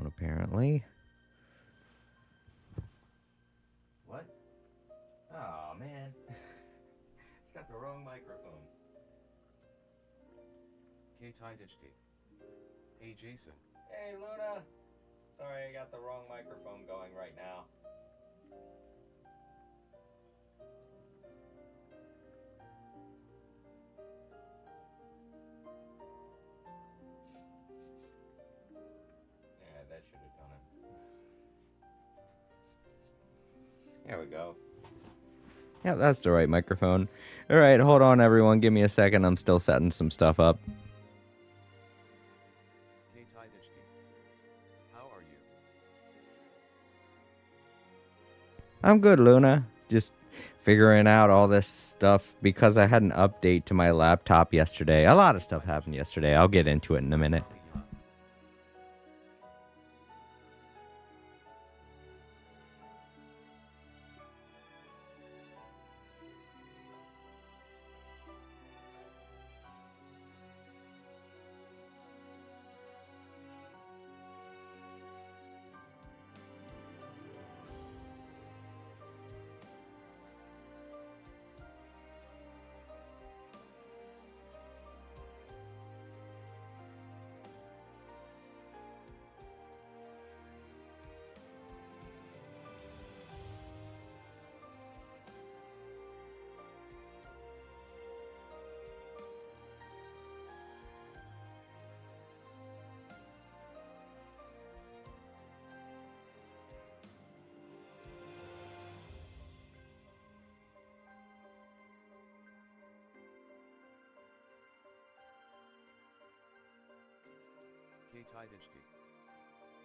microphone, apparently. What? Oh, man. It's got the wrong microphone. Hey Jason. Hey, Luna. Sorry, I got the wrong microphone going right now. Yeah, that should have done it. There we go. Yeah, that's the right microphone. All right, hold on, everyone. Give me a second. I'm still setting some stuff up. How are you? I'm good, Luna. Just figuring out all this stuff because I had an update to my laptop yesterday. A lot of stuff happened yesterday. I'll get into it in a minute.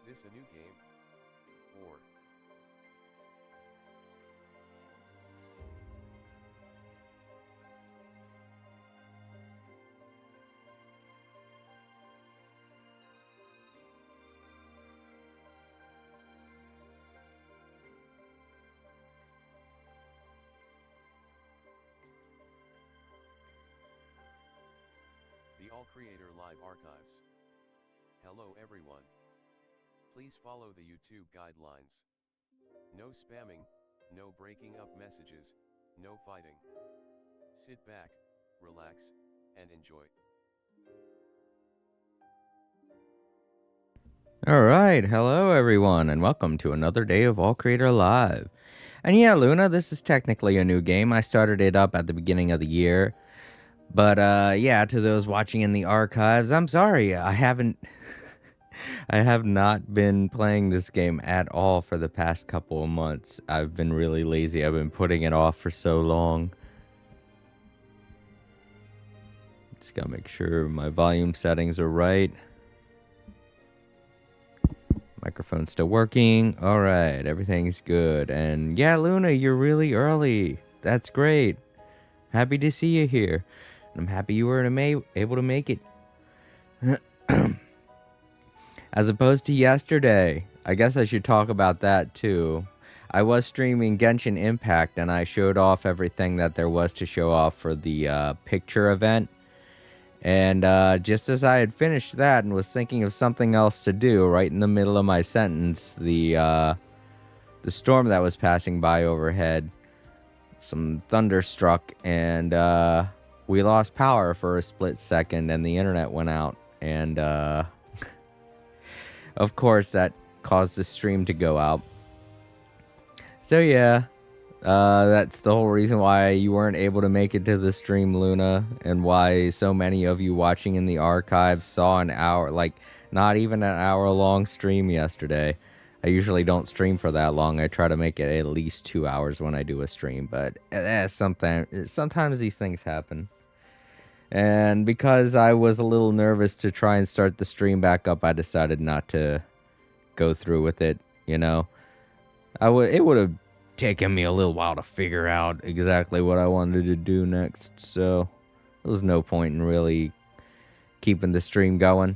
This a new game? Or the All Creator Live Archives. Hello everyone. Please follow the YouTube guidelines. No spamming, no breaking up messages, no fighting. Sit back, relax, and enjoy. All right, hello everyone, and welcome to another day of All Creator Live. And yeah, Luna, this is technically a new game. I started it up at the beginning of the year. But yeah, to those watching in the archives, I'm sorry. I have not been playing this game at all for the past couple of months. I've been really lazy. I've been putting it off for so long. Just gotta make sure my volume settings are right. Microphone's still working. All right, everything's good. And yeah, Luna, you're really early. That's great. Happy to see you here. I'm happy you were able to make it. As opposed to yesterday. I guess I should talk about that too. I was streaming Genshin Impact and I showed off everything that there was to show off for the picture event. And just as I had finished that and was thinking of something else to do, right in the middle of my sentence, the storm that was passing by overhead, some thunder struck, and we lost power for a split second, and the internet went out. And of course, that caused the stream to go out. So yeah. That's the whole reason why you weren't able to make it to the stream, Luna, and why so many of you watching in the archives saw an hour, like not even an hour-long stream yesterday. I usually don't stream for that long. I try to make it at least 2 hours when I do a stream, but sometimes these things happen. And because I was a little nervous to try and start the stream back up, I decided not to go through with it, you know. It would have taken me a little while to figure out exactly what I wanted to do next, so there was no point in really keeping the stream going.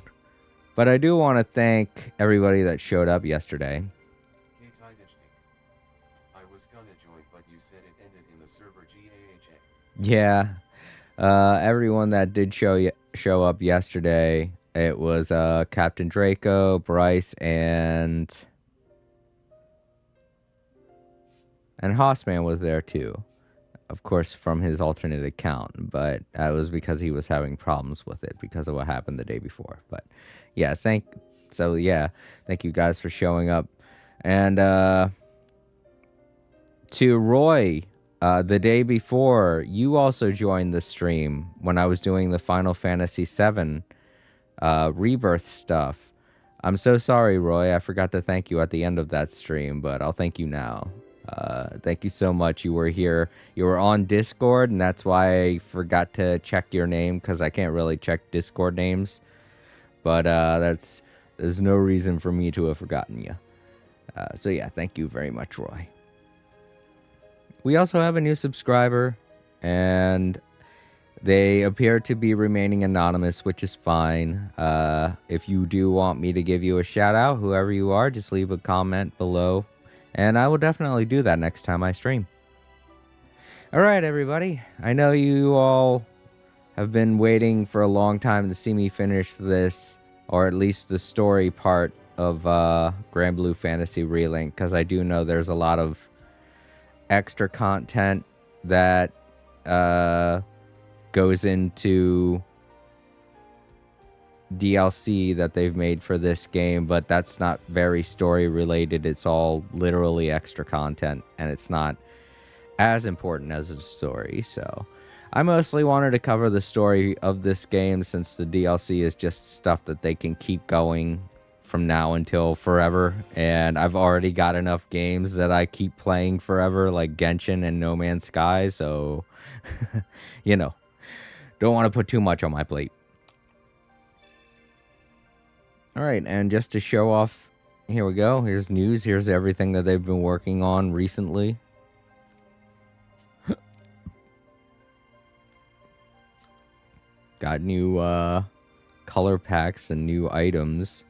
But I do want to thank everybody that showed up yesterday. I was gonna join, but you said it ended in the server GAHA. Yeah, everyone that did show up yesterday, It was Captain Draco, Bryce, and Hossman was there too. Of course, from his alternate account, but that was because he was having problems with it because of what happened the day before. But yeah, thank you guys for showing up. And to Roy, the day before, you also joined the stream when I was doing the Final Fantasy VII Rebirth stuff. I'm so sorry, Roy. I forgot to thank you at the end of that stream, but I'll thank you now. Thank you so much. You were here. You were on Discord, and that's why I forgot to check your name because I can't really check Discord names. But there's no reason for me to have forgotten you. So yeah, thank you very much, Roy. We also have a new subscriber, and they appear to be remaining anonymous, which is fine. If you do want me to give you a shout out, whoever you are, just leave a comment below, and I will definitely do that next time I stream. All right, everybody. I know you all have been waiting for a long time to see me finish this, or at least the story part of Granblue Fantasy Relink, because I do know there's a lot of extra content that goes into DLC that they've made for this game, but that's not very story related. It's all literally extra content, and it's not as important as the story. So I mostly wanted to cover the story of this game, since the DLC is just stuff that they can keep going from now until forever, and I've already got enough games that I keep playing forever, like Genshin and No Man's Sky, so you know, don't want to put too much on my plate. All right, and just to show off, here we go. Here's news. Here's everything that they've been working on recently. Got new color packs and new items,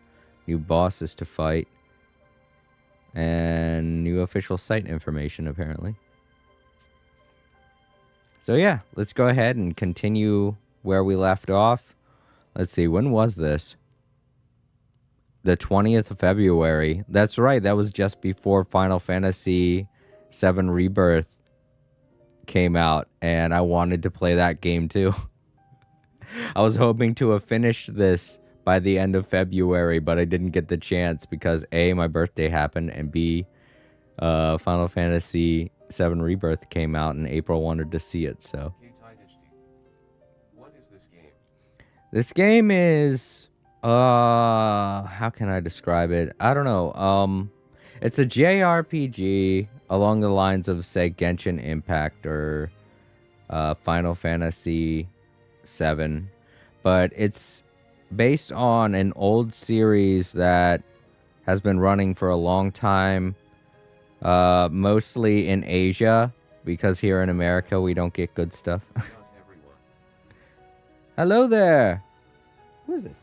new bosses to fight, and new official site information, apparently. So yeah, let's go ahead and continue where we left off. Let's see, when was this? The 20th of February. That's right, that was just before Final Fantasy VII Rebirth came out, and I wanted to play that game too. I was hoping to have finished this by the end of February, but I didn't get the chance because A, my birthday happened, and B, Final Fantasy VII Rebirth came out, and April wanted to see it, so. What is this game? This game is, how can I describe it? I don't know. It's a JRPG along the lines of, say, Genshin Impact or Final Fantasy VII, but it's based on an old series that has been running for a long time, mostly in Asia, because here in America we don't get good stuff. Hello there. Who is this?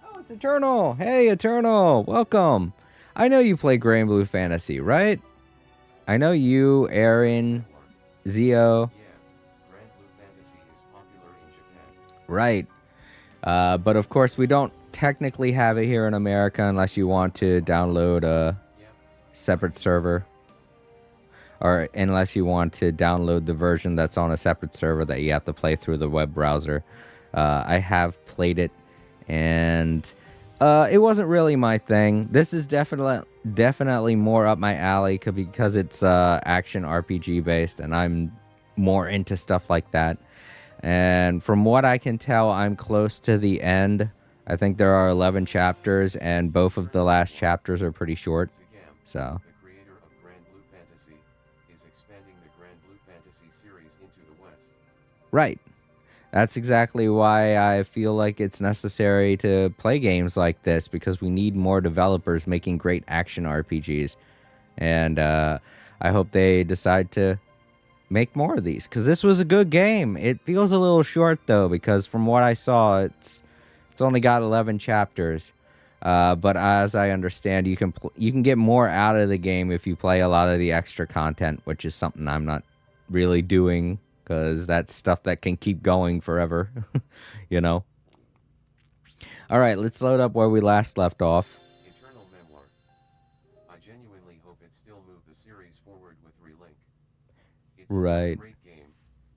Oh, it's Eternal. Hey, Eternal. Welcome. I know you play Granblue Fantasy, right? I know you, Aaron, Zio. Right. But of course, we don't technically have it here in America unless you want to download a separate server. Or unless you want to download the version that's on a separate server that you have to play through the web browser. I have played it, and it wasn't really my thing. This is definitely more up my alley because it's action RPG based, and I'm more into stuff like that. And from what I can tell, I'm close to the end. I think there are 11 chapters, and both of the last chapters are pretty short. So. The creator of Granblue Fantasy is expanding the Granblue Fantasy series into the West. Right. That's exactly why I feel like it's necessary to play games like this, because we need more developers making great action RPGs. And I hope they decide to make more of these, because this was a good game. It feels a little short though, because from what I saw, it's only got 11 chapters. But as I understand, you can get more out of the game if you play a lot of the extra content, which is something I'm not really doing, because that's stuff that can keep going forever, you know. All right, let's load up where we last left off. Eternal Memoir. I genuinely hope it still moved the series forward with Relink. It's still a Right. great game,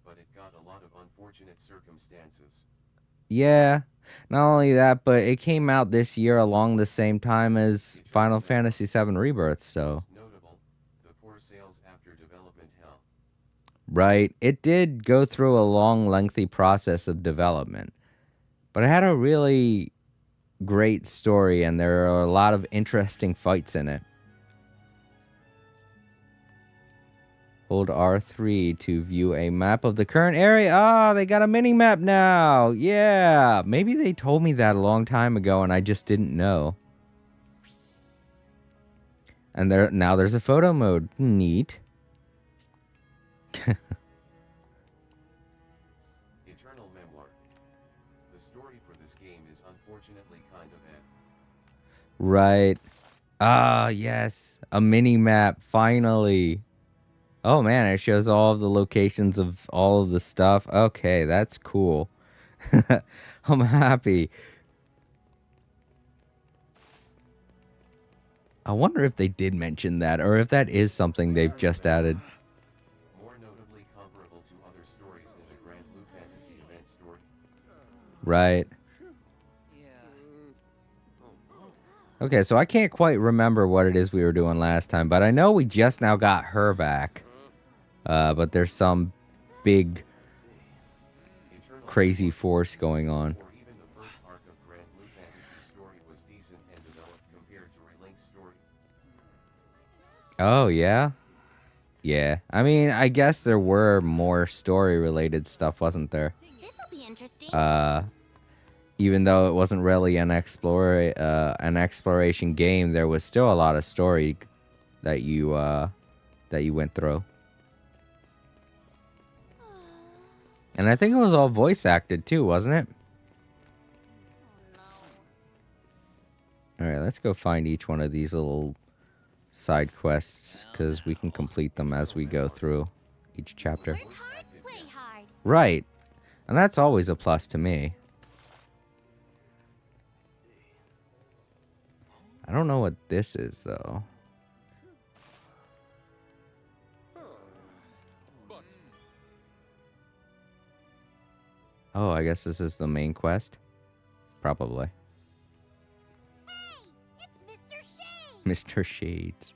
but it got a lot of unfortunate circumstances. Yeah. Not only that, but it came out this year along the same time as Eternal Final Memoir. Fantasy VII Rebirth, so. Most notable, the poor sales after development hell. Right. It did go through a long, lengthy process of development, but it had a really great story, and there are a lot of interesting fights in it. Hold R3 to view a map of the current area. Ah, they got a mini map now. Yeah. Maybe they told me that a long time ago and I just didn't know. And now there's a photo mode. Neat. Eternal Memoir. The story for this game is unfortunately kind of eh. Right. Ah, yes. A mini map, finally. Oh man, it shows all of the locations of all of the stuff. Okay, that's cool. I'm happy. I wonder if they did mention that, or if that is something they've just added. More notably comparable to other stories in the Granblue fantasy event story. Right. Okay, so I can't quite remember what it is we were doing last time, but I know we just now got her back. But there's some big, Eternal crazy Memoir, force going on. or even the first arc of Granblue fantasy story was decent and developed compared to Relink's story. Oh, yeah? Yeah. I mean, I guess there were more story-related stuff, wasn't there? This'll be interesting. Even though it wasn't really an exploration game, there was still a lot of story that you went through. And I think it was all voice acted too, wasn't it? All right, let's go find each one of these little side quests, because we can complete them as we go through each chapter. Work hard, play hard. Right. And that's always a plus to me. I don't know what this is, though. Oh, I guess this is the main quest? Probably. Hey, it's Mr. Shane. Mr. Shades.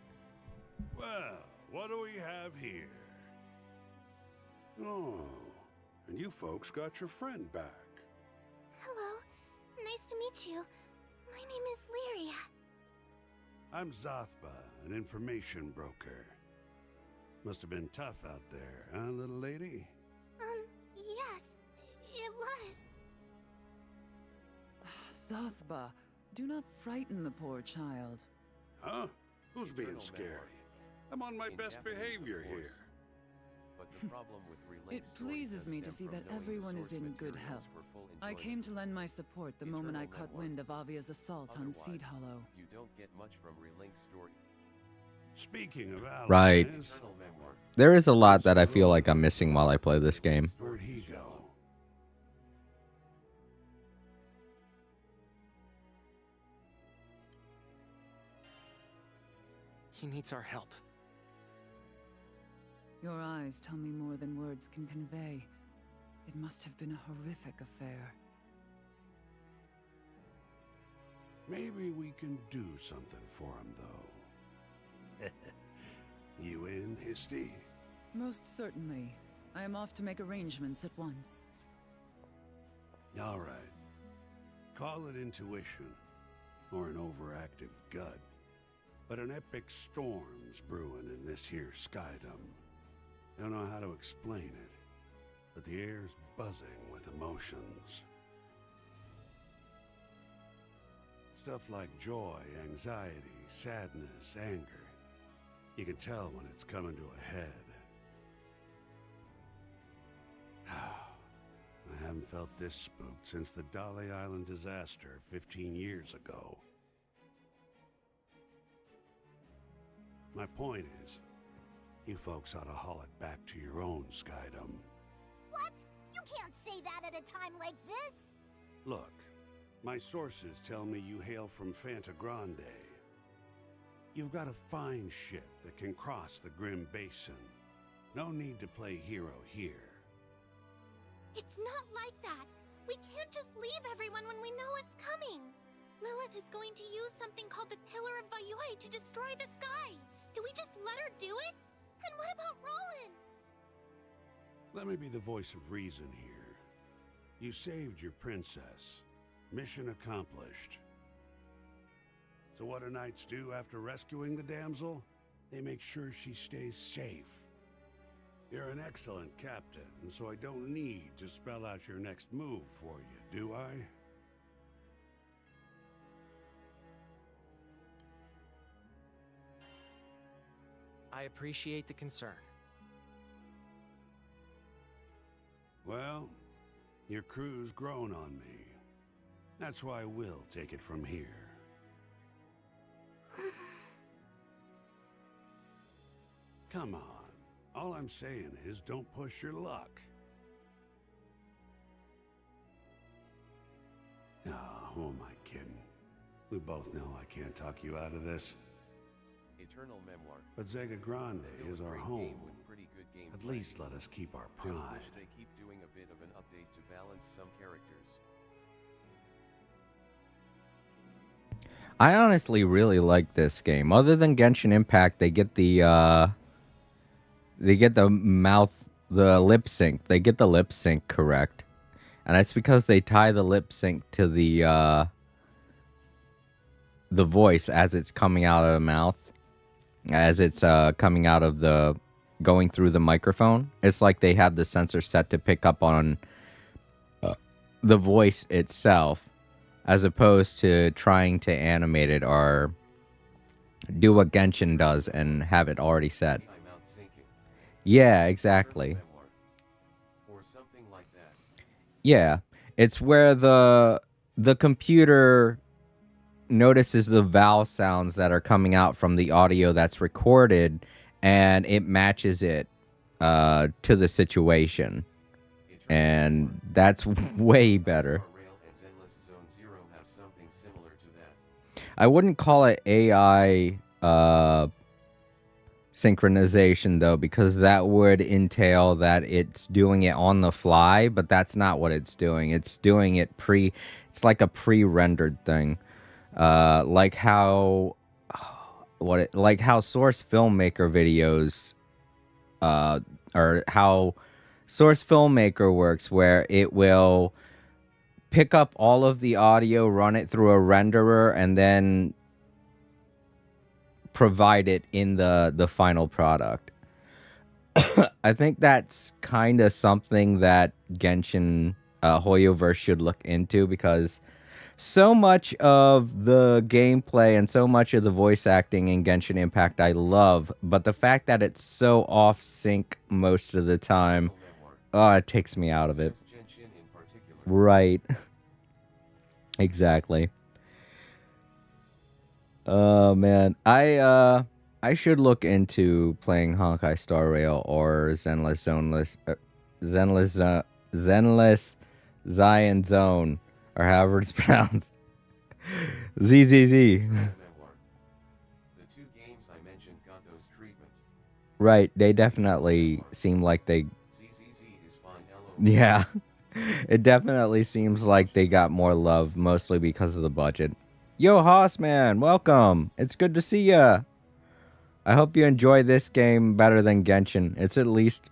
Well, what do we have here? Oh, and you folks got your friend back. Hello, nice to meet you. My name is Lyria. I'm Zothba, an information broker. Must have been tough out there, huh, little lady? Yes, it was. Zothba, do not frighten the poor child. Huh? Who's being Eternal scary? Memoir. I'm on my In best Japanese, behavior of course. here. But the problem with It Relink's story pleases does me to stem see from that knowing the everyone is source in good materials health. for full I enjoyment. came to lend my support the moment I Eternal caught Memoir. wind of Avia's assault on Seed Otherwise, Hollow. You don't get much from Relink's story. Speaking of allies, Right. Eternal Memoir. There is a lot that I feel like I'm missing while I play this game. where'd he go? He needs our help. Your eyes tell me more than words can convey. It must have been a horrific affair. Maybe we can do something for him, though. You in, Histy? Most certainly. I am off to make arrangements at once. All right. Call it intuition, or an overactive gut. But an epic storm's brewing in this here skydom. Don't know how to explain it, but the air's buzzing with emotions. Stuff like joy, anxiety, sadness, anger. You can tell when it's coming to a head. I haven't felt this spooked since the Dolly Island disaster 15 years ago. My point is, you folks ought to haul it back to your own skydom. What? You can't say that at a time like this. Look, My sources tell me you hail from Fanta Grande. You've got a fine ship that can cross the Grim Basin. No need to play hero here. It's not like that. We can't just leave everyone when we know it's coming. Lilith is going to use something called the Pillar of Vayui to destroy the sky. Do we just let her do it? And what about Roland? Let me be the voice of reason here. You saved your princess. Mission accomplished. So what do knights do after rescuing the damsel? They make sure she stays safe. You're an excellent captain, so I don't need to spell out your next move for you, do I? I appreciate the concern. Well, your crew's grown on me. That's why we'll take it from here. Come on. All I'm saying is don't push your luck. Ah, who am I kidding? We both know I can't talk you out of this. Eternal Memoir. But Zega Grande Still is a our great home. game with pretty good At gameplay. least let us keep our Just pride. wish they keep doing a bit of an update to balance some characters. I honestly really like this game. Other than Genshin Impact, they get the lip sync. They get the lip sync correct. And that's because they tie the lip sync to the voice as it's coming out of the mouth. As it's coming out of going through the microphone. It's like they have the sensor set to pick up on the voice itself, as opposed to trying to animate it or do what Genshin does and have it already set. I'm out sinking. Yeah, exactly. Eternal Memoir. Or something like that. Yeah, it's where the computer notices the vowel sounds that are coming out from the audio that's recorded, and it matches it to the situation, Eternal and Memoir. that's way better. Star Rail and Zenless Zone Zero have something similar to that. I wouldn't call it AI synchronization though, because that would entail that it's doing it on the fly, but that's not what it's doing. It's doing it it's like a pre-rendered thing. Like how Source Filmmaker videos or how Source Filmmaker works, where it will pick up all of the audio, run it through a renderer, and then provide it in the final product. I think that's kind of something that Genshin Hoyoverse should look into, because so much of the gameplay and so much of the voice acting in Genshin Impact I love, but the fact that it's so off sync most of the time, Eternal Memoir. it takes me out of it. Since Genshin in particular. Right. Exactly. Oh man, I should look into playing Honkai Star Rail or Zenless Zion Zone, or however it's pronounced. ZZZ. Eternal Memoir. The two games I mentioned got those treatment. Right, they definitely seem like they... ZZZ is fine. LOL. Yeah. It definitely seems like they got more love, mostly because of the budget. Yo, Hossman, welcome. It's good to see ya. I hope you enjoy this game better than Genshin. It's at least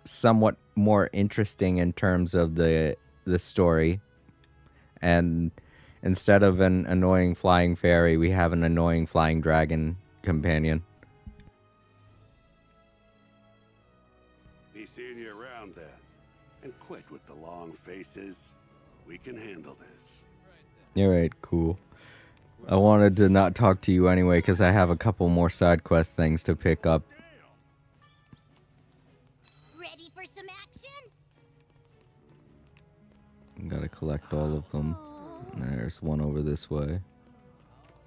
somewhat more interesting in terms of the story. And instead of an annoying flying fairy, we have an annoying flying dragon companion. Be seeing you around then. And quit with the long faces. We can handle this. Alright, cool. I wanted to not talk to you anyway, because I have a couple more side quest things to pick up. Ready for some action? Gotta collect all of them. There's one over this way.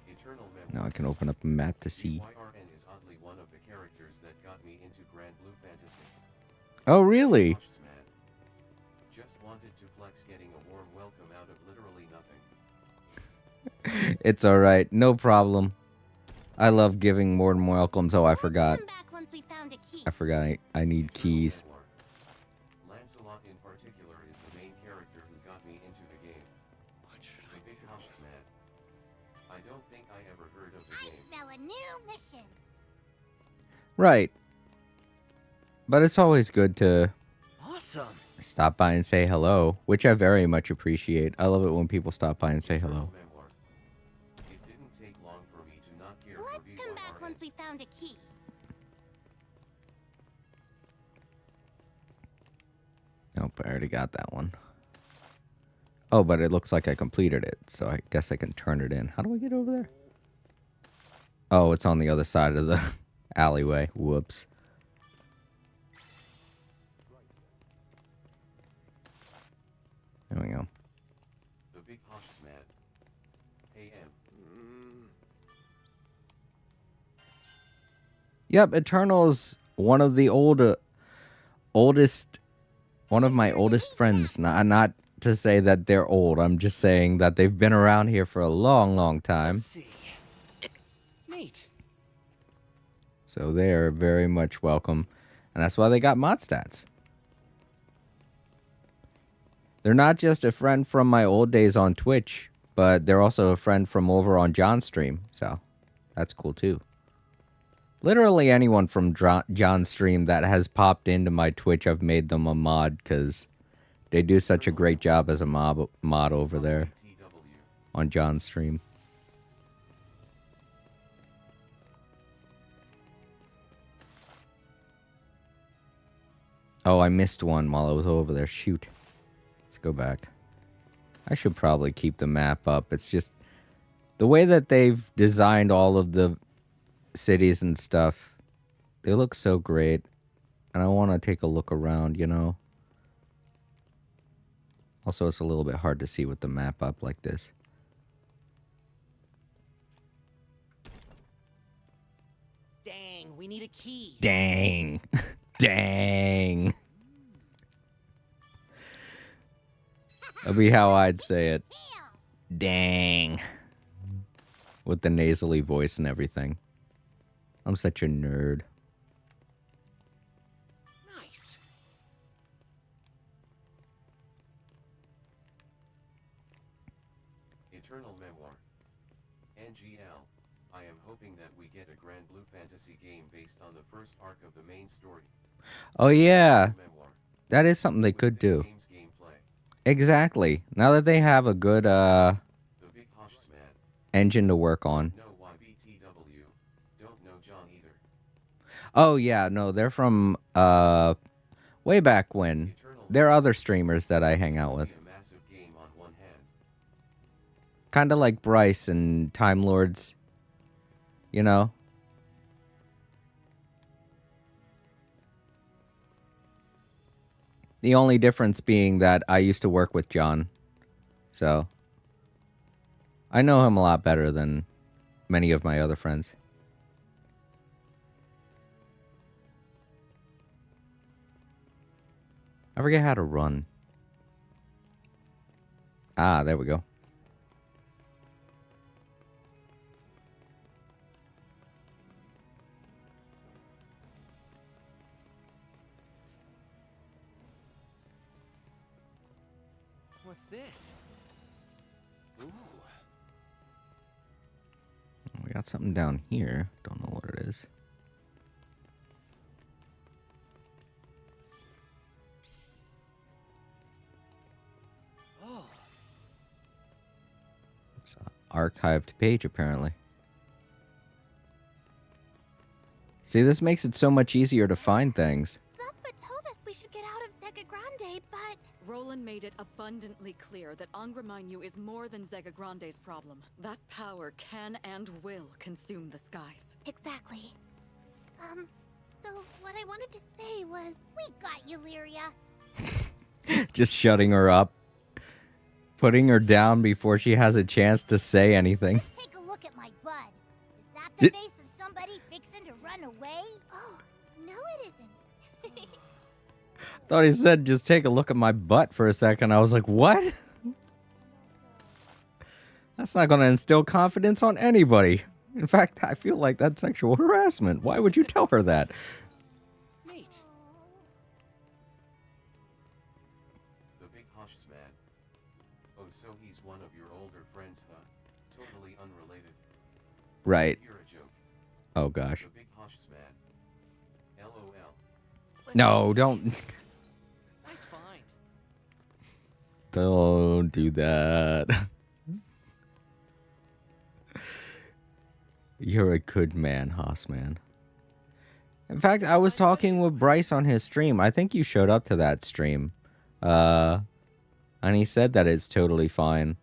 Eternal Memoir. Now I can open up a map to see. YRN is oddly one of the characters that got me into Granblue fantasy. Oh, really? Gosh, man. Just wanted to flex getting a warm welcome out of literally nothing. It's alright. No problem. I love giving more than welcomes. Oh, I forgot. Come back once we found a key. I forgot I need keys. Lancelot in particular is the main character who got me into the game. The Big House Man. I don't think I ever heard of the I game. smell a new mission. Right. But it's always good to Awesome. stop by and say hello, which I very much appreciate. I love it when people stop by and say hello. Memoir. It didn't take long for me to not care for Let's come back once we found a key. Nope, I already got that one. Oh, but it looks like I completed it, so I guess I can turn it in. How do I get over there? Oh, it's on the other side of the alleyway. Whoops. There we go. The Big House Man. AM. Yep, Eternal's one of the oldest, one of my oldest friends. Not to say that they're old. I'm just saying that they've been around here for a long, long time. Let's see. Neat. So they are very much welcome. And that's why they got mod stats. They're not just a friend from my old days on Twitch, but they're also a friend from over on John's stream. So that's cool too. Literally anyone from John's stream that has popped into my Twitch, I've made them a mod because they do such a great job as a mod over there on John's stream. Oh, I missed one while I was over there. Shoot. Let's go back. I should probably keep the map up. It's just the way that they've designed all of the cities and stuff. They look so great. And I want to take a look around, you know. Also, it's a little bit hard to see with the map up like this. Dang, we need a key. Dang. Dang. That'd be how I'd say it. Dang. With the nasally voice and everything. I'm such a nerd. Nice. Eternal Memoir. NGL. I am hoping that we get a Granblue fantasy game based on the first arc of the main story. Oh yeah. Memoir. That is something they With could this do. game's gameplay. Exactly. Now that they have a good The Big House Man. engine to work on. No YBTW. Don't know John either. Oh yeah, no, they're from way back when. Eternal There are other streamers that I hang out with. a massive game on one hand. Kind of like Bryce and Time Lords. You know? The only difference being that I used to work with John. So I know him a lot better than many of my other friends. I forget how to run. Ah, there we go. What's this? Ooh. We got something down here. Don't know what it is. Oh. It's an archived page, apparently. See, this makes it so much easier to find things. Zuthba told us we should get out of Zega Grande, but Roland made it abundantly clear that Angramanyu is more than Zega Grande's problem. That power can and will consume the skies. exactly. So what I wanted to say was, we got you, Lyria. Just shutting her up. Putting her down before she has a chance to say anything. Take a look at my bud. Is that the face of somebody fixing to run away? Oh, no it isn't. Thought he said, just take a look at my butt for a second. I was like, what? That's not going to instill confidence on anybody. In fact, I feel like that's sexual harassment. Why would you tell her that? Neat. The big hush man. Oh, so he's one of your older friends, huh? Totally unrelated. Right. You're a joke. Oh, gosh. The big hush man. LOL. No, don't. Nice find. Don't do that. You're a good man, Hossman. In fact, I was talking with Bryce on his stream. I think you showed up to that stream. And he said that it's totally fine.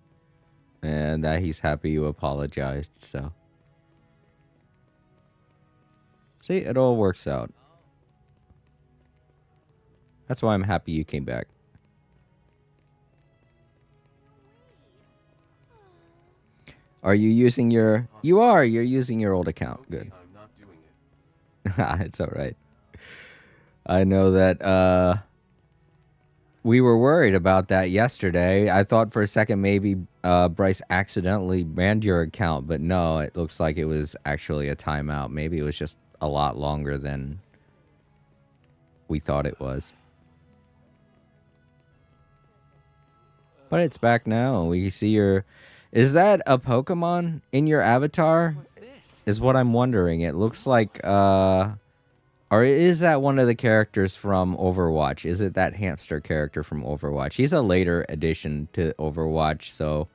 And that he's happy you apologized, so. See, it all works out. That's why I'm happy you came back. Are you using your... You are! You're using your old account. Okay, Good. I'm not doing it. It's alright. I know that, we were worried about that yesterday. I thought for a second maybe, Bryce accidentally banned your account, but no, it looks like it was actually a timeout. Maybe it was just a lot longer than we thought it was. But it's back now. We see your... Is that a Pokemon in your avatar? What's this? Is what I'm wondering. It looks like, or is that one of the characters from Overwatch? Is it that hamster character from Overwatch? He's a later addition to Overwatch, so...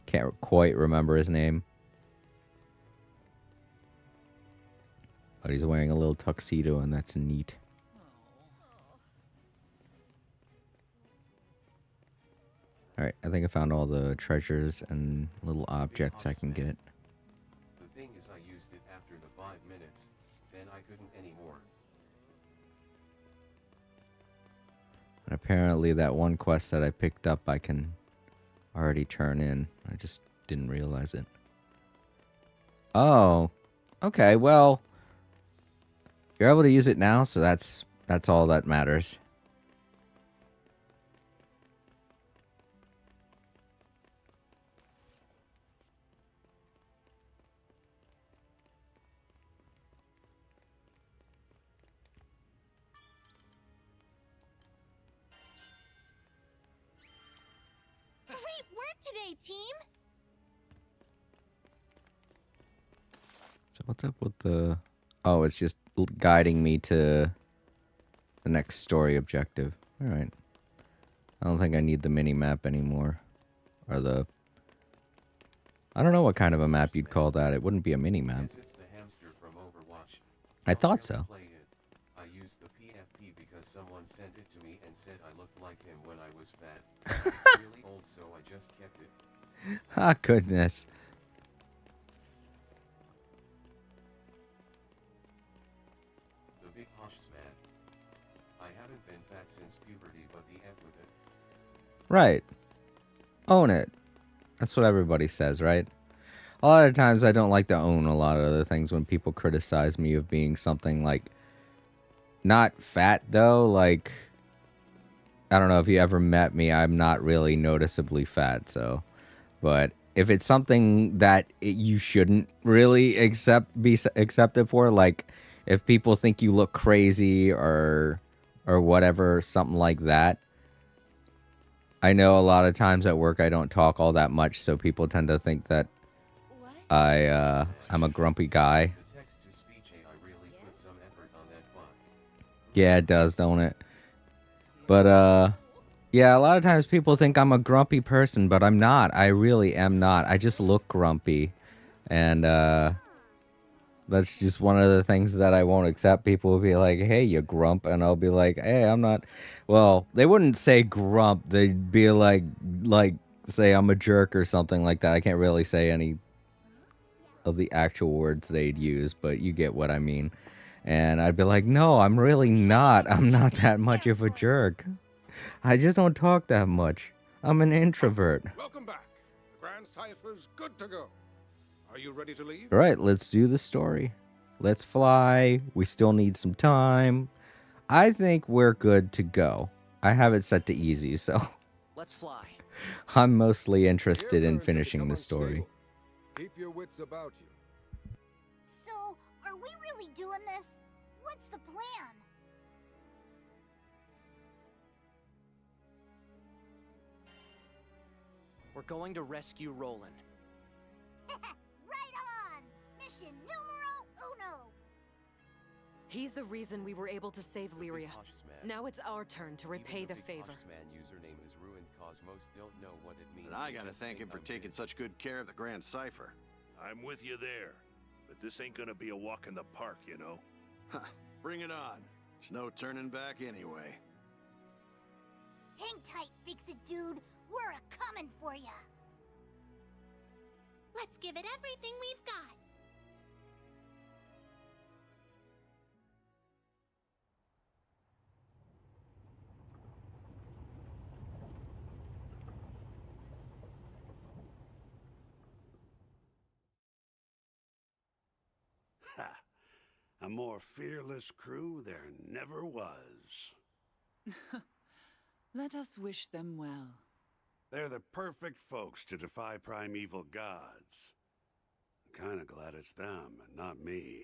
Can't quite remember his name. But he's wearing a little tuxedo, and that's neat. Alright, I think I found all the treasures and little objects I can get. The thing is, I used it after the 5 minutes, then I couldn't anymore. And apparently that one quest that I picked up I can already turn in. I just didn't realize it. Oh. Okay, well... You're able to use it now, so that's all that matters. Great work today, team! So what's up with the... Oh, it's just guiding me to the next story objective. Alright. I don't think I need the mini-map anymore. Or the... I don't know what kind of a map you'd call that. It wouldn't be a mini-map. Guess it's the hamster from Overwatch. I I'll thought never so. play it. I used the PFP because someone sent it to me and said I looked like him when I was fat. It's really old, so I just kept it. Ah, goodness. The big hush man. I haven't been fat since puberty, but the F with it. Right. Own it. That's what everybody says, right? A lot of times I don't like to own a lot of the things when people criticize me of being something like... Not fat, though. Like... I don't know if you ever met me. I'm not really noticeably fat, so... But if it's something that you shouldn't really be accepted for, like... If people think you look crazy or whatever, something like that... I know a lot of times at work I don't talk all that much, so people tend to think that I'm a grumpy guy. The text-to-speech AI really put some effort on that font. Yeah, it does, don't it? But, yeah, a lot of times people think I'm a grumpy person, but I'm not. I really am not. I just look grumpy. And, that's just one of the things that I won't accept. People will be like, hey, you grump. And I'll be like, hey, I'm not. Well, they wouldn't say grump. They'd be like, say I'm a jerk or something like that. I can't really say any of the actual words they'd use, but you get what I mean. And I'd be like, no, I'm really not. I'm not that much of a jerk. I just don't talk that much. I'm an introvert. Welcome back. The Grand Cypher's good to go. Are you ready to leave? All right, let's do the story. Let's fly. We still need some time. I think we're good to go. I have it set to easy, so... Let's fly. I'm mostly interested in Aircars have finishing become the story. unstable. Keep your wits about you. So, are we really doing this? What's the plan? We're going to rescue Roland. Right on! Mission numero uno! He's the reason we were able to save Lyria. Now it's our turn to repay the favor. Man username is ruined cause most don't know what it means. And I gotta thank him for taking such good care of the Grand Cipher. I'm with you there. But this ain't gonna be a walk in the park, you know? Huh, bring it on. There's no turning back anyway. Hang tight, Fix-It Dude. We're a-comin' for ya. Let's give it everything we've got. Ha! A more fearless crew there never was. Let us wish them well. They're the perfect folks to defy primeval gods. I'm kinda glad it's them and not me.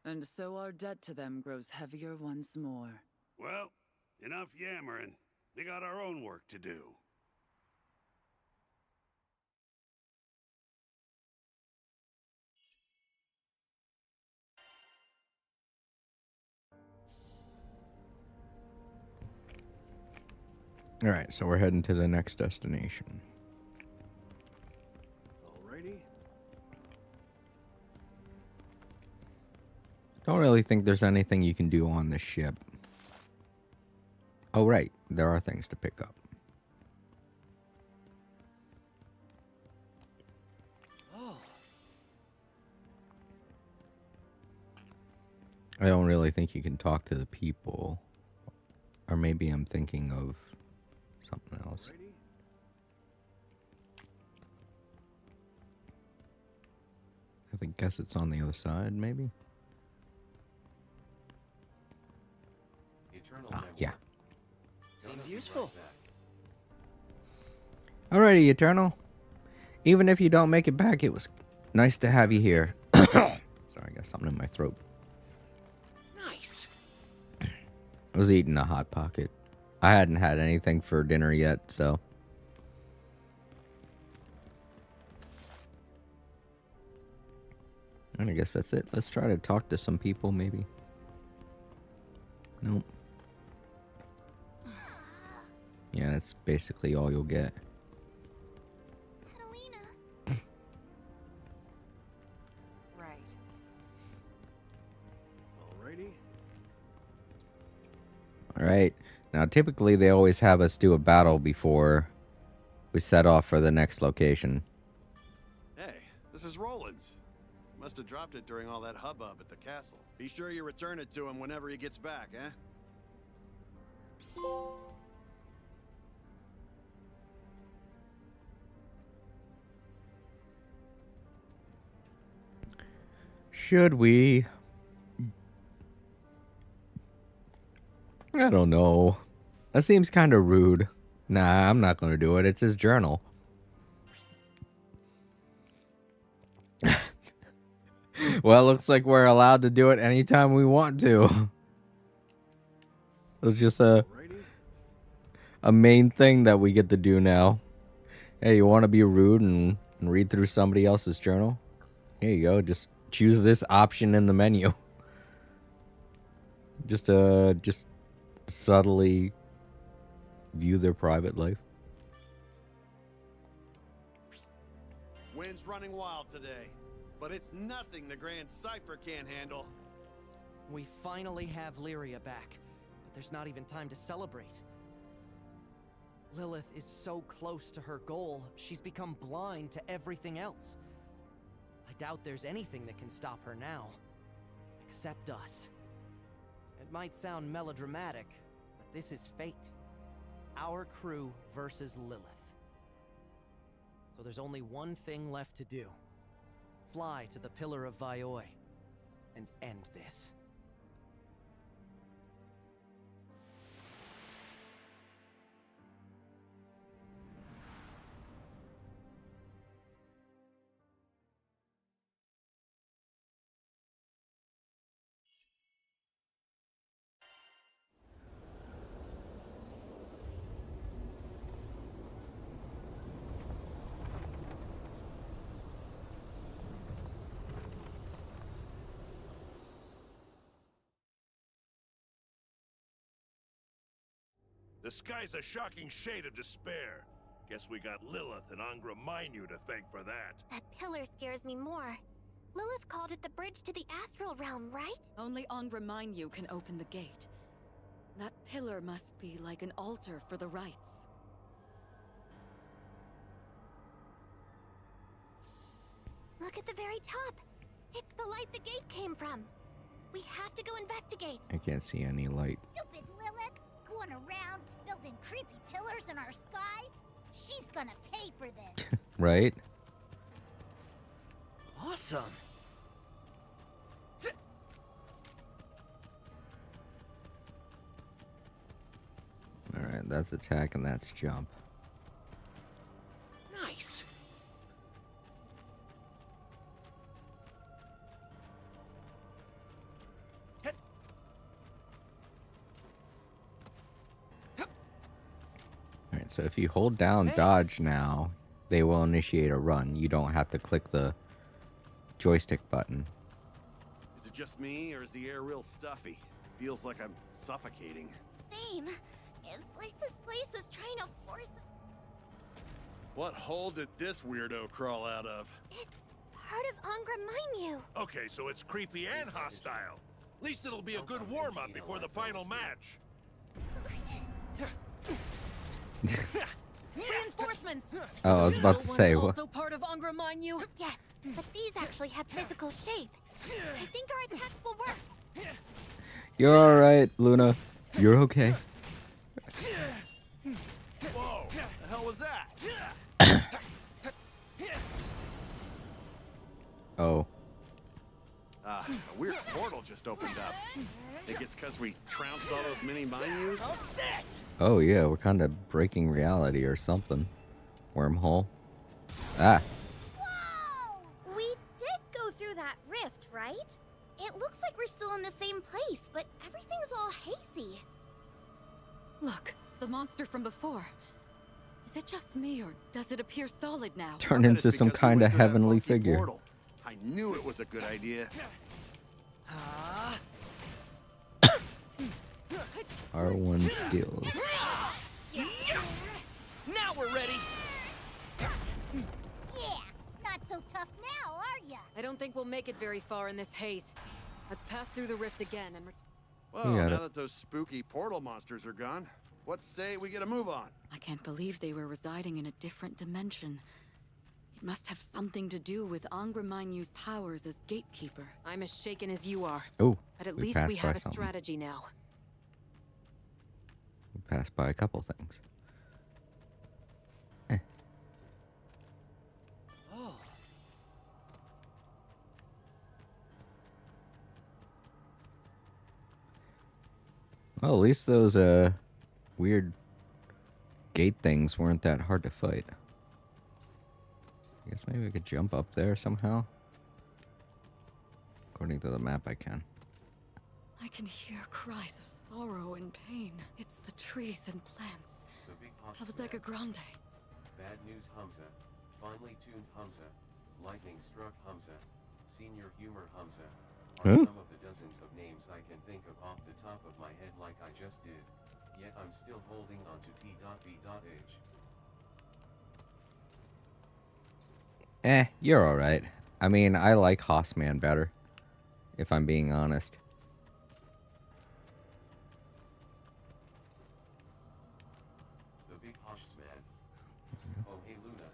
And so our debt to them grows heavier once more. Well, enough yammering. We got our own work to do. Alright, so we're heading to the next destination. Alrighty. Don't really think there's anything you can do on this ship. Oh, right. There are things to pick up. Oh. I don't really think you can talk to the people. Or maybe I'm thinking of something else. Alrighty. Guess it's on the other side, maybe? Ah, yeah. Seems useful. Alrighty, Eternal. Even if you don't make it back, it was nice to have you here. Sorry, I got something in my throat. Nice. I was eating a Hot Pocket. I hadn't had anything for dinner yet, so... And I guess that's it. Let's try to talk to some people, maybe. Nope. Yeah, that's basically all you'll get. Catalina. Right. Alrighty. Alright. Now, typically, they always have us do a battle before we set off for the next location. Hey, this is Roland's. Must have dropped it during all that hubbub at the castle. Be sure you return it to him whenever he gets back, eh? Should we? I don't know. That seems kind of rude. Nah, I'm not going to do it. It's his journal. Well, looks like we're allowed to do it anytime we want to. It's just a main thing that we get to do now. Hey, you want to be rude and read through somebody else's journal? Here you go. Just choose this option in the menu. Just subtly view their private life. Wind's running wild today, but it's nothing the Grand Cipher can't handle. We finally have Lyria back, but there's not even time to celebrate. Lilith is so close to her goal, she's become blind to everything else. I doubt there's anything that can stop her now. Except us. It might sound melodramatic, but this is fate. Our crew versus Lilith. So there's only one thing left to do. Fly to the Pillar of Vioi and end this. The sky's a shocking shade of despair. Guess we got Lilith and Angra Mainyu to thank for that. That pillar scares me more. Lilith called it the bridge to the astral realm, right? Only Angra Mainyu can open the gate. That pillar must be like an altar for the rites. Look at the very top. It's the light the gate came from. We have to go investigate. I can't see any light. Stupid Lilith, going around building creepy pillars in our skies. She's gonna pay for this. Right? Awesome. Alright, that's attack and that's jump. Nice. Alright, so if you hold down dodge now, they will initiate a run. You don't have to click the joystick button. Is it just me, or is the air real stuffy? Feels like I'm suffocating. Same. It's like this place is trying to force... What hole did this weirdo crawl out of? It's part of Angra Mainyu. Okay, so it's creepy and hostile. At least it'll be a good warm-up before the final match. Reinforcements! Oh, I was about to say, what? Also part of Angra Mainyu? Yes, but these actually have physical shape. I think our attacks will work. You're alright, Luna. You're okay. Whoa! The hell was that? Oh. A weird portal just opened up. Think it's because we trounced all those mini Mainyus? How's this? Oh yeah, we're kind of breaking reality or something. Wormhole. Ah. Whoa! We did go through that rift, right? It looks like we're still in the same place, but everything's all hazy. Look, the monster from before. Is it just me, or does it appear solid now? Turned into some kind of heavenly figure. Portal. I knew it was a good idea. R1 skills. Now we're ready. Yeah, not so tough now, are ya? I don't think we'll make it very far in this haze. Let's pass through the rift again and... Well, got now it. that those spooky portal monsters are gone, what say we get a move on? I can't believe they were residing in a different dimension. It must have something to do with Angra Mainyu's powers as gatekeeper. I'm as shaken as you are. Oh, But at we least passed we by have a something. strategy now. We passed by a couple things. Oh. Well, at least those weird gate things weren't that hard to fight. I guess maybe we could jump up there somehow. According to the map, I can. I can hear cries of sorrow and pain. It's the trees and plants The big of posh Zega Grande. Bad news, Hamza. Finely tuned Hamza. Lightning struck Hamza. Senior humor Hamza. Are Huh? some of the dozens of names I can think of off the top of my head like I just did. Yet I'm still holding on to T.B.H. You're alright. I mean, I like Hossman better, if I'm being honest. The big posh man. Oh hey Luna.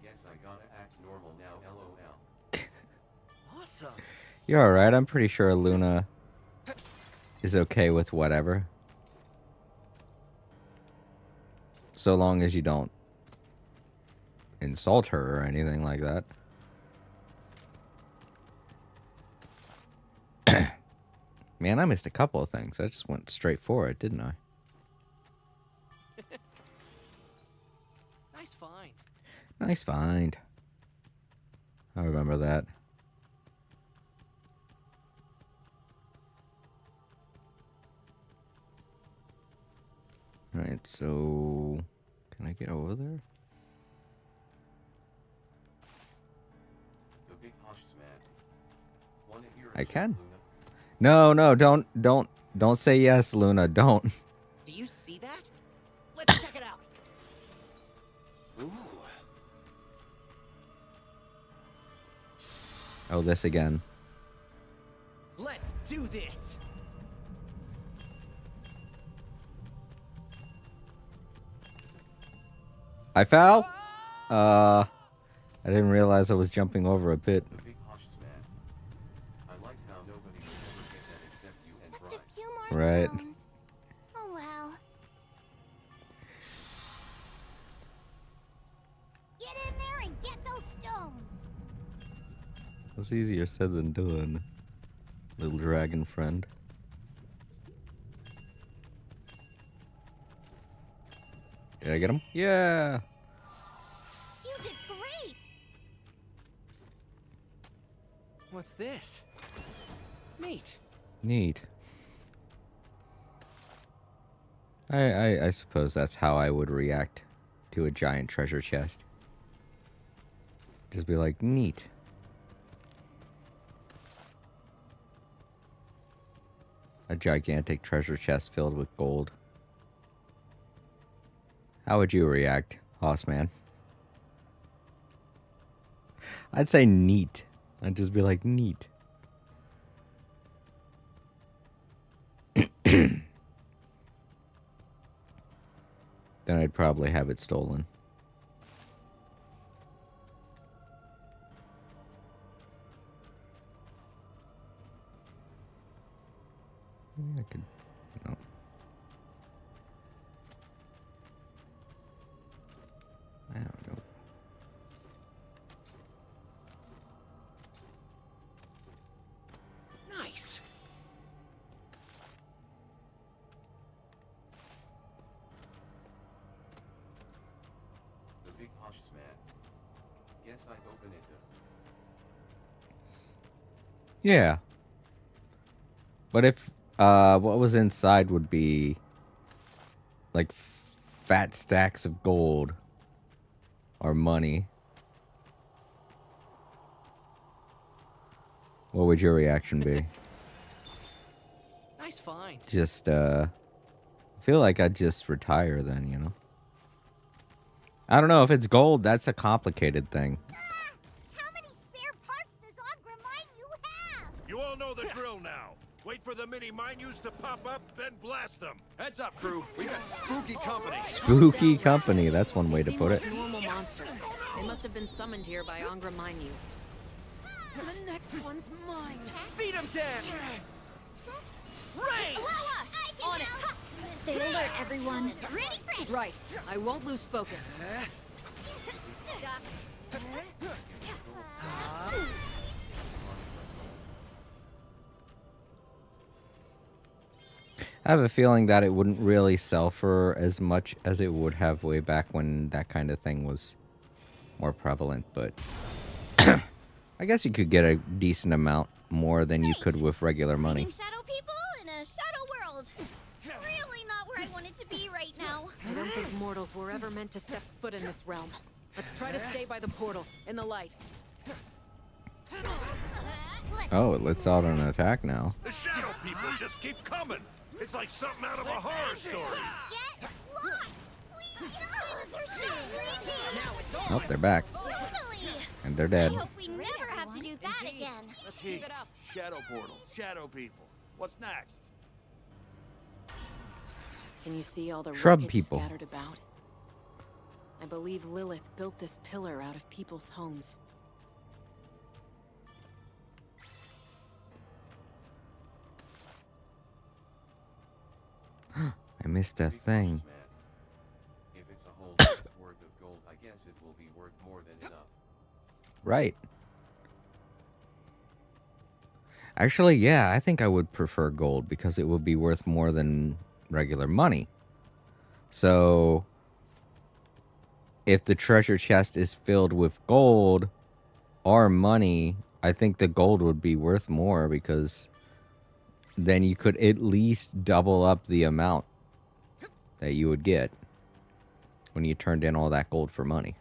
Guess I gotta act normal now lol. Awesome. You're alright. I'm pretty sure Luna is okay with whatever. So long as you don't insult her or anything like that. Man, I missed a couple of things. I just went straight for it, didn't I? Nice find. Nice find. I remember that. Alright, so... Can I get over there? The big posh man. Wanna hear a I joke, can. Luna? No, don't say yes, Luna. Don't. Do you see that? Oh, this again. Let's do this. I fell? I didn't realize I was jumping over a pit. The big cautious man. I like how nobody will ever get that except you and Just Bryce. a few more Right. stones. Oh well. Get in there and get those stones. It's easier said than done. Little dragon friend. Did I get him? Yeah! You did great. What's this? Neat. Neat. I suppose that's how I would react to a giant treasure chest. Just be like, neat. A gigantic treasure chest filled with gold. How would you react, Hossman? I'd say neat. I'd just be like, neat. Then I'd probably have it stolen. I could, no. I don't know. Nice. The big cautious man. Guess I'd open it though. Yeah. But if what was inside would be like fat stacks of gold or money, what would your reaction be? Nice find. Just feel like I'd just retire then, you know. I don't know if it's gold, that's a complicated thing. How many spare parts does you have? You all know the drill now. Wait for the mini minus to pop up, then blast them. Heads up, crew. We got spooky company. Spooky company, that's one way to Seem put it. like normal monsters. They must have been summoned here by Angraminyu. The next one's mine. Beat him down. Range. On it. Stay alert, everyone. Ready, Fred. Right. I won't lose focus. I have a feeling that it wouldn't really sell for as much as it would have way back when that kind of thing was more prevalent, but I guess you could get a decent amount more than you could with regular money. Shadow people in a shadow world. Really not where I wanted to be right now. I don't think mortals were ever meant to step foot in this realm. Let's try to stay by the portals, in the light. Oh, it lets out an attack now. The shadow people just keep coming. It's like something out of a horror story. Get lost. They're so creepy. Oh, they're back. Totally. And they're dead. I hope we never have to do that again. Let's keep it up. Shadow portal. Shadow people. What's next? Can you see all the Shrub wreckage people. scattered about? I believe Lilith built this pillar out of people's homes. I missed a Big thing. cautious man. If it's a whole lot's worth of gold, I guess it will be worth more than enough. Right. Actually, yeah, I think I would prefer gold because it would be worth more than regular money. So, if the treasure chest is filled with gold or money, I think the gold would be worth more because then you could at least double up the amount that you would get when you turned in all that gold for money.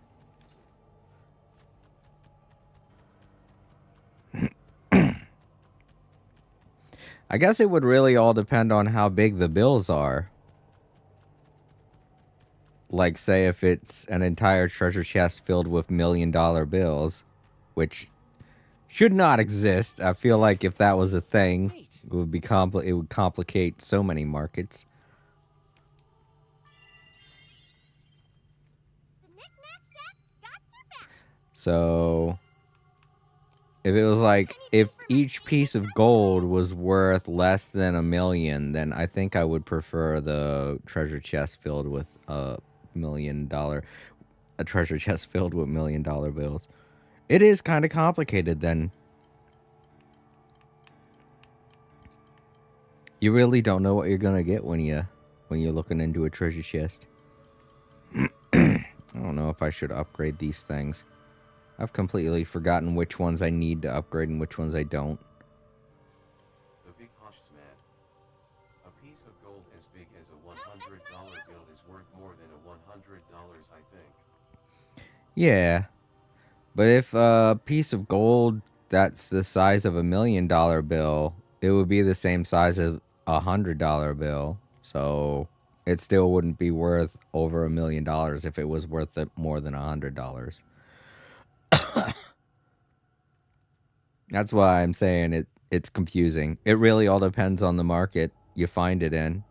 I guess it would really all depend on how big the bills are. Like, say, if it's an entire treasure chest filled with $1 million bills, which should not exist. I feel like if that was a thing, it would be it would complicate so many markets. So if it was like, if each piece of gold was worth less than $1 million, then I think I would prefer the treasure chest filled with a treasure chest filled with $1 million bills. It is kind of complicated then. You really don't know what you're gonna get when you're looking into a treasure chest. I don't know if I should upgrade these things. I've completely forgotten which ones I need to upgrade and which ones I don't. The big hush man. A piece of gold as big as a $100 bill is worth more than a $100, I think. Yeah. But if a piece of gold that's the size of $1 million bill, it would be the same size as a $100 bill. So it still wouldn't be worth over $1 million if it was worth more than $100. That's why I'm saying it's confusing. It really all depends on the market you find it in.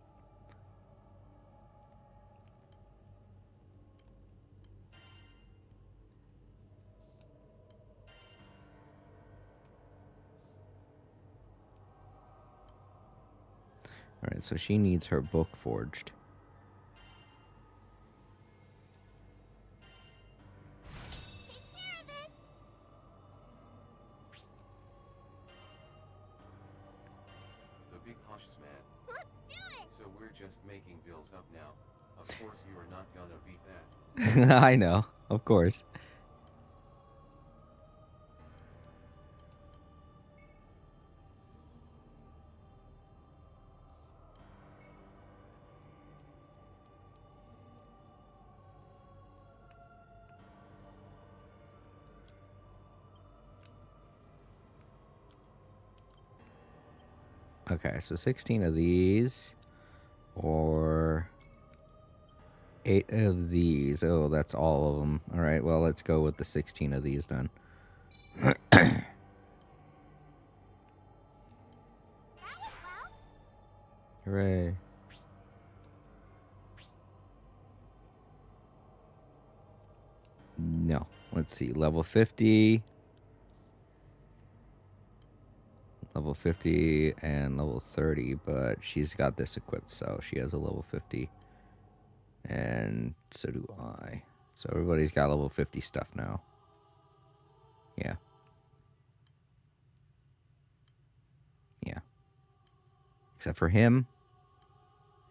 Alright, so she needs her book forged. The big hush man. Let's do it! So we're just making bills up now. Of course you are not gonna beat that. I know, of course. Okay, so 16 of these, or 8 of these. Oh, that's all of them. All right, well, let's go with the 16 of these then. Hooray. No, let's see, level 50. Level 50 and level 30, but she's got this equipped, so she has a level 50. And so do I. So everybody's got level 50 stuff now. Yeah. Yeah. Except for him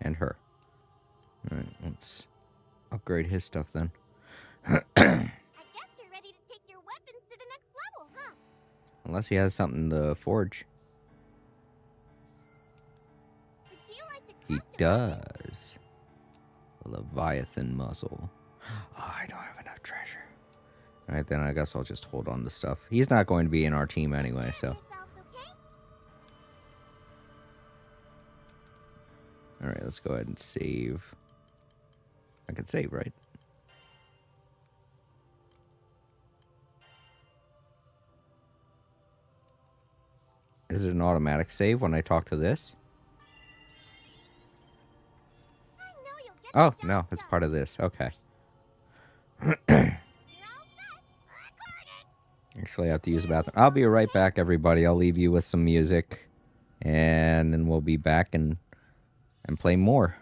and her. Alright, let's upgrade his stuff then. I guess you're ready to take your weapons to the next level, huh? Unless he has something to forge. Would you like to He craft a weapon? does. A Leviathan muzzle. Oh, I don't have enough treasure. Alright, then I guess I'll just hold on to stuff. He's not going to be in our team anyway, so. Yourselves, okay? Alright, let's go ahead and save. I can save, right? Is it an automatic save when I talk to this? I know you'll get Oh, the no, job it's done. part of this. Okay. You're all set. Recorded. Actually, I have to use the bathroom. I'll be right back, everybody. I'll leave you with some music. And then we'll be back and play more.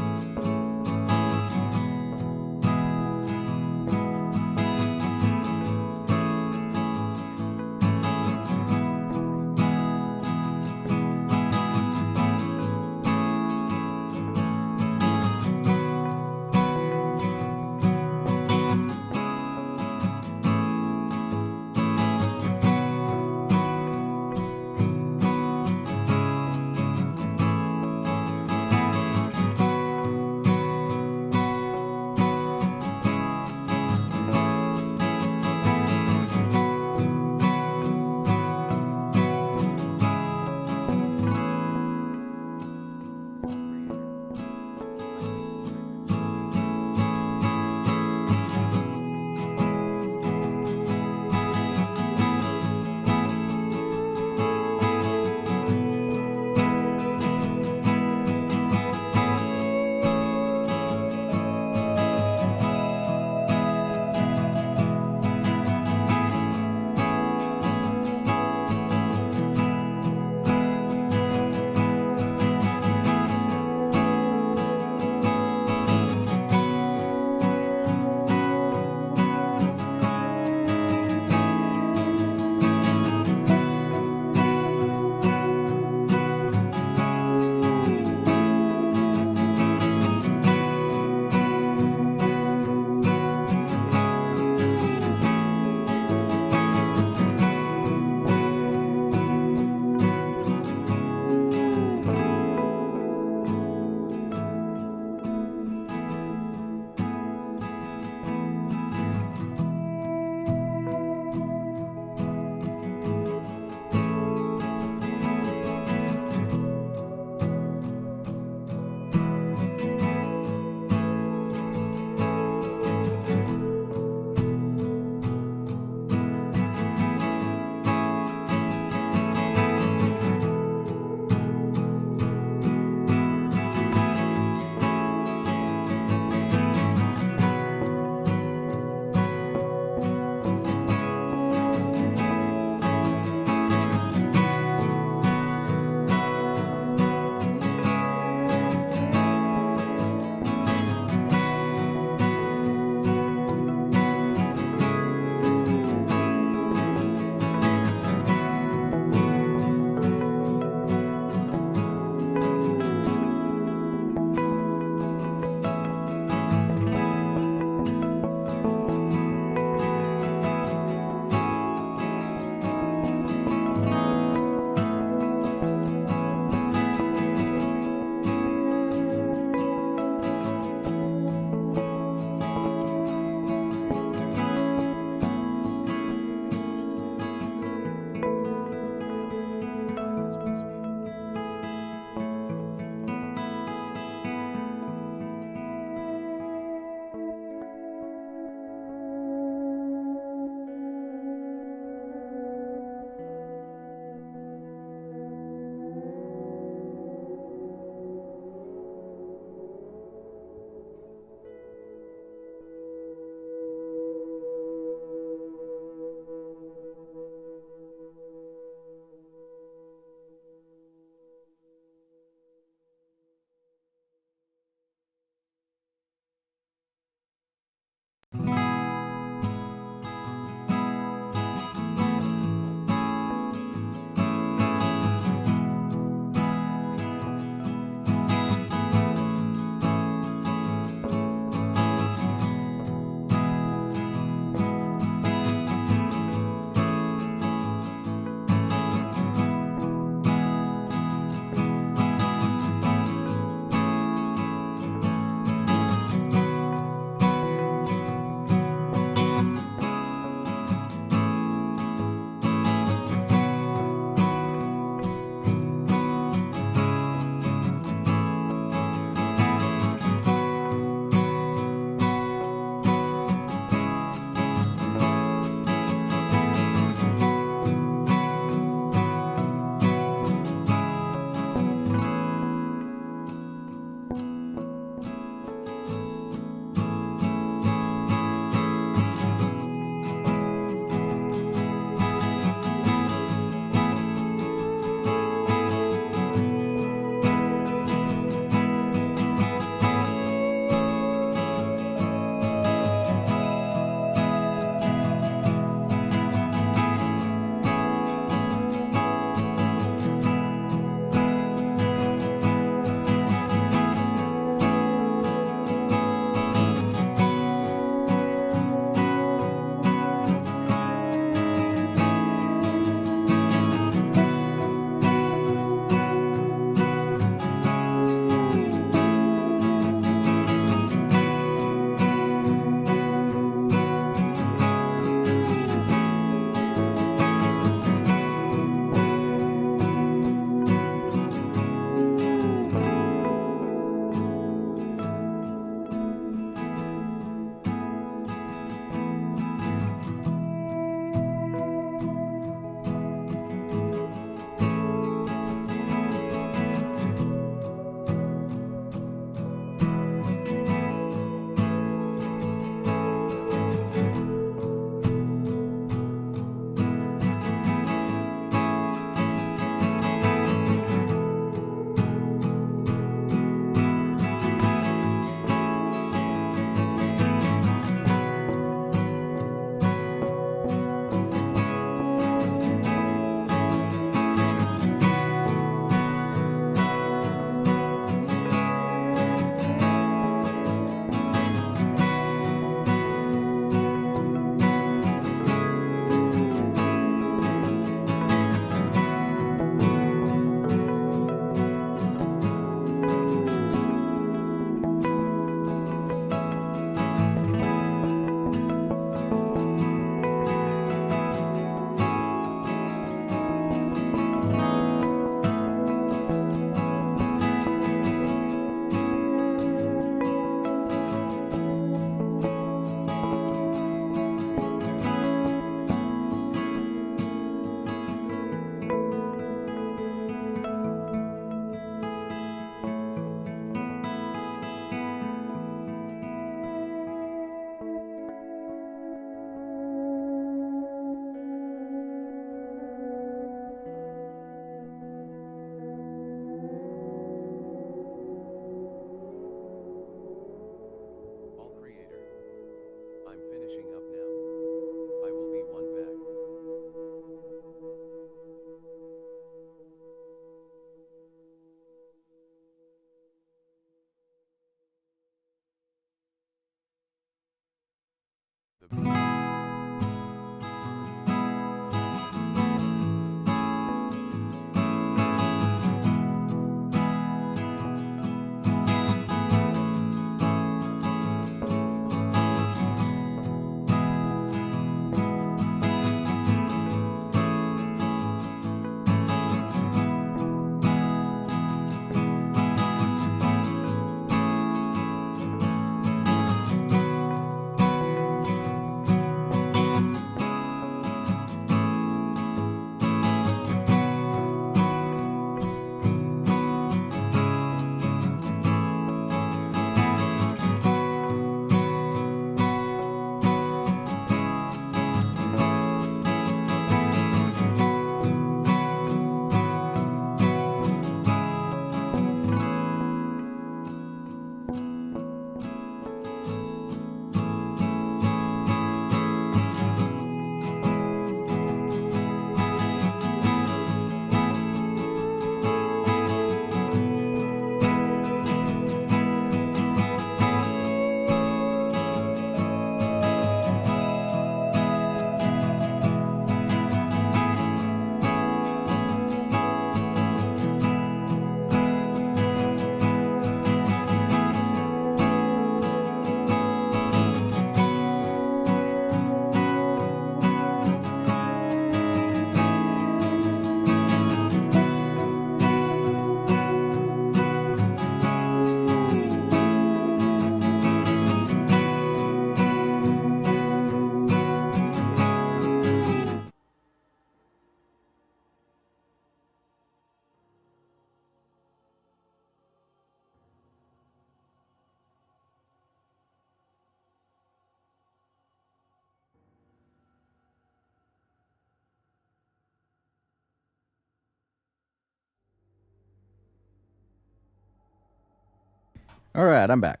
All right, I'm back.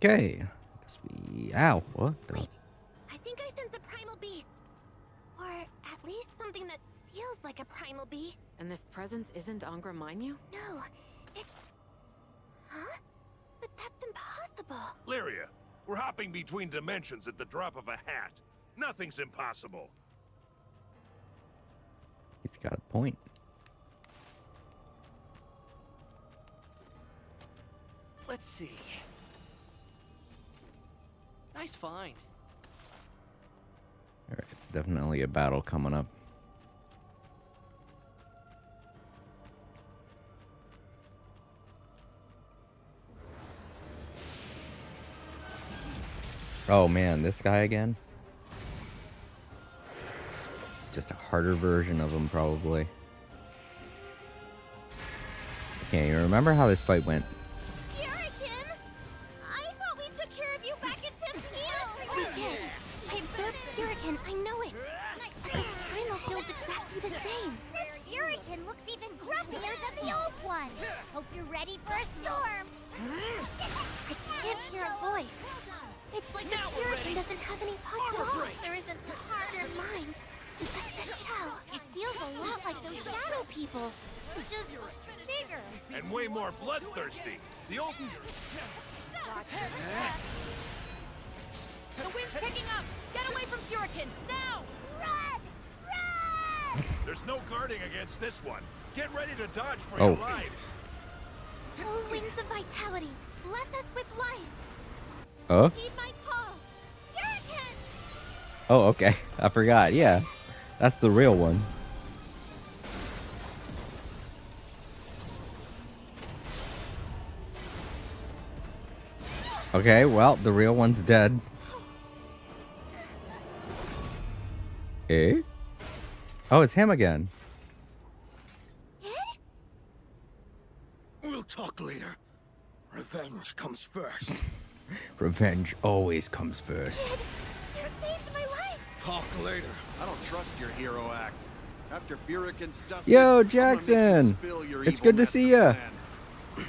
Okay. Guess we. Ow! What? Wait, I think I sense a primal beast, or at least something that feels like a primal beast. And this presence isn't Angra Mainyu? No, it's... Huh? But that's impossible. Lyria, we're hopping between dimensions at the drop of a hat. Nothing's impossible. He's got a point. Let's see. Nice find. All right, definitely a battle coming up. Oh man, this guy again? Just a harder version of him, probably. I can't even remember how this fight went. Furikin! I thought we took care of you back at Tempeal! We did! Furikin, I know it! Primal feels exactly the same! This Furikin looks even grumpier than the old one. Hope you're ready for a storm. I can't hear a voice. It's like the Furikin doesn't have any thoughts at all. There isn't a heart or mind. Just a shell. It feels a lot like those shadow people. Just bigger. And way more bloodthirsty. The old... The wind's picking up! Get away from Furikin, now! Run! Run! There's no guarding against this one. Get ready to dodge for Oh. your lives. Oh, wings of vitality. Bless us with life. Oh? Heed my call. Furikin! Oh, okay. I forgot. Yeah. That's the real one. Okay, well, the real one's dead. Eh? Oh, it's him again. We'll talk later. Revenge comes first. Revenge always comes first. You saved my life. Talk later. I don't trust your hero act. After Furikin's dusted, Yo, I'm gonna make you Jackson! spill your It's evil good to master see ya. plan.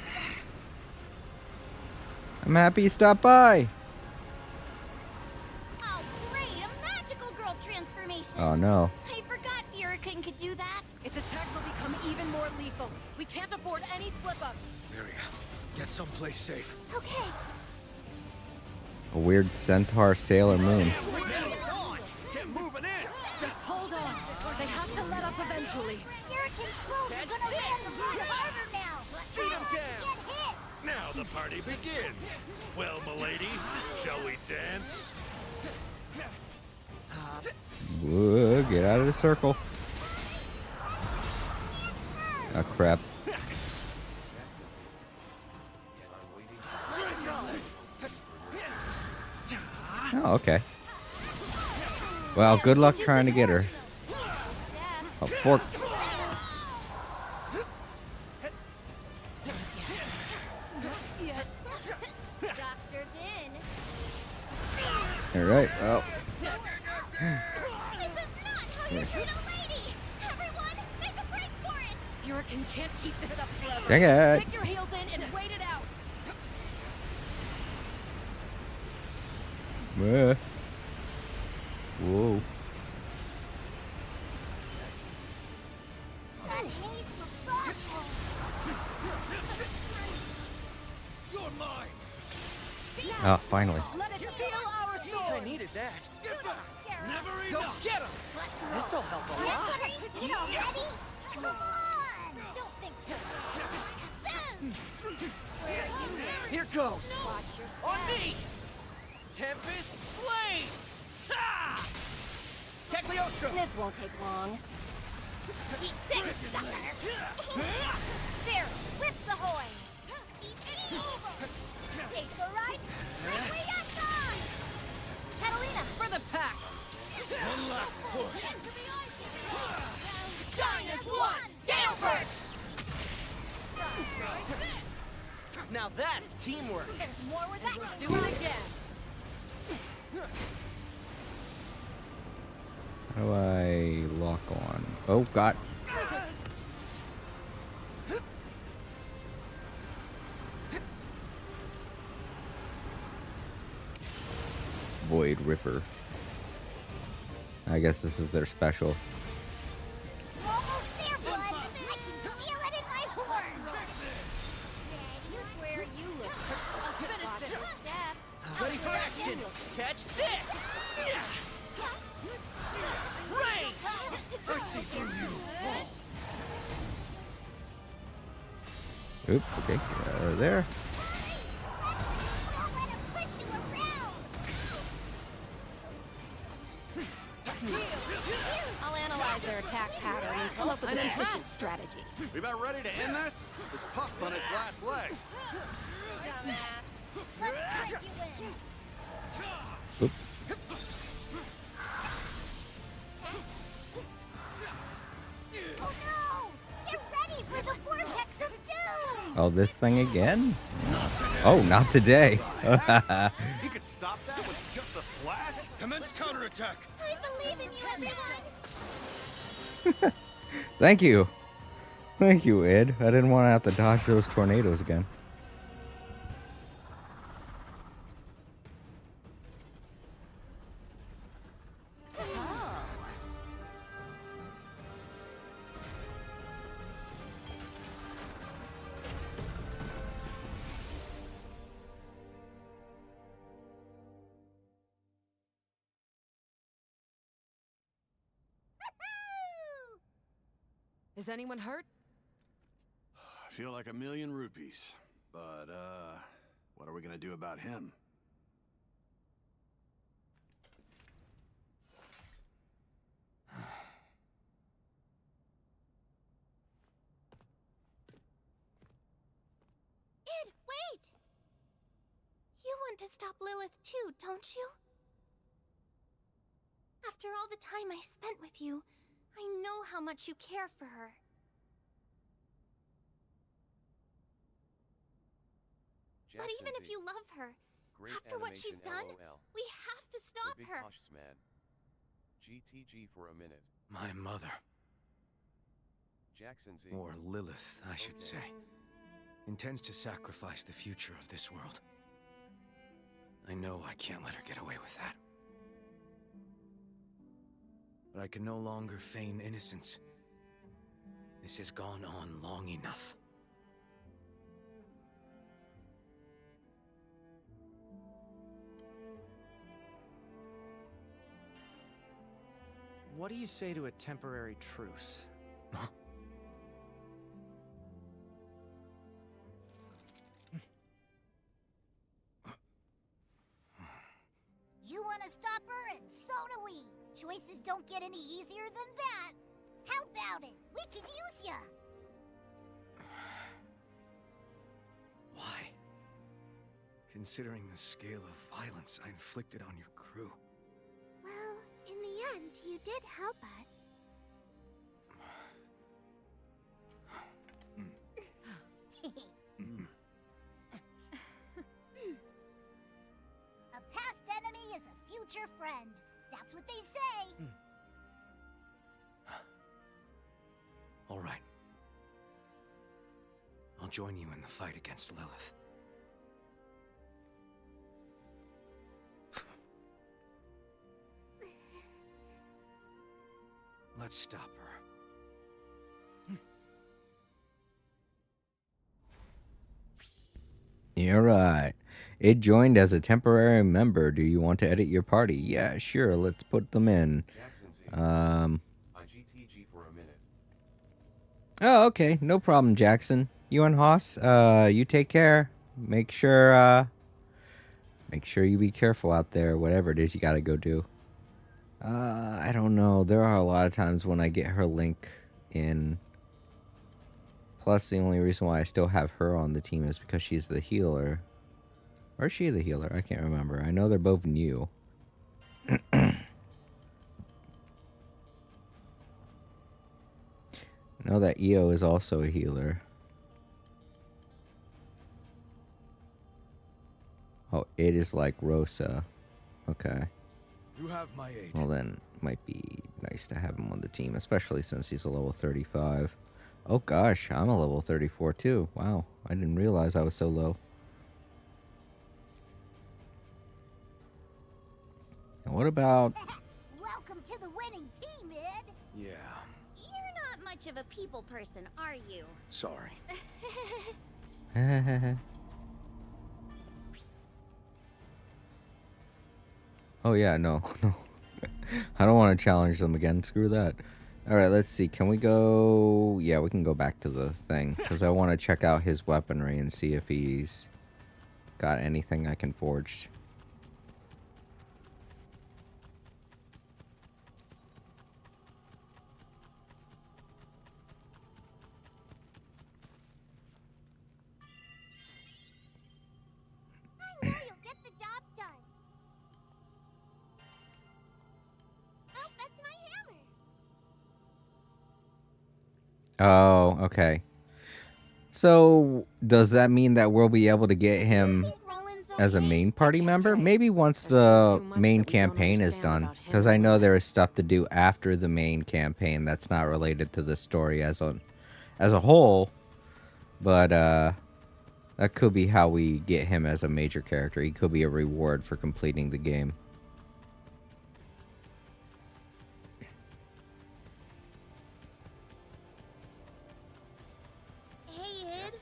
I'm happy you stopped by. Oh, great. A magical girl transformation. Oh, no. I forgot Furikin could do that. Its attacks will become even more lethal. We can't afford any slip-ups. Lyria, get someplace safe. Okay. A weird centaur Sailor Moon. Get moving in! Just hold on. They have to let up eventually. Furikin's clothes are gonna land a lot harder now. Beat 'em Get down. hit. Now the party begins. Well, milady, shall we dance? Whoa, get out of the circle. Oh, crap. Oh, okay. Well, good luck trying to get her. Oh, fork. Doctor's in. All right. Well, This is not how you treat a lady. Everyone, make a break for it. Furikin can't keep this up forever. dang it. Dig your heels in and wait it out. Whoa. That haze looks awful. You're mine. Oh, finally. Let it feel our I sword. needed that. Get back. Never Go enough. get him! This'll help a You're lot. gonna skid already? Come on. Don't think so. Here goes. On me! Tempest Blade! Ha! Cagliostro! This won't take long. Eat this, sucker. There, whips ahoy. Take the right. Requiescat! Catalina, For the pack. One last push. shine as one. Gale burst. Now that's teamwork. There's more where that comes Do it again. How do I lock on? Oh, God. Void Ripper. I guess this is their special. Almost there, bud. I can feel it in my horns. Here's where you look. I'll finish this step. Ready for action! Catch this! Range! I see through you. Oops, okay. There. Don't let him push you around. I'll analyze their attack pattern and come up with a sufficient strategy. We about ready to end this? This pupp's on its last leg. Dumbass. Let's break you in. Oop. Oh no! Get ready for the vortex of doom! Oh, this thing again? Oh, not today. You could stop that with just a slash? Commence counterattack! I believe in you, everyone! Thank you. Thank you, Ed. I didn't want to have to dodge those tornadoes again. Is anyone hurt? I feel like 1,000,000 rupees. But, what are we gonna do about him? Id, wait! You want to stop Lilith too, don't you? After all the time I spent with you, I know how much you care for her. But even if you love her, after what she's done, we have to stop her. GTG for a minute. My mother, Jackson Z. or Lilith, I should say, intends to sacrifice the future of this world. I know I can't let her get away with that. But I can no longer feign innocence. This has gone on long enough. What do you say to a temporary truce? You want to stop her, and so do we. Choices don't get any easier than that. How about it? We can use ya. Why? Considering the scale of violence I inflicted on your crew. Well, in the end, you did help us. A past enemy is a future friend. That's what they say. All right. I'll join you in the fight against Lilith. Let's stop her. You're right. It joined as a temporary member. Do you want to edit your party? Yeah, sure. Let's put them in. Jackson Z. IGTG for a minute. Oh, okay. No problem, Jackson. You and Haas, you take care. Make sure you be careful out there, whatever it is you gotta go do. I don't know. There are a lot of times when I get her link in. Plus, the only reason why I still have her on the team is because she's the healer. Or is she the healer? I can't remember. I know they're both new. I know that EO is also a healer. Oh, it is like Rosa. Okay. You have my aid. Well then, might be nice to have him on the team, especially since he's a level 35. Oh gosh, I'm a level 34 too. Wow, I didn't realize I was so low. And what about... Welcome to the winning team, Ed. Yeah, You're not much of a people person, are you? sorry. Oh yeah, no, no. I don't want to challenge them again. Screw that. Alright, let's see. Can we go... Yeah, we can go back to the thing. Because I want to check out his weaponry and see if he's got anything I can forge. I know you'll get the job done. Oh, that's my hammer. Oh, okay. So, does that mean that we'll be able to get him as a main party member? Maybe once the main campaign is done. Because I know there is stuff to do after the main campaign that's not related to the story as a whole. But, that could be how we get him as a major character. He could be a reward for completing the game. Hey, Ed.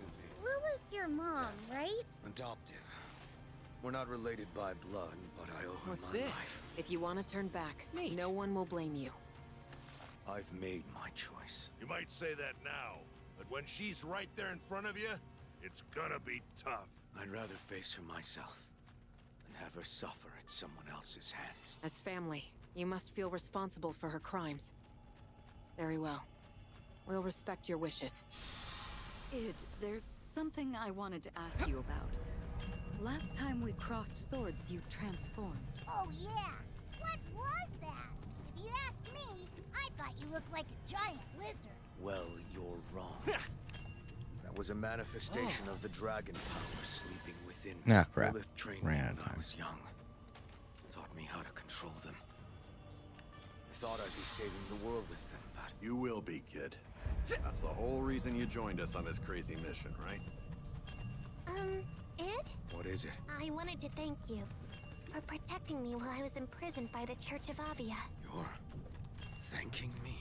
Lilith's your mom, right? Adoptive. We're not related by blood, but I owe her What's my this? life. If you want to turn back, Nate. no one will blame you. I've made my choice. You might say that now, but when she's right there in front of you, it's gonna be tough. I'd rather face her myself than have her suffer at someone else's hands. As family, you must feel responsible for her crimes. Very well. We'll respect your wishes. Id, there's something I wanted to ask you about. Last time we crossed swords, you transformed. Oh, yeah. What was that? If you ask me, I thought you looked like a giant lizard. Well, you're wrong. That was a manifestation of the dragon power sleeping within me. Ah, crap. Lilith trained me Ran out when of I time. was young. Taught me how to control them. I thought I'd be saving the world with them, but You will be, kid. That's the whole reason you joined us on this crazy mission, right? Ed? what is it? I wanted to thank you for protecting me while I was imprisoned by the Church of Avia. You're thanking me?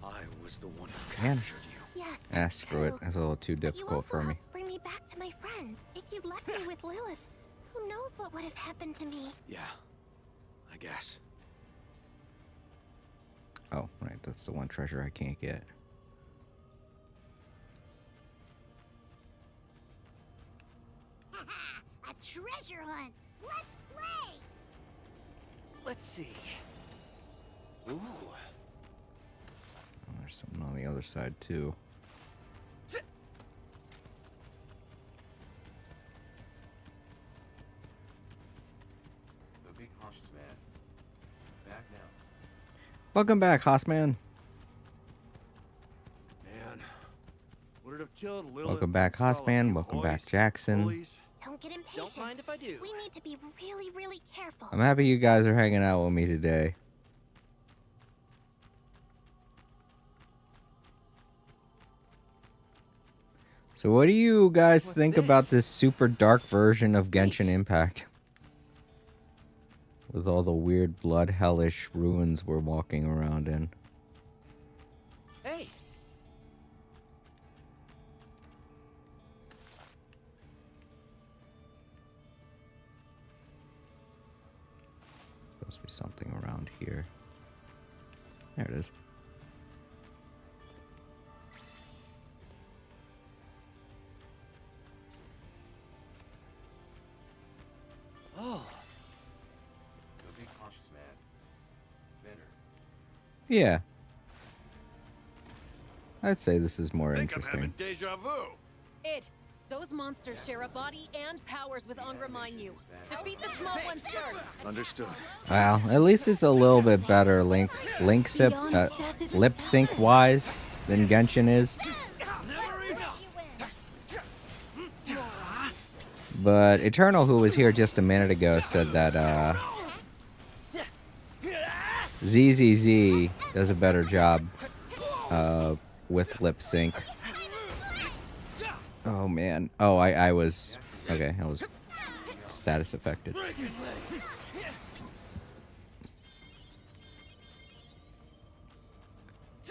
I was the one who Man. captured you. Yes, Ah, that's screw it. true. That's a little too But you difficult also for me. helped bring me back to my friends. If you'd left me with Lilith, who knows what would have happened to me? Yeah, I guess. Oh, right. That's the one treasure I can't get. Haha, a treasure hunt. Let's play. Let's see. Ooh. Oh, there's something on the other side, too. The big cautious man. Back now. Welcome back, Hossman. Man, would it have killed Lilith? Welcome back, to install a Hossman. few Welcome back, hoist Jackson. pulleys? Don't get impatient. Don't mind if I do. We need to be really, really careful. I'm happy you guys are hanging out with me today. So what do you guys What's think this? about this super dark version of Genshin Impact? With all the weird blood hellish ruins we're walking around in. Hey, Supposed to be something around here. There it is. oh, The big cautious man. Better. Yeah. I'd say this is more I think I'm interesting. having deja vu. Id, those monsters share a body and powers with Angra Mainyu. Defeat the small ones first. Understood. Well, at least it's a little bit better lip sync wise than Genshin is. But Eternal, who was here just a minute ago, said that ZZZ does a better job with lip sync. Oh man. Oh, I was okay. I was status affected.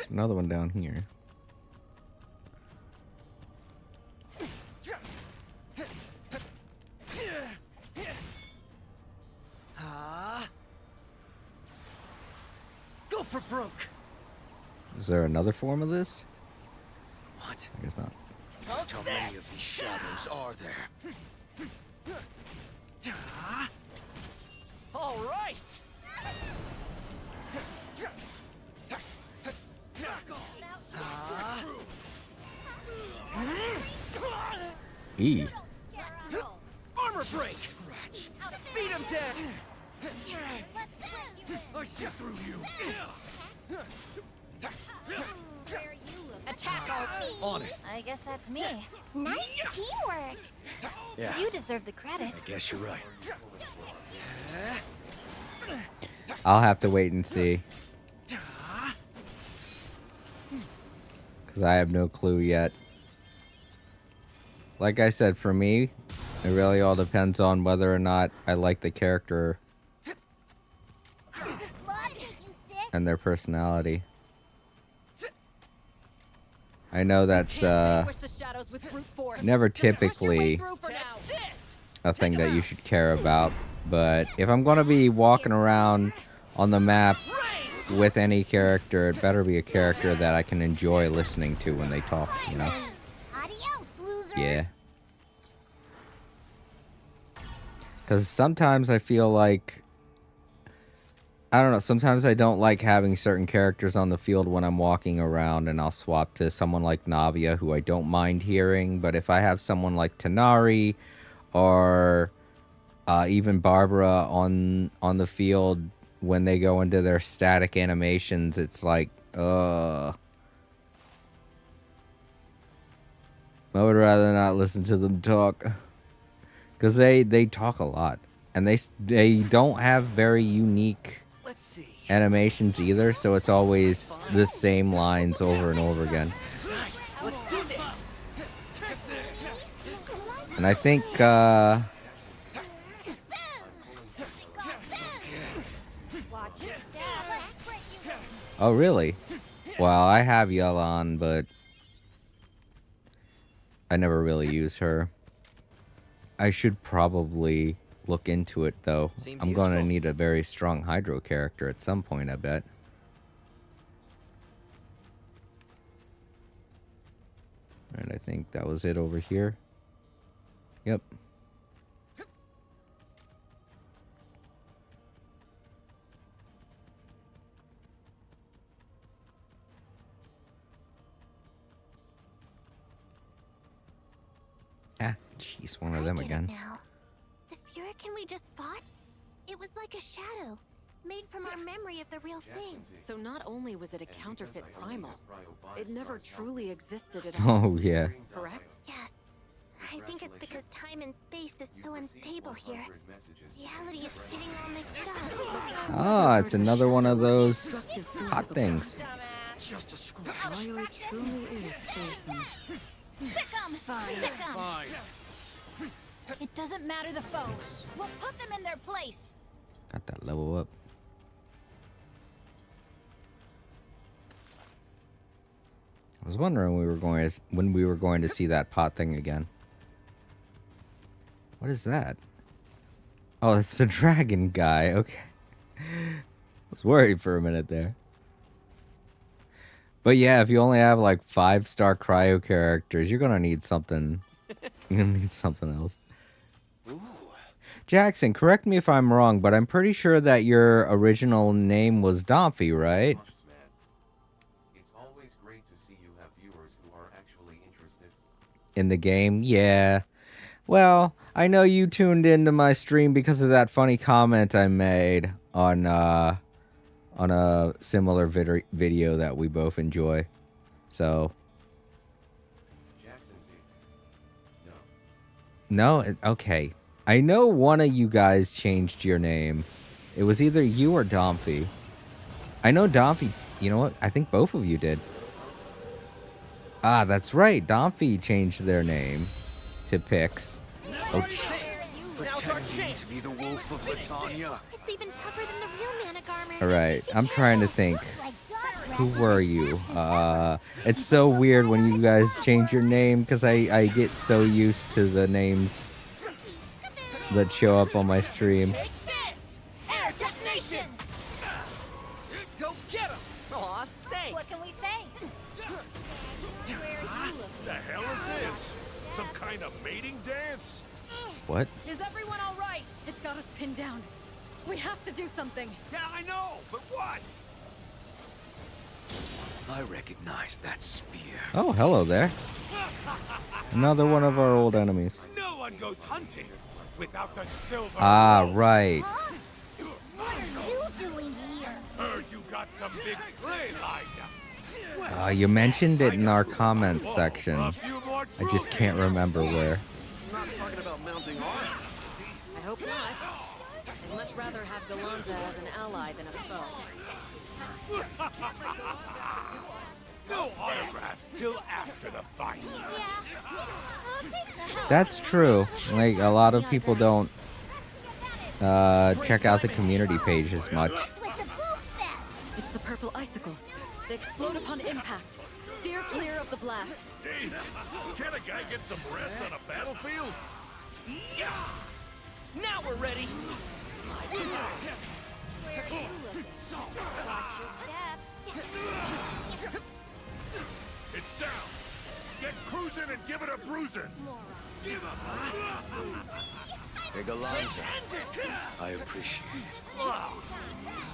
Another one down here. Go for broke. Is there another form of this? What? I guess not. Just how many of these shadows are there? All right. E. Armor break. Beat him dead. I'll shut through you. Attack our On it. I guess that's me. Nice teamwork. Yeah. You deserve the credit. I guess you're right. I'll have to wait and see. Because I have no clue yet. Like I said, for me, it really all depends on whether or not I like the character and their personality. I know that's never typically a thing that you should care about, but if I'm going to be walking around on the map with any character, it better be a character that I can enjoy listening to when they talk, you know? Yeah. Because sometimes I feel like, I don't know, sometimes I don't like having certain characters on the field when I'm walking around, and I'll swap to someone like Navia, who I don't mind hearing, but if I have someone like Tanari or even Barbara on the field when they go into their static animations, it's like, I would rather not listen to them talk. Because they talk a lot. And they don't have very unique animations either, so it's always the same lines over and over again. Let's do this. And I think, oh, really? Well, I have Yelan, but I never really use her. I should probably look into it, though. I'm going to need a very strong Hydro character at some point, I bet. Alright, I think that was it over here. Yep. Ah, jeez, one of them again. Now, the Furican we just fought, it was like a shadow, made from our memory of the real thing. So not only was it a counterfeit primal, it never truly existed at all. Oh, yeah. Correct? Yes. I think it's because time and space is so unstable here. Reality is getting all mixed up. Ah, it's another one of those hot things. Just a screw. Riley truly is fearsome. Sick 'em! Sick 'em! Fine. It doesn't matter the foe. We'll put them in their place. Got that level up. I was wondering when we were going to see that pot thing again. What is that? Oh, it's the dragon guy. Okay. I was worried for a minute there. But yeah, if you only have like 5-star cryo characters, you're gonna need something. You're gonna need something else. Ooh. Jackson, correct me if I'm wrong, but I'm pretty sure that your original name was Domphy, right? It's always great to see you have viewers who are actually interested. In the game? Yeah. Well, I know you tuned into my stream because of that funny comment I made on a similar video that we both enjoy. So. Jackson Z. No. No? Okay. I know one of you guys changed your name. It was either you or Domphy. I know Domphy. You know what? I think both of you did. Ah, that's right. Domphy changed their name to Pix. Oh, jeez. Pretending to be the wolf of Latanya. It's even tougher than the real Manic armor. All right, I'm trying to think. Who were you? It's so weird when you guys change your name because I get so used to the names that show up on my stream. Air detonation! Go get him! Aw, thanks! What can we say? The hell is this? Some kind of mating dance? What? Is everyone all right? It's got us pinned down. We have to do something. Yeah, I know, but what? I recognize that spear. Oh, hello there. Another one of our old enemies. No one goes hunting without the silver. Ah, right. What are you doing here? Heard you got some big play lined up. You mentioned it in our comments section. I just can't remember where. I'm not talking about mounting armor. I hope not. I'd much rather have Galanza as an ally than a foe. No autographs till after the fight. That's true. Like, a lot of people don't check out the community page as much. It's the purple icicles. They explode upon impact. Steer clear of the blast. Dave, can a guy get some rest on a battlefield? Now we're ready! It's down. Get cruising and give it a bruising. Give him, Hey, Galanza. I appreciate it.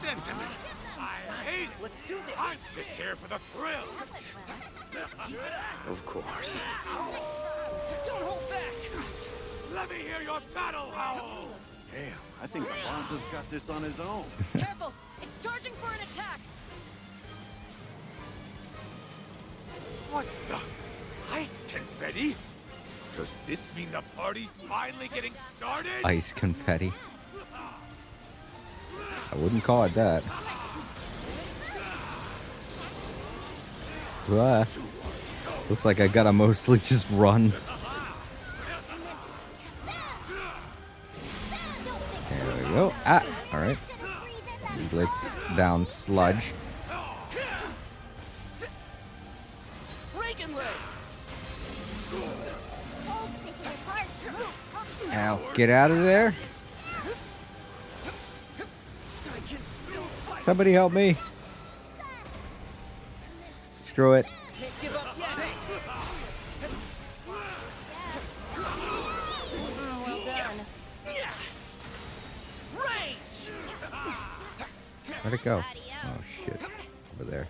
Sentiment. I hate it. Let's do this. I'm just here for the thrill. Of course. Don't hold back. Let me hear your battle howl. Damn, I think Alonzo's got this on his own. Careful! It's charging for an attack! What the? Ice confetti? Does this mean the party's finally getting started? Ice confetti. I wouldn't call it that. Looks like I gotta mostly just run. There we go. Ah, alright. Blitz down sludge. Ow, get out of there. Somebody help me. Screw it. Can't give up yet. Well done. Range! Where'd it go? Oh shit. Over there.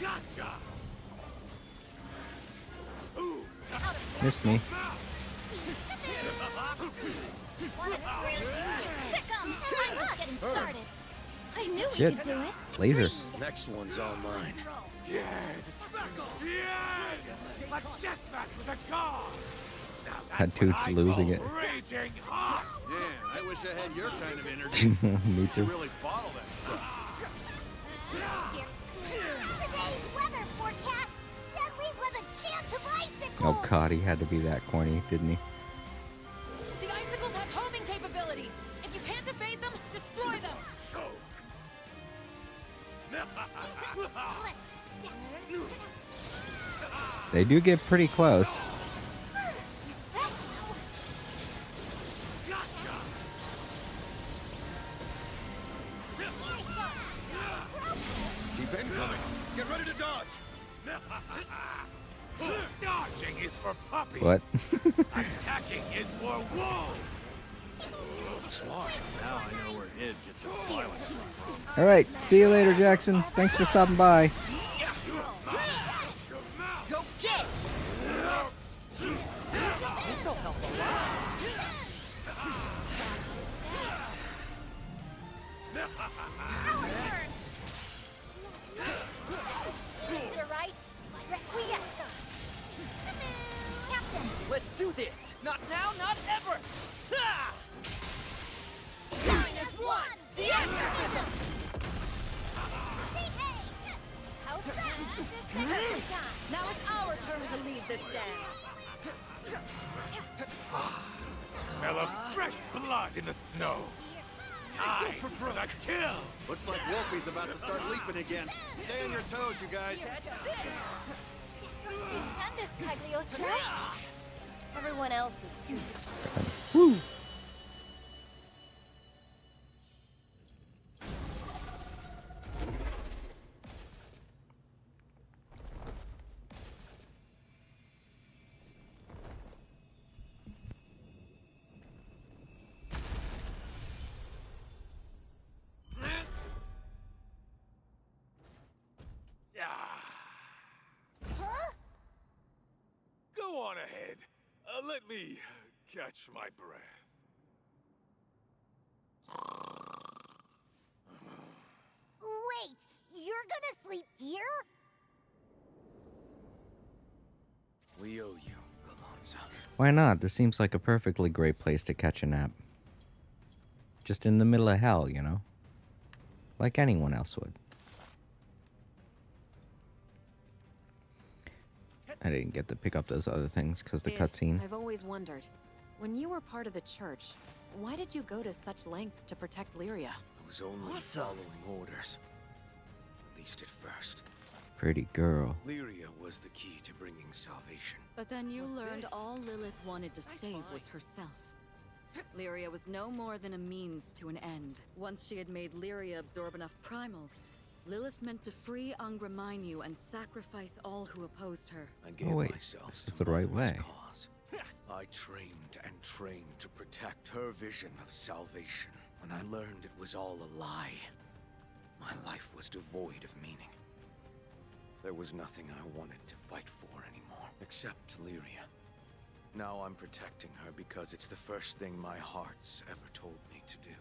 Gotcha. Missed me. I'm just getting started. I knew we Shit. could do it. Laser. Next one's all mine. Yes! Yes! A deathmatch with a god! Now That that's what dude's I losing call it. Raging hot! Man, I wish I had your kind of energy. Me You too. really bottle that stuff. Today's weather forecast said we with a chance of icicles. Oh god, he had to be that corny, didn't he? The icicles have homing capabilities. If you can't evade them, destroy them. So. They do get pretty close. Keep incoming. Get ready to dodge. Dodging is for puppies. What? Attacking is for wolves. Smart. Now I know where Id gets his violence from. Alright, see you later, Jackson. Thanks for stopping by. Go get it! This'll help a lot. You're right. Requiesca. Captain. Let's do this! Not now, not ever! Ha! Shine as one! The exorcism! Now it's our turn to lead this dance. Smell of fresh blood in the snow. Time for the kill. Looks like Wolfie's about to start leaping again. Stay on your toes, you guys. Stupendous, Cagliostro. Everyone else is too. Woo. Huh? Go on ahead. Let me catch my breath. Wait, you're gonna sleep here? We owe you, Alonzo. Why not? This seems like a perfectly great place to catch a nap. Just in the middle of hell, you know? Like anyone else would. I didn't get to pick up those other things because the cutscene. I've always wondered, when you were part of the church, why did you go to such lengths to protect Lyria? I was only following orders. At least at first. Pretty girl. Lyria was the key to bringing salvation. But then you learned all Lilith wanted to save was herself. Lyria was no more than a means to an end. Once she had made Lyria absorb enough primals, Lilith meant to free Angra Mainyu and sacrifice all who opposed her. I gave myself this to is the right Mother's way. cause. I trained and trained to protect her vision of salvation. When I learned it was all a lie, my life was devoid of meaning. There was nothing I wanted to fight for anymore, except Lyria. Now I'm protecting her because it's the first thing my heart's ever told me to do.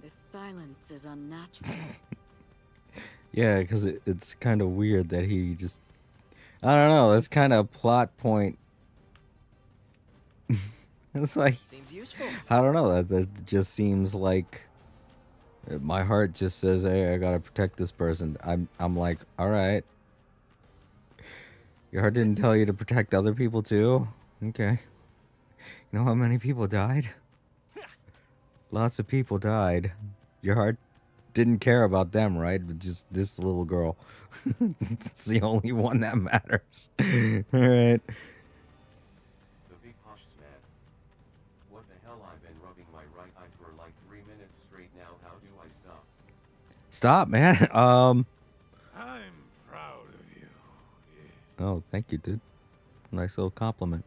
This silence is unnatural. Yeah, because it's kind of weird that he just... I don't know, that's kind of a plot point. It's like... Seems useful. I don't know, that just seems like... My heart just says, hey, I gotta protect this person. I'm like, alright. Your heart didn't tell you to protect other people too? Okay. You know how many people died? Lots of people died. Your heart didn't care about them, right? But just this little girl. It's the only one that matters. Alright. The big hush man. What the hell? I've been rubbing my right eye for like 3 minutes straight now. How do I stop? Stop, man. I'm proud of you. Oh, thank you, dude. Nice little compliment.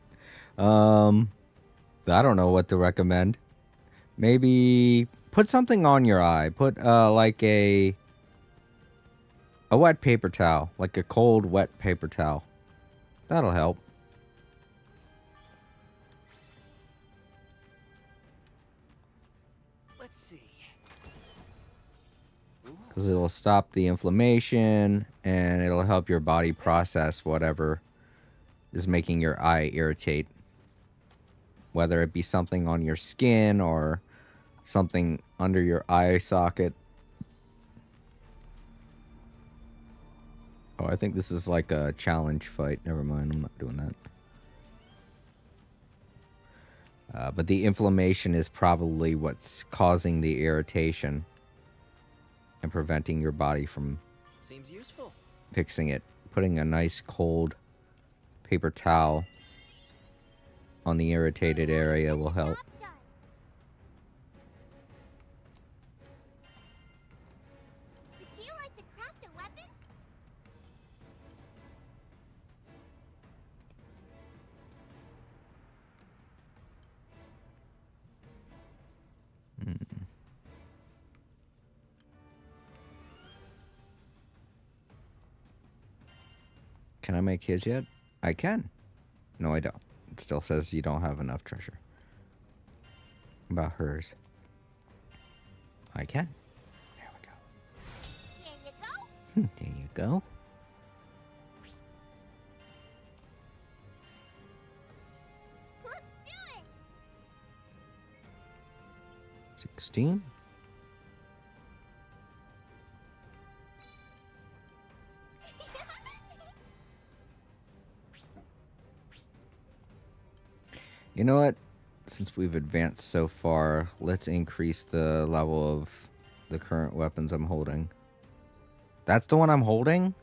I don't know what to recommend. Maybe put something on your eye. Put like a wet paper towel, like a cold wet paper towel. That'll help. Let's see. Because it'll stop the inflammation and it'll help your body process whatever is making your eye irritate. Whether it be something on your skin or something under your eye socket. Oh, I think this is like a challenge fight. Never mind, I'm not doing that. But the inflammation is probably what's causing the irritation and preventing your body from Seems useful. fixing it. Putting a nice cold paper towel on the irritated area will help. Would you like to craft a weapon? Can I make his yet? I can. No, I don't. It still says you don't have enough treasure. About hers. I can. There we go. There you go. Let's do it! 16. You know what? Since we've advanced so far, let's increase the level of the current weapons I'm holding. That's the one I'm holding?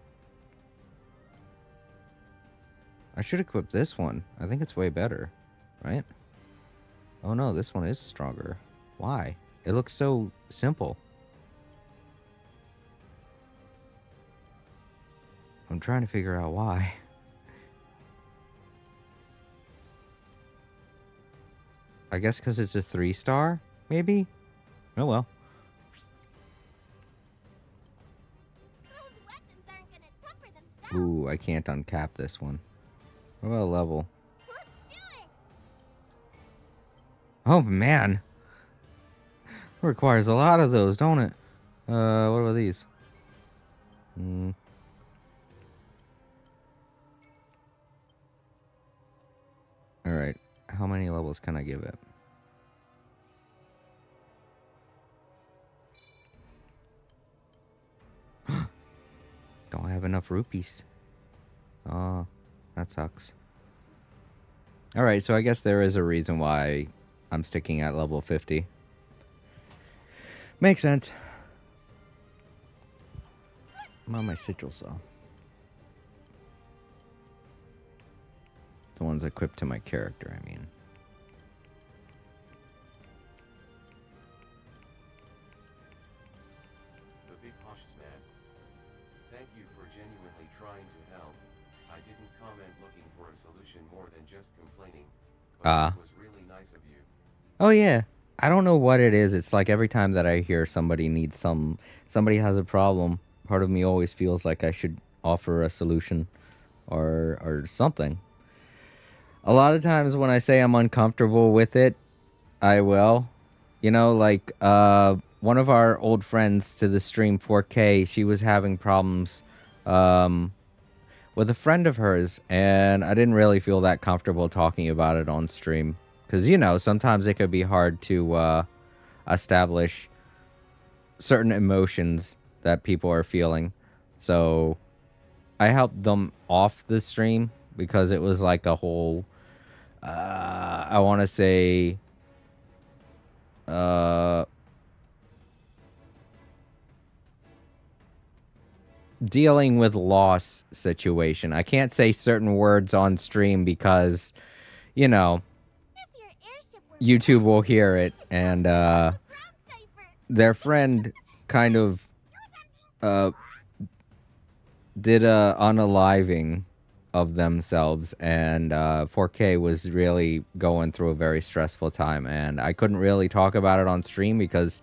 I should equip this one. I think it's way better, right? Oh no, this one is stronger. Why? It looks so simple. I'm trying to figure out why. I guess because it's a 3-star, maybe? Oh well. Ooh, I can't uncap this one. What about a level? Oh man. It requires a lot of those, don't it? What about these? Alright. How many levels can I give it? Don't have enough rupees. Oh, that sucks. Alright, so I guess there is a reason why I'm sticking at level 50. Makes sense. I'm on my sigil cell. The ones equipped to my character, I mean. The Big Cautious Man. Thank you for genuinely trying to help. I didn't comment looking for a solution more than just complaining, but it was really nice of you. Oh yeah. I don't know what it is. It's like every time that I hear somebody needs somebody has a problem, part of me always feels like I should offer a solution or something. A lot of times when I say I'm uncomfortable with it, I will. You know, like one of our old friends to the stream 4K, she was having problems with a friend of hers, and I didn't really feel that comfortable talking about it on stream. Because, you know, sometimes it could be hard to establish certain emotions that people are feeling. So I helped them off the stream because it was like a whole, I want to say, dealing with loss situation. I can't say certain words on stream because, you know, YouTube will hear it, and their friend kind of did a unaliving of themselves, and 4K was really going through a very stressful time, and I couldn't really talk about it on stream because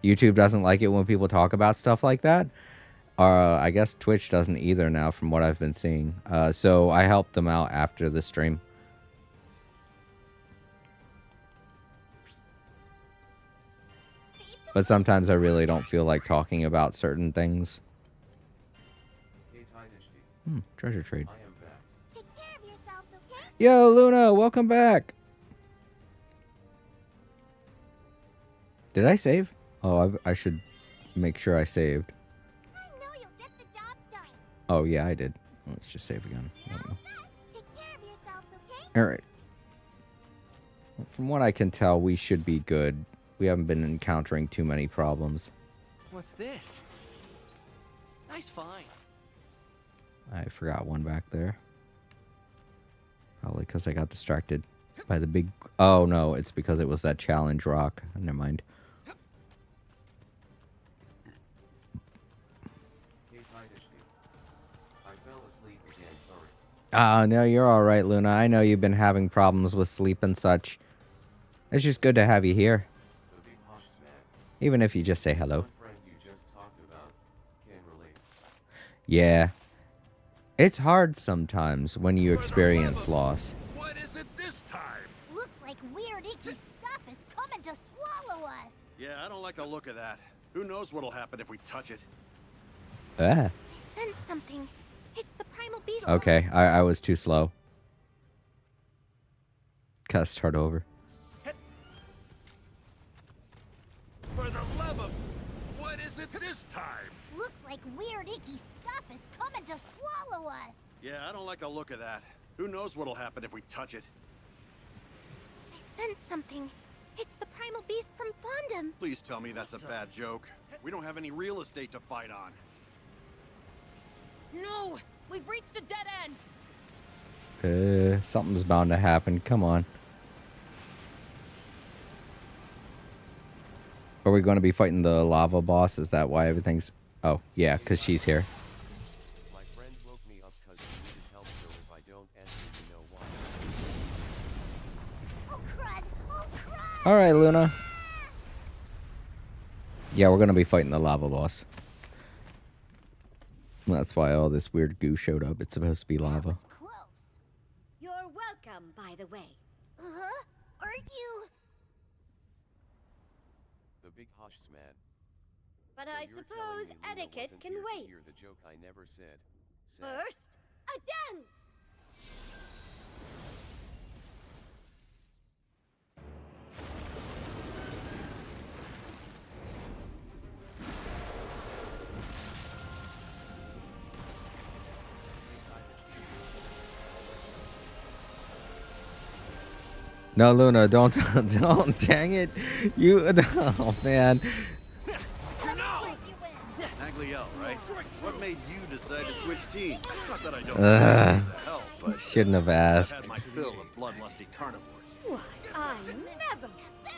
YouTube doesn't like it when people talk about stuff like that. I guess Twitch doesn't either now, from what I've been seeing. So I helped them out after the stream. But sometimes I really don't feel like talking about certain things. Treasure trade. Yo, Luna, welcome back. Did I save? Oh, I should make sure I saved. Oh, yeah, I did. Let's just save again. Alright. From what I can tell, we should be good. We haven't been encountering too many problems. What's this? Nice find. I forgot one back there. Probably because I got distracted by the big... Oh, no, it's because it was that challenge rock. Never mind. No, you're alright, Luna. I know you've been having problems with sleep and such. It's just good to have you here. Even if you just say hello. Yeah. It's hard sometimes when you experience loss. What is it this time? Looks like weird icky stuff is coming to swallow us. Yeah, I don't like the look of that. Who knows what'll happen if we touch it? Ah. I sense something. It's the primal beetle. Okay, I was too slow. Gotta start over. For the love of... What is it this time? Looks like weird icky stuff is coming to swallow us. Yeah, I don't like the look of that. Who knows what'll happen if we touch it? sense something. It's the primal beast from Fondom. Please tell me that's a bad joke. We don't have any real estate to fight on. No! We've reached a dead end! Something's bound to happen. Come on. Are we going to be fighting the lava boss? Is that why everything's... Oh, yeah, because she's here. My friend woke me up because he needed help, so if I don't answer, you know why. Oh, crud! Oh, crud! Alright, Luna. Yeah, we're going to be fighting the lava boss. That's why all this weird goo showed up. It's supposed to be lava. You're welcome, by the way. Uh-huh. Aren't you? The big hush's mad. But So I you're suppose telling me Luna etiquette wasn't can here to wait. hear the joke I never said. Sad. First, a dance! No, Luna, don't, don't, dang it. You, oh, man. Agliel, right? What made you decide to switch teams? Not that I don't help, but Shouldn't have asked. I've had my fill of bloodlusty carnivores. Why, I never!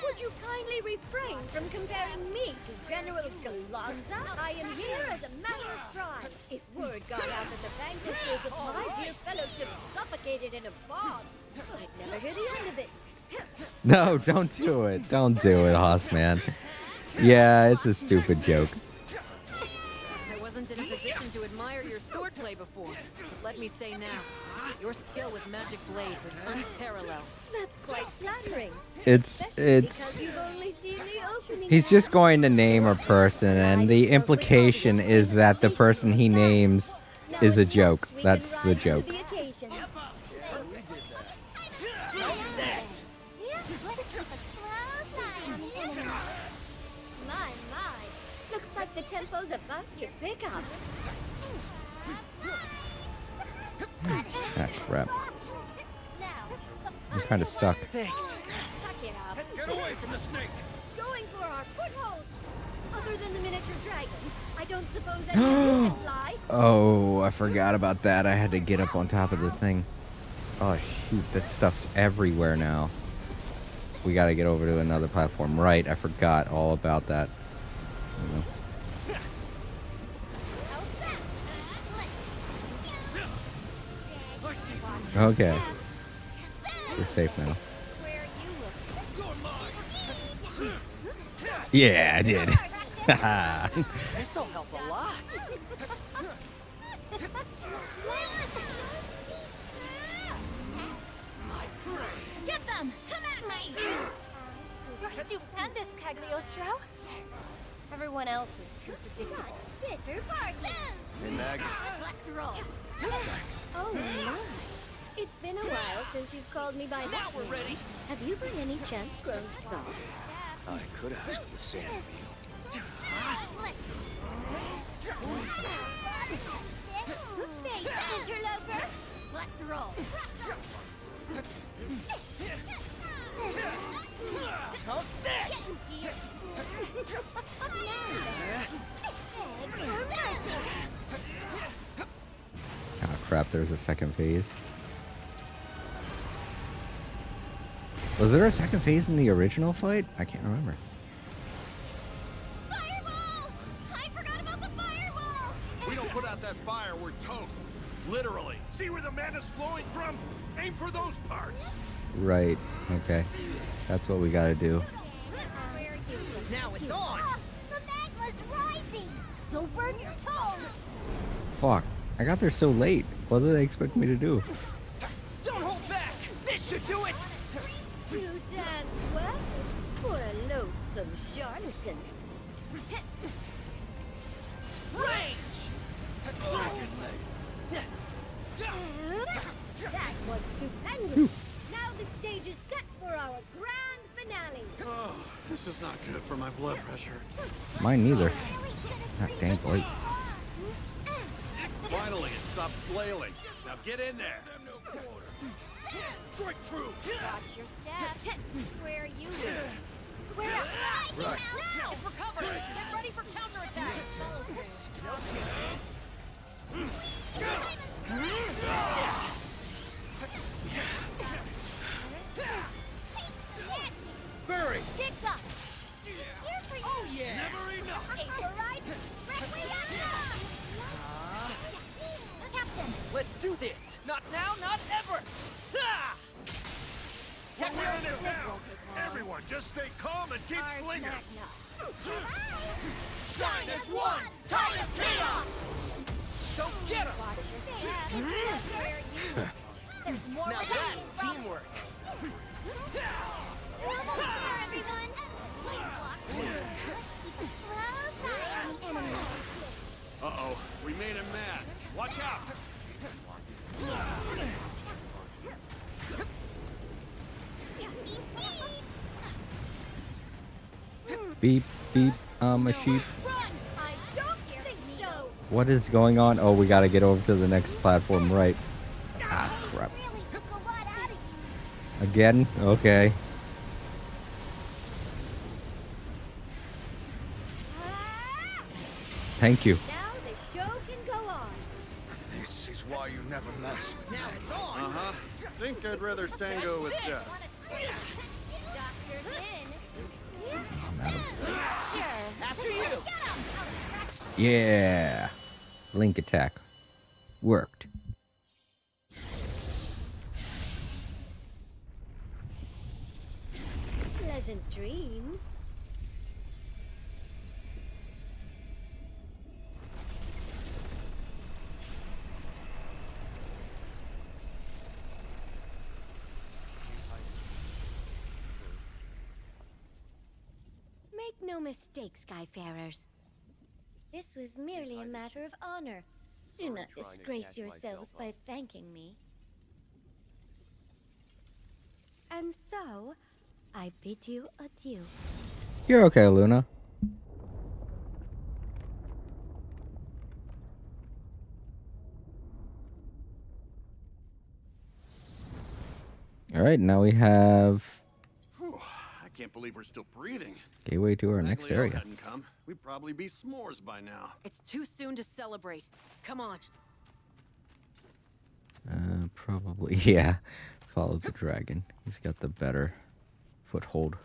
Would you kindly refrain from comparing me to General Galanza? I am here as a matter of pride. If word got out that the vanquishers of my dear fellowship suffocated in a fog, I'd never hear the end of it. No, don't do it. Don't do it, Hoss, man. Yeah, it's a stupid joke. I wasn't in a position to admire your swordplay before. But let me say now, your skill with magic blades is unparalleled. That's quite flattering. It's Because you've only seen the opening. he's just going to name a person, and the implication is that the person he names is a joke. That's the joke. The occasion. My. Looks like the tempo's about to pick up. Ah, crap. I'm kind of stuck. Thanks. Suck it up. Get away from the snake! Going for our footholds. Other than the miniature dragon, I don't suppose any of you can fly. Oh, I forgot about that. I had to get up on top of the thing. Oh, shoot. That stuff's everywhere now. We got to get over to another platform. Right, I forgot all about that. Okay. We're safe now. Yeah, I did. This'll help a lot. Get them! Come at me! You're stupendous, Cagliostro. Everyone else is too predictable. Bitter bargain. Hey, Mag. Let's roll. Oh my. It's been a while since you've called me by that Now we're name. ready. Have you by any chance grown soft? I could ask the same of you. Face, interloper. Let's roll. How's this? Oh, crap. There's a second phase. Was there a second phase in the original fight? I can't remember. Fireball! I forgot about the fireball! We don't put out that fire, we're toast. Literally. See where the mana's flowing from? Aim for those parts! Right. Okay. That's what we got to do. Now it's on. Ah, the magma's rising. Don't burn your toes. Fuck. I got there so late. What do they expect me to do? Don't hold back. This should do it. You dance well. Poor lonesome charlatan. Range. That was stupendous. Now the stage is set for our grand finale. Oh, this is not good for my blood pressure. Mine neither. Ah, dang boy. Finally, it stopped flailing. Now get in there. Strike true! Watch your step. Where are you? Where am I? Right. It's recovered! Get ready for counterattack! Barry! Jigsaw! Here for you! Oh yeah! Never enough! Paper right? Requiescat! Captain! Let's do this! Not now, not ever! Ha! We're winning it now! Everyone, just stay calm and keep swinging! Shine as one! Tide of chaos! Go get him! Watch your step. Where are you? There's more Now where that that's came from. teamwork! We're almost there, everyone! Let's keep a close eye on the enemy. Uh-oh, we made him mad. Watch out! Beep, beep, I'm a sheep. Run! I don't think so. What is going on? Oh, we gotta get over to the next platform, right? Ah, crap. Really took a lot out of you. Again? Okay. Thank you. Now the show can go on. This is why you never mess with me. Now it's on! Uh-huh. Think I'd rather tango with death. Dr. Lin. Sure, after you! Yeah. Link attack. Worked. Pleasant dreams. Make no mistake, Skyfarers. This was merely a matter of honor. Do not disgrace yourselves by thanking me. And so, I bid you adieu. You're okay, Luna. Alright, now we have Whew, I can't believe we're still breathing. gateway to our If next Leo area. hadn't come, we'd probably be s'mores by now. It's too soon to celebrate. Come on. Probably, yeah. Follow the dragon. He's got the better foothold.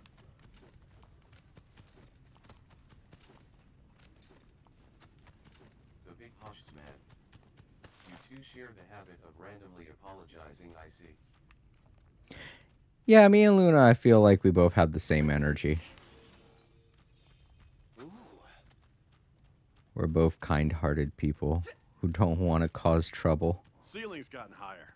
The big hush man. You two share the habit of randomly apologizing, I see. Yeah, me and Luna, I feel like we both have the same energy. We're both kind-hearted people who don't want to cause trouble. Ceiling's gotten higher.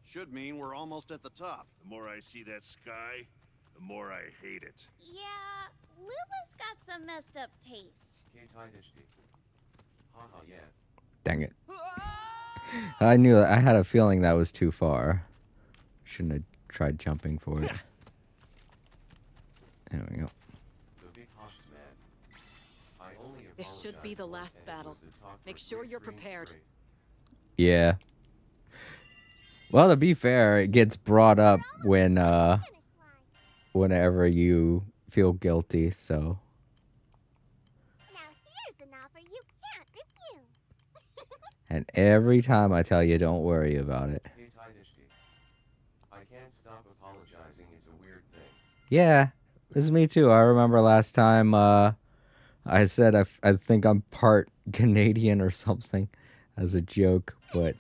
Should mean we're almost at the top. The more I see that sky, the more I hate it. Yeah, Lula's got some messed up taste. Haha, yeah. Dang it. I knew that. I had a feeling that was too far. Shouldn't have tried jumping for it. There we go. The big hush man. I only This should be the last battle. Make sure you're prepared. Yeah. Well, to be fair, it gets brought up when whenever you feel guilty, so Now here's an offer you can't refuse. and every time I tell you don't worry about it. I can't stop apologizing, it's a weird thing. Yeah, this is me too. I remember last time I said I think I'm part Canadian or something as a joke, but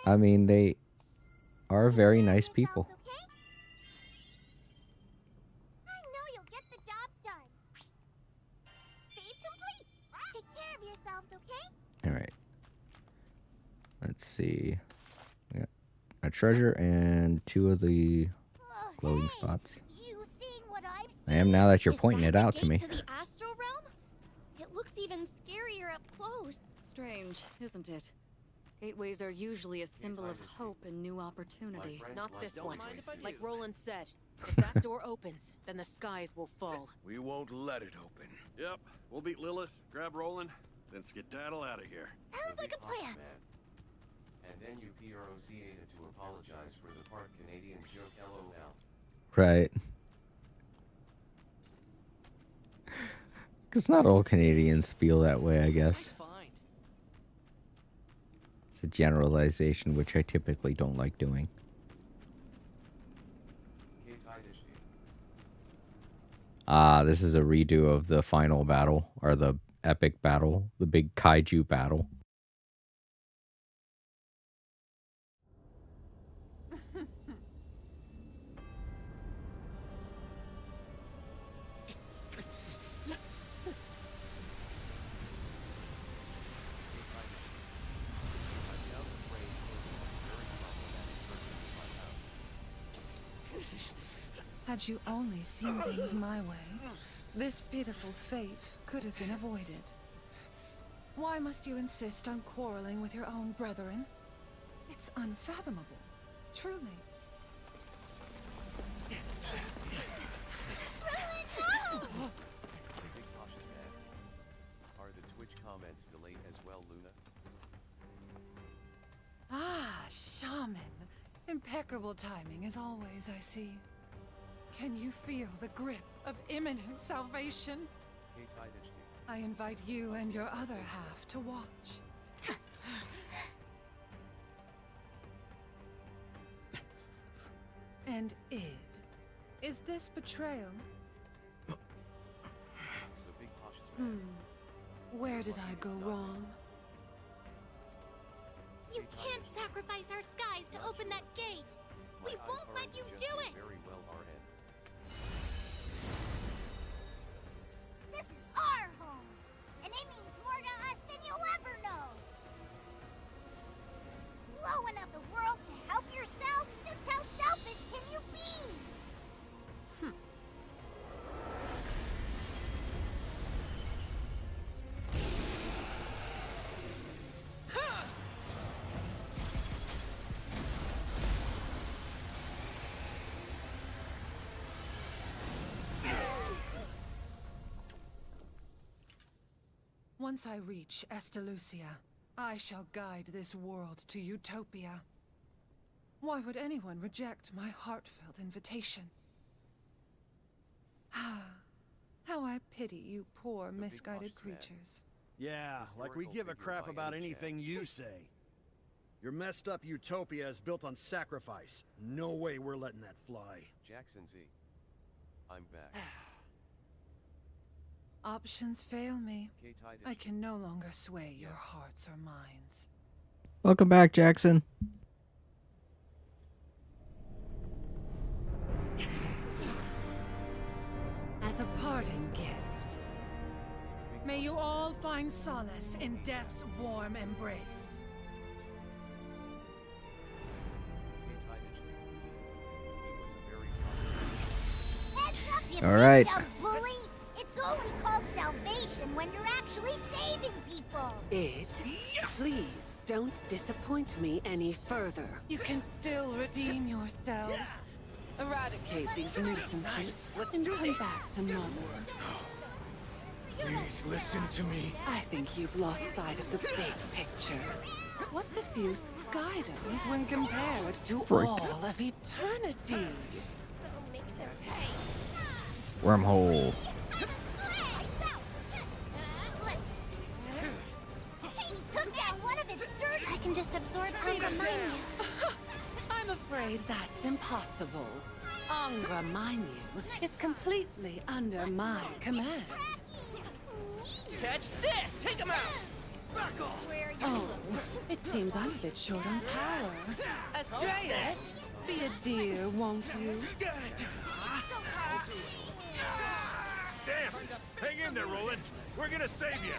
I mean, they are very nice people. I know you'll get the job done. Save complete. Take care of yourselves, okay? All right. Let's see. Yeah, a treasure and 2 of the glowing spots. You seeing what I'm I am now that you're Is pointing that it the out to gate me. To the astral realm? It looks even scarier up close. Strange, isn't it? Gateways are usually a symbol of hope and new opportunity. Not this one. Like Roland said, if that door opens, then the skies will fall. We won't let it open. Yep, we'll beat Lilith, grab Roland, then skedaddle out of here. Sounds like a plan. And then you PROCA'd to apologize for the part Canadian joke LOL. Right. Because not all Canadians feel that way, I guess. It's a generalization, which I typically don't like doing. This is a redo of the final battle, or the epic battle, the big kaiju battle. Had you only seen things my way, this pitiful fate could have been avoided. Why must you insist on quarreling with your own brethren? It's unfathomable, truly. Big cautious man. Are the Twitch comments delayed as well, Luna? Ah, shaman. Impeccable timing as always, I see. Can you feel the grip of imminent salvation? I invite you and your other half to watch. And id, is this betrayal? The big cautious man. Where did I go wrong? You can't sacrifice our skies to open that gate! We won't let you do it! Very well, RN. This is our home, and it means more to us than you'll ever know. Blowing up the world to help yourself? Just how selfish can you be? Once I reach Estalucia, I shall guide this world to utopia. Why would anyone reject my heartfelt invitation? Ah, how I pity you poor, misguided creatures. Yeah, like we give a crap about anything you say. Your messed up utopia is built on sacrifice. No way we're letting that fly. Jackson Z. I'm back. Options fail me. I can no longer sway your hearts or minds. Welcome back, Jackson. As a parting gift, may you all find solace in death's warm embrace. Heads up, you All right. big dumb bully! It's only called salvation when you're actually saving people! Please don't disappoint me any further. You can still redeem yourself. Eradicate these nuisances and come back to Mother. Please listen to me. I think you've lost sight of the big picture. What's a few skydomes when compared to all of eternity? Wormhole. He took down one of his dirt! I can just absorb Angra I'm afraid that's impossible. Angra Mainyu is completely under my command. Catch this! Take him out! Back off! Oh, it seems I'm a bit short on power. Astreus, be a dear, won't you? Damn! Hang in there, Roland. We're gonna save you.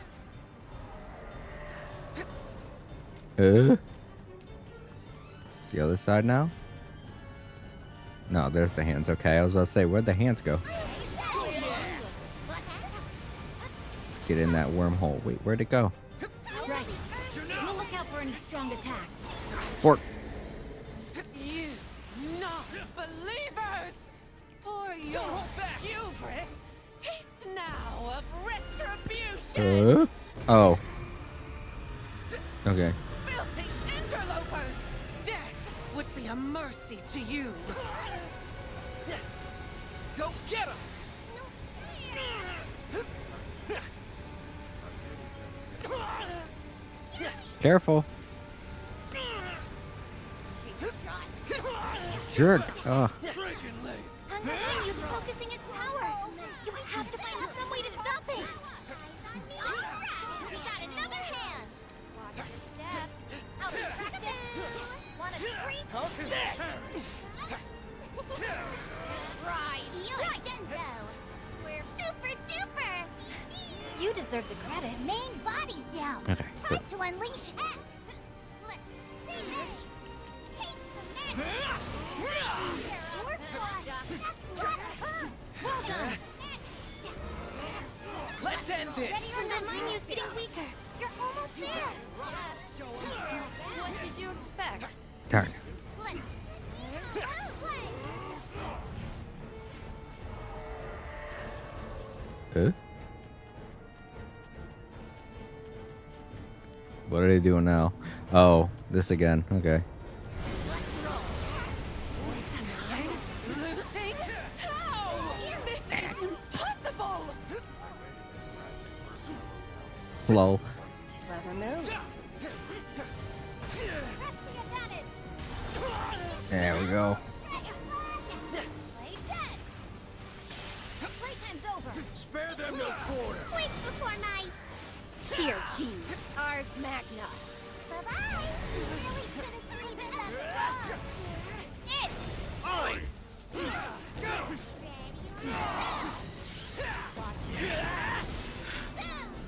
The other side now? No, there's the hands. Okay, I was about to say, where'd the hands go? Get in that wormhole. Wait, where'd it go? Right. We'll look out for any strong attacks. Fork. You non-believers! For your hubris, taste now of retribution! Oh. Okay. Filthy interlopers! would be a mercy to you. Go get him! Careful. Jerk. Ugh. You're focusing its power. You have to find some way to stop it. We got another hand. Watch your step. I'll be practice. Want a treat? How's this? Right. You're Denzo. We're super duper. You deserve the credit. Main body's down. Okay, Time to unleash heck. Let's see. Well done. Let's end this! Ready or not, mine is getting weaker. You're almost there. What did you expect? Darn. Huh? What are they doing now? Oh, this again. Okay. Losing? How? This is impossible! Lol. Clever move. There we go. Playtime's over. Spare them no quarter. Quick before my sheer genius. Ars Magna. Bye-bye. You really shouldn't leave it that strong. It. Oi!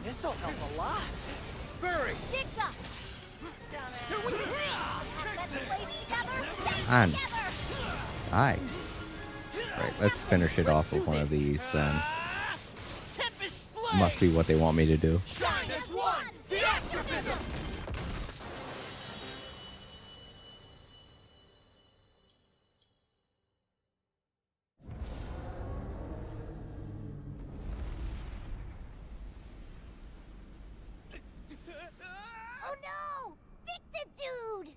This'll help a lot. Bury! Jigsaw. Let's play together. On. Aye. Right, let's finish it off with one of these then. Must be what they want me to do. Shine as one! Deastrophism! Oh no! Fix it, dude!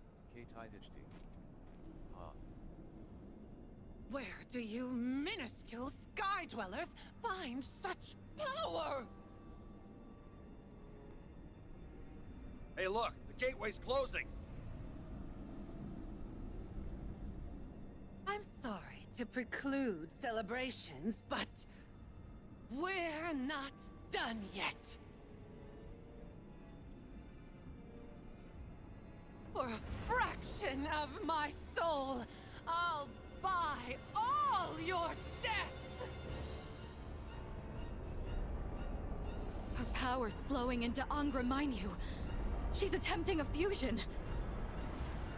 Where do you minuscule sky dwellers find such power? Hey, look, the gateway's closing. I'm sorry to preclude celebrations, but we're not done yet. For a fraction of my soul, I'll buy all your deaths! Her power's flowing into Angra Mainyu. She's attempting a fusion.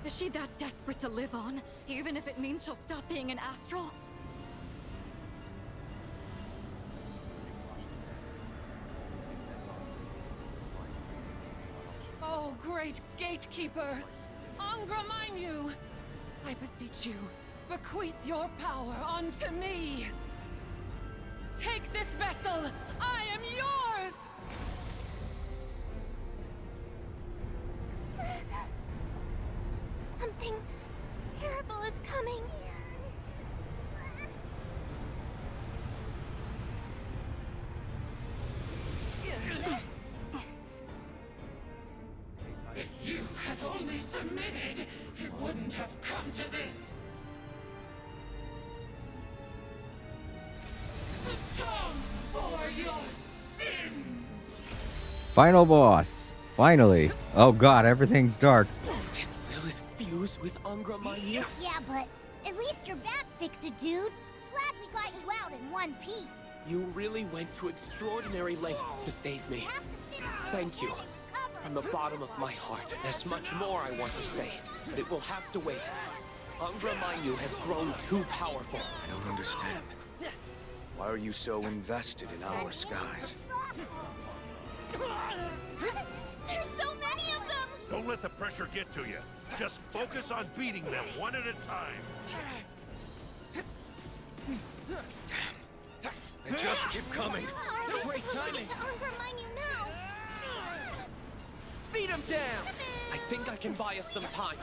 Is she that desperate to live on, even if it means she'll stop being an astral? Oh, great gatekeeper! Angra Mainyu! I beseech you, bequeath your power unto me! Take this vessel! I am yours! Something terrible is coming. If you had only submitted, it wouldn't have come to this. Atone for your sins! Final boss. Finally. Oh god, everything's dark. Did Lilith fuse with Angra Mainyu? Yeah, but at least you're back, Fix-It Dude. Glad we got you out in one piece. You really went to extraordinary lengths to save me. Thank you. From the bottom of my heart. There's much more I want to say, but it will have to wait. Angra Mainyu has grown too powerful. I don't understand. Why are you so invested in our skies? There's so many of them! Don't let the pressure get to you. Just focus on beating them one at a time. They just keep coming. Great timing! Angra Mainyu now! Beat him down! I I think I can buy us some time.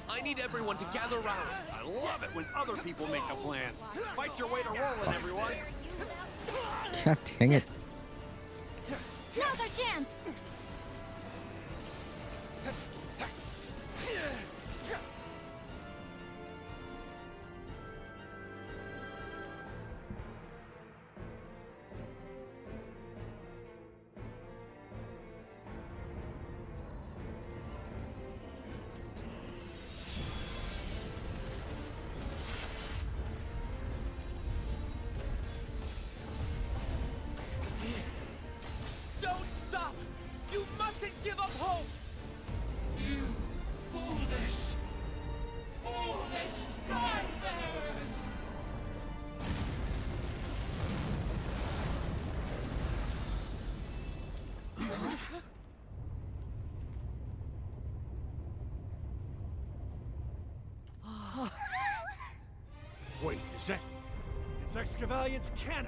I need everyone to gather around. I love it when other people make the plans. Fight your way to rolling, everyone. God dang it. Now's our chance! Don't stop! You mustn't give up hope! You foolish, foolish Skybearers! Wait, is that... It's Excavalian's cannon!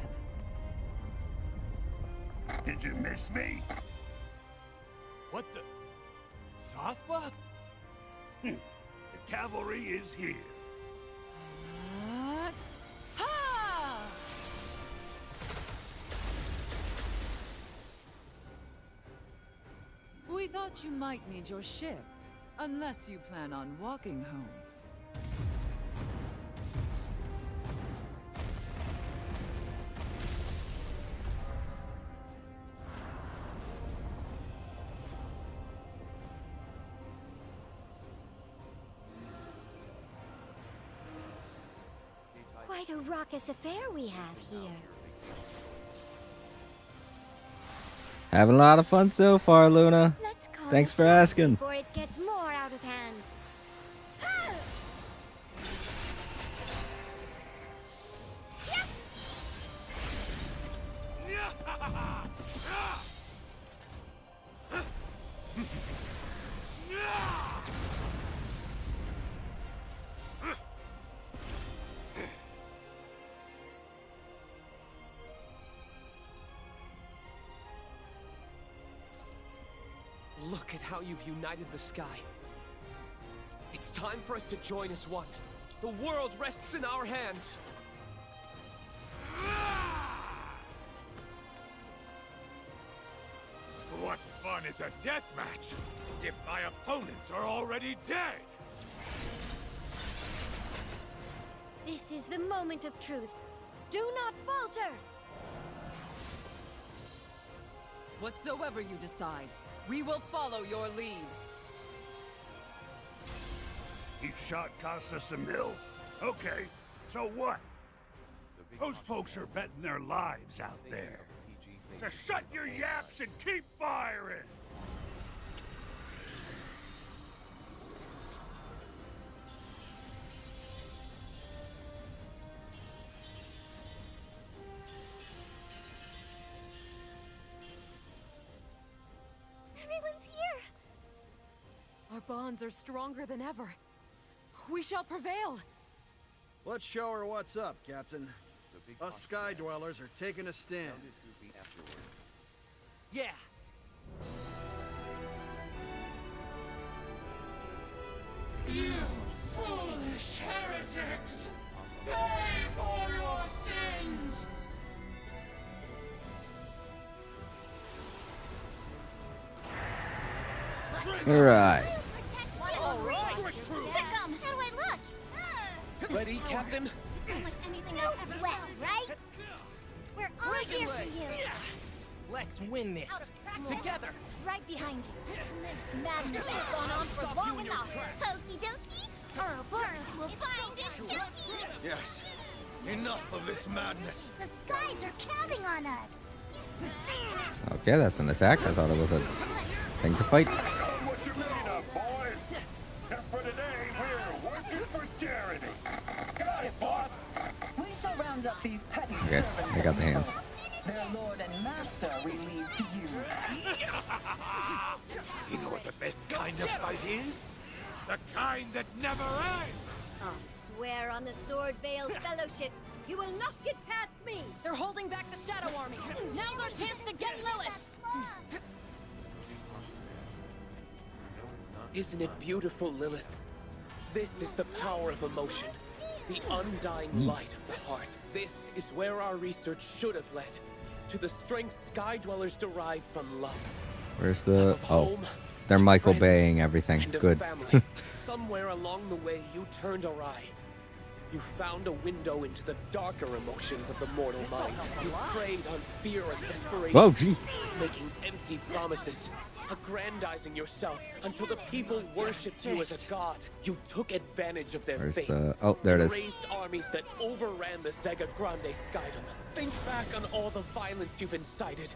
Did you miss me? What the... Sothba? The cavalry is here. We thought you might need your ship, unless you plan on walking home. Quite a raucous affair we have here. Having a lot of fun so far, Luna. Let's call Thanks it for quits asking. Before it gets more out of hand. Look at how you've united the sky. It's time for us to join as one. The world rests in our hands. What fun is a death match if my opponents are already dead? This is the moment of truth. Do not falter! Whatsoever you decide, we will follow your lead. Each shot costs us $1 million. Okay, so what? Those folks are betting their lives out there. So shut your yaps and keep firing! Everyone's here! Our bonds are stronger than ever. We shall prevail. Let's show her what's up, Captain. Us Sky Dwellers are taking a stand. Yeah. You foolish heretics! Pay for your sins! All right. Sikkim, how do I look? Ready, Captain? It's unlike anything no sweat, right? We're all here for you. Let's win this. Together. Right behind you. This madness has gone on for long enough. Hokey dokey. Ouroboros will find it chunky. Yes. Enough of this madness. The skies are counting on us. Okay, that's an attack. I thought it was a thing to fight. What you made of, boys? Except for today, we're working for charity. Got it, boss. We shall round up these petty Okay, I got the hands. Their lord and master we leave to you. You know what the best kind of fight is? The kind that never ends! I swear on the Sword Veil Fellowship, you will not get past me! They're holding back the Shadow Army. Now's our chance to get Lilith. Isn't it beautiful, Lilith? This is the power of emotion. The undying light of the heart. This is where our research should have led. To the strength Sky Dwellers derive from love. Where's the... Oh, home, they're Michael friends, Baying everything. and a Good. family. But somewhere along the way, you turned awry. You found a window into the darker emotions of the mortal mind. You preyed on fear and desperation. Whoa, gee. Making empty promises, aggrandizing yourself until the people worshipped you as a god. You took advantage of their Where's faith. the... Oh, there it and is. raised armies that overran the Zega Grande Skydom. Think back on all the violence you've incited.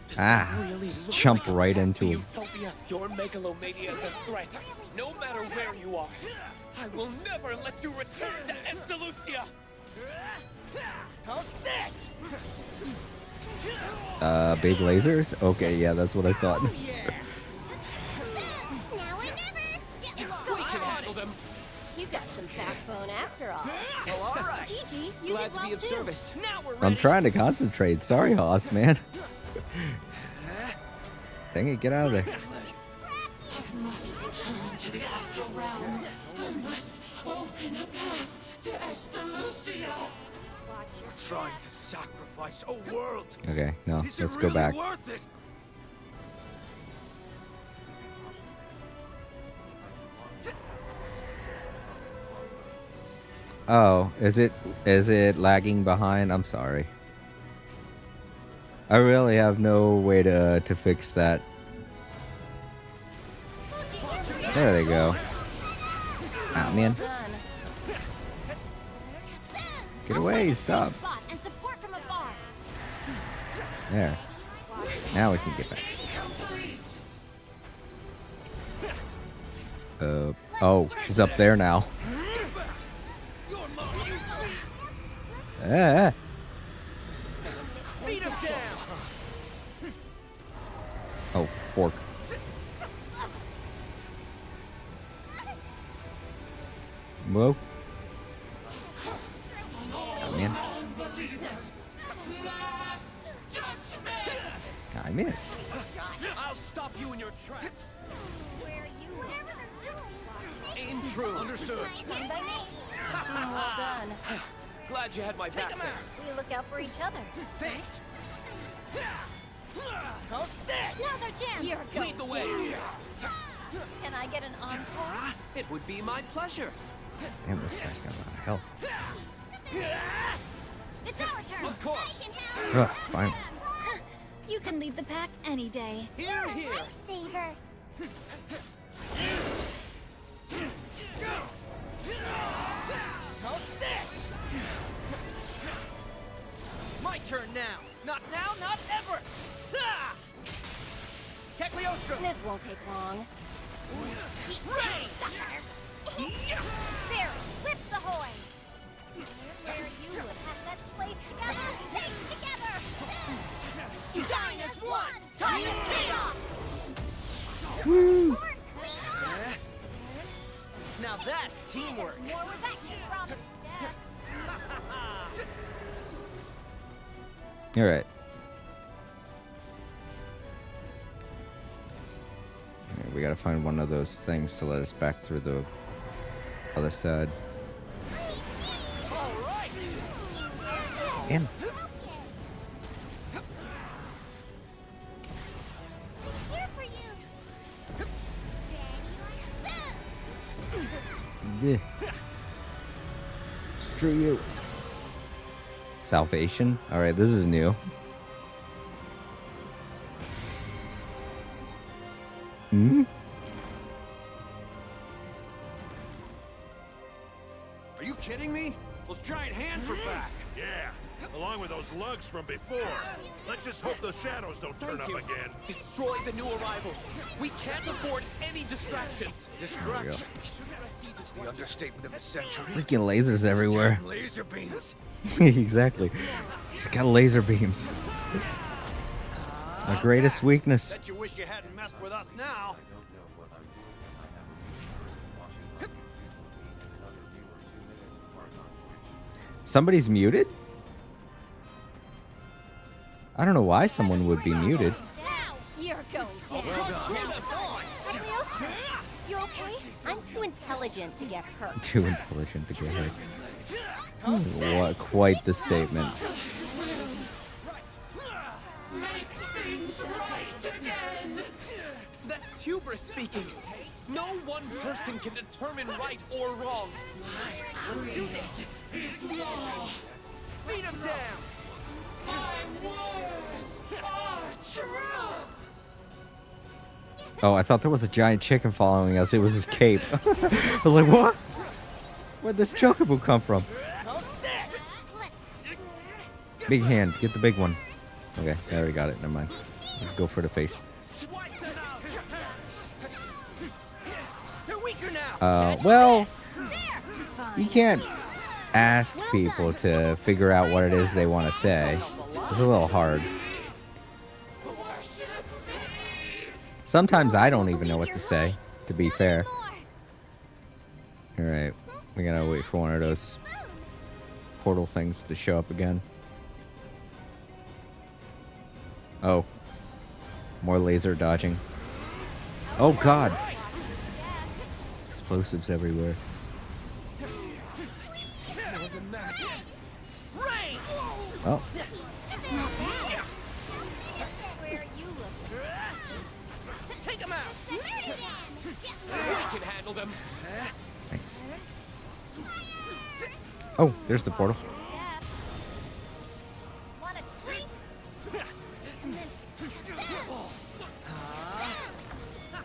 Does that really Just look jump like a right path into to him. Utopia? Your megalomania is a threat. No matter where you are, I will never let you return to Estalucia. How's this? Big lasers? Okay, yeah, that's what I thought. Now or never! We can handle them. You got some backbone after all. Well, all right. Gigi, you Glad did to be well of too. service. Now we're ready. I'm trying to concentrate. Sorry, Hoss, man. Dang it, get out of there. We're trying to sacrifice a world. Okay, no, Is let's it go really back. worth it? Oh, is it lagging behind? I'm sorry. I really have no way to fix that. There they go. Ah, man. Get away, stop. And support from afar. There. Now we can get back. Oh, she's up there now. Ah. Beat him down. Oh, fork. Whoa. Come in. I missed. I'll stop you in your tracks. Where are you? Whatever they're doing. Aim true. Understood. Fine by me. Well done. Glad you had my back there. We look out for each other. Thanks. How's this? Now's our chance. You're Lead the way. Can I get an encore? It would be my pleasure. Damn, this guy's got a lot of health. It's our turn. Of course. Ugh, fine. You can lead the pack any day. Here, here. Lifesaver. How's this? My turn now. Not now, not ever. Ah! Cagliostro. This won't take long. There, whips ahoy! Where you would have that place together, stay together! Shine as one, time of chaos! Woo! Now that's teamwork. More where that came from. All right. We gotta find one of those things to let us back through the other side. In. Here for you. Yeah. Screw you. Salvation? Alright, this is new. Hmm? Are you kidding me? Those giant hands are back. Yeah, along with those lugs from before. Let's just hope the shadows don't turn up again. Destroy the new arrivals. We can't afford any distractions. Distractions? It's the understatement of the century. Freaking lasers everywhere. Damn laser beams. Exactly. Just got laser beams. My greatest weakness. Bet you wish you hadn't messed with us now. Somebody's muted? I don't know why someone would be muted. Now, you're going down. You okay? I'm too intelligent to get hurt. Too intelligent to get hurt. What quite the statement. That's hubris speaking. No one person can determine right or wrong. Nice. Let's do this. Beat him down. Oh, I thought there was a giant chicken following us. It was his cape. I was like, what? Where'd this chocobo come from? Big hand. Get the big one. Okay, I already got it. Never mind. Let's go for the face. Well, you can't ask people to figure out what it is they want to say. It's a little hard. Sometimes I don't even know what to say, to be fair. Alright, we gotta wait for one of those portal things to show up again. Oh. More laser dodging. Oh god! Explosives everywhere. Oh. Take him out. We can handle them. Nice. Oh, there's the portal.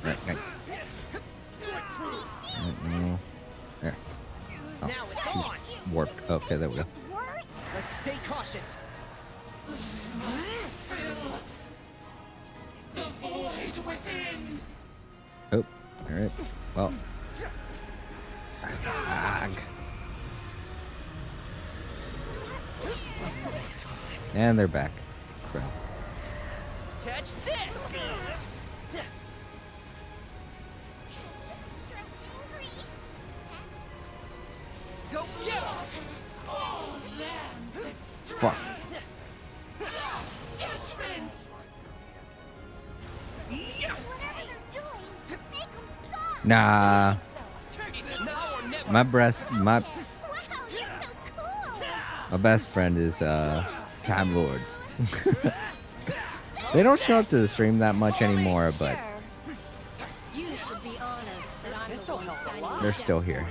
Right, nice. There. Oh, warped. Okay, there we go. Let's stay cautious. Oh, alright. Well. Ag. And they're back. Crap. Catch this. Go get him. Fuck. Nah. My best friend is Time Lords. They don't show up to the stream that much anymore, but they're still here.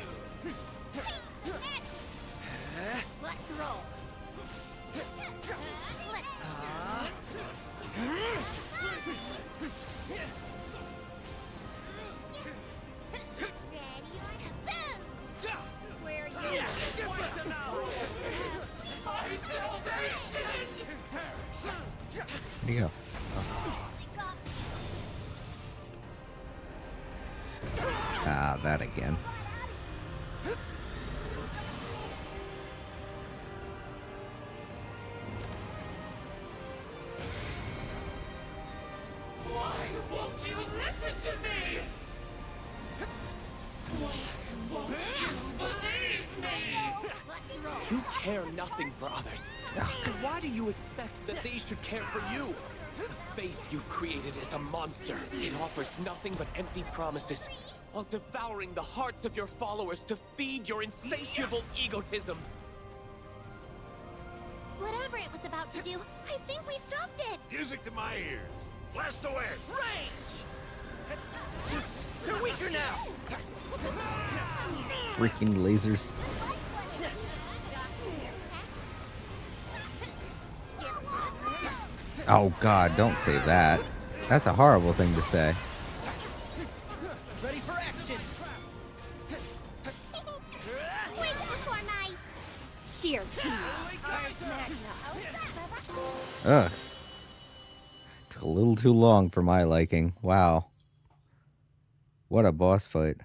Where'd he go? Ah, that again. Why won't you listen to me? Why won't you believe me? You care nothing for others. So why do you expect that they should care for you? The faith you've created is a monster. It offers nothing but empty promises, while devouring the hearts of your followers to feed your insatiable egotism. Whatever it was about to do, I think we stopped it. Music to my ears. Blast away. Range! You're weaker now! Freaking lasers. Oh god, don't say that. That's a horrible thing to say. Ready for action. Wait before my sheer genius. Ugh. Took a little too long for my liking. Wow. What a boss fight.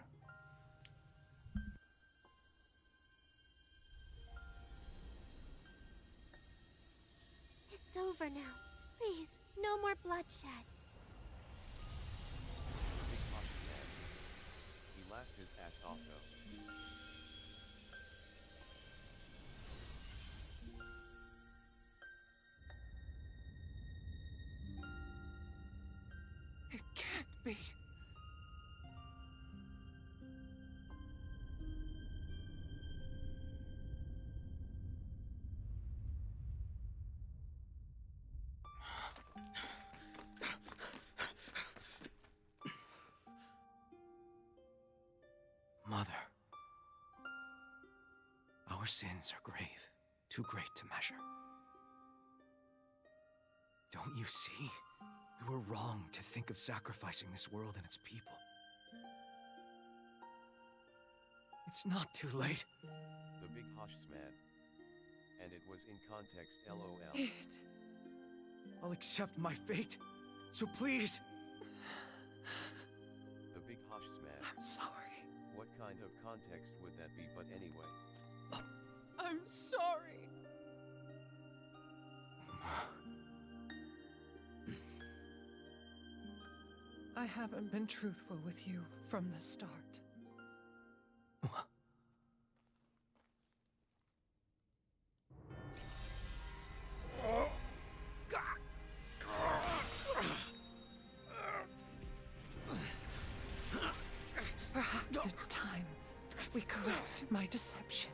It's over now. Please, no more bloodshed. He laughed his ass off though. It can't be. Mother, our sins are grave, too great to measure. Don't you see? We were wrong to think of sacrificing this world and its people. It's not too late. The big hush, man. And it was in context, LOL. I'll accept my fate, so please. The big hush, man. I'm sorry. What kind of context would that be, but anyway? I'm sorry. I haven't been truthful with you from the start. Perhaps it's time we correct my deception.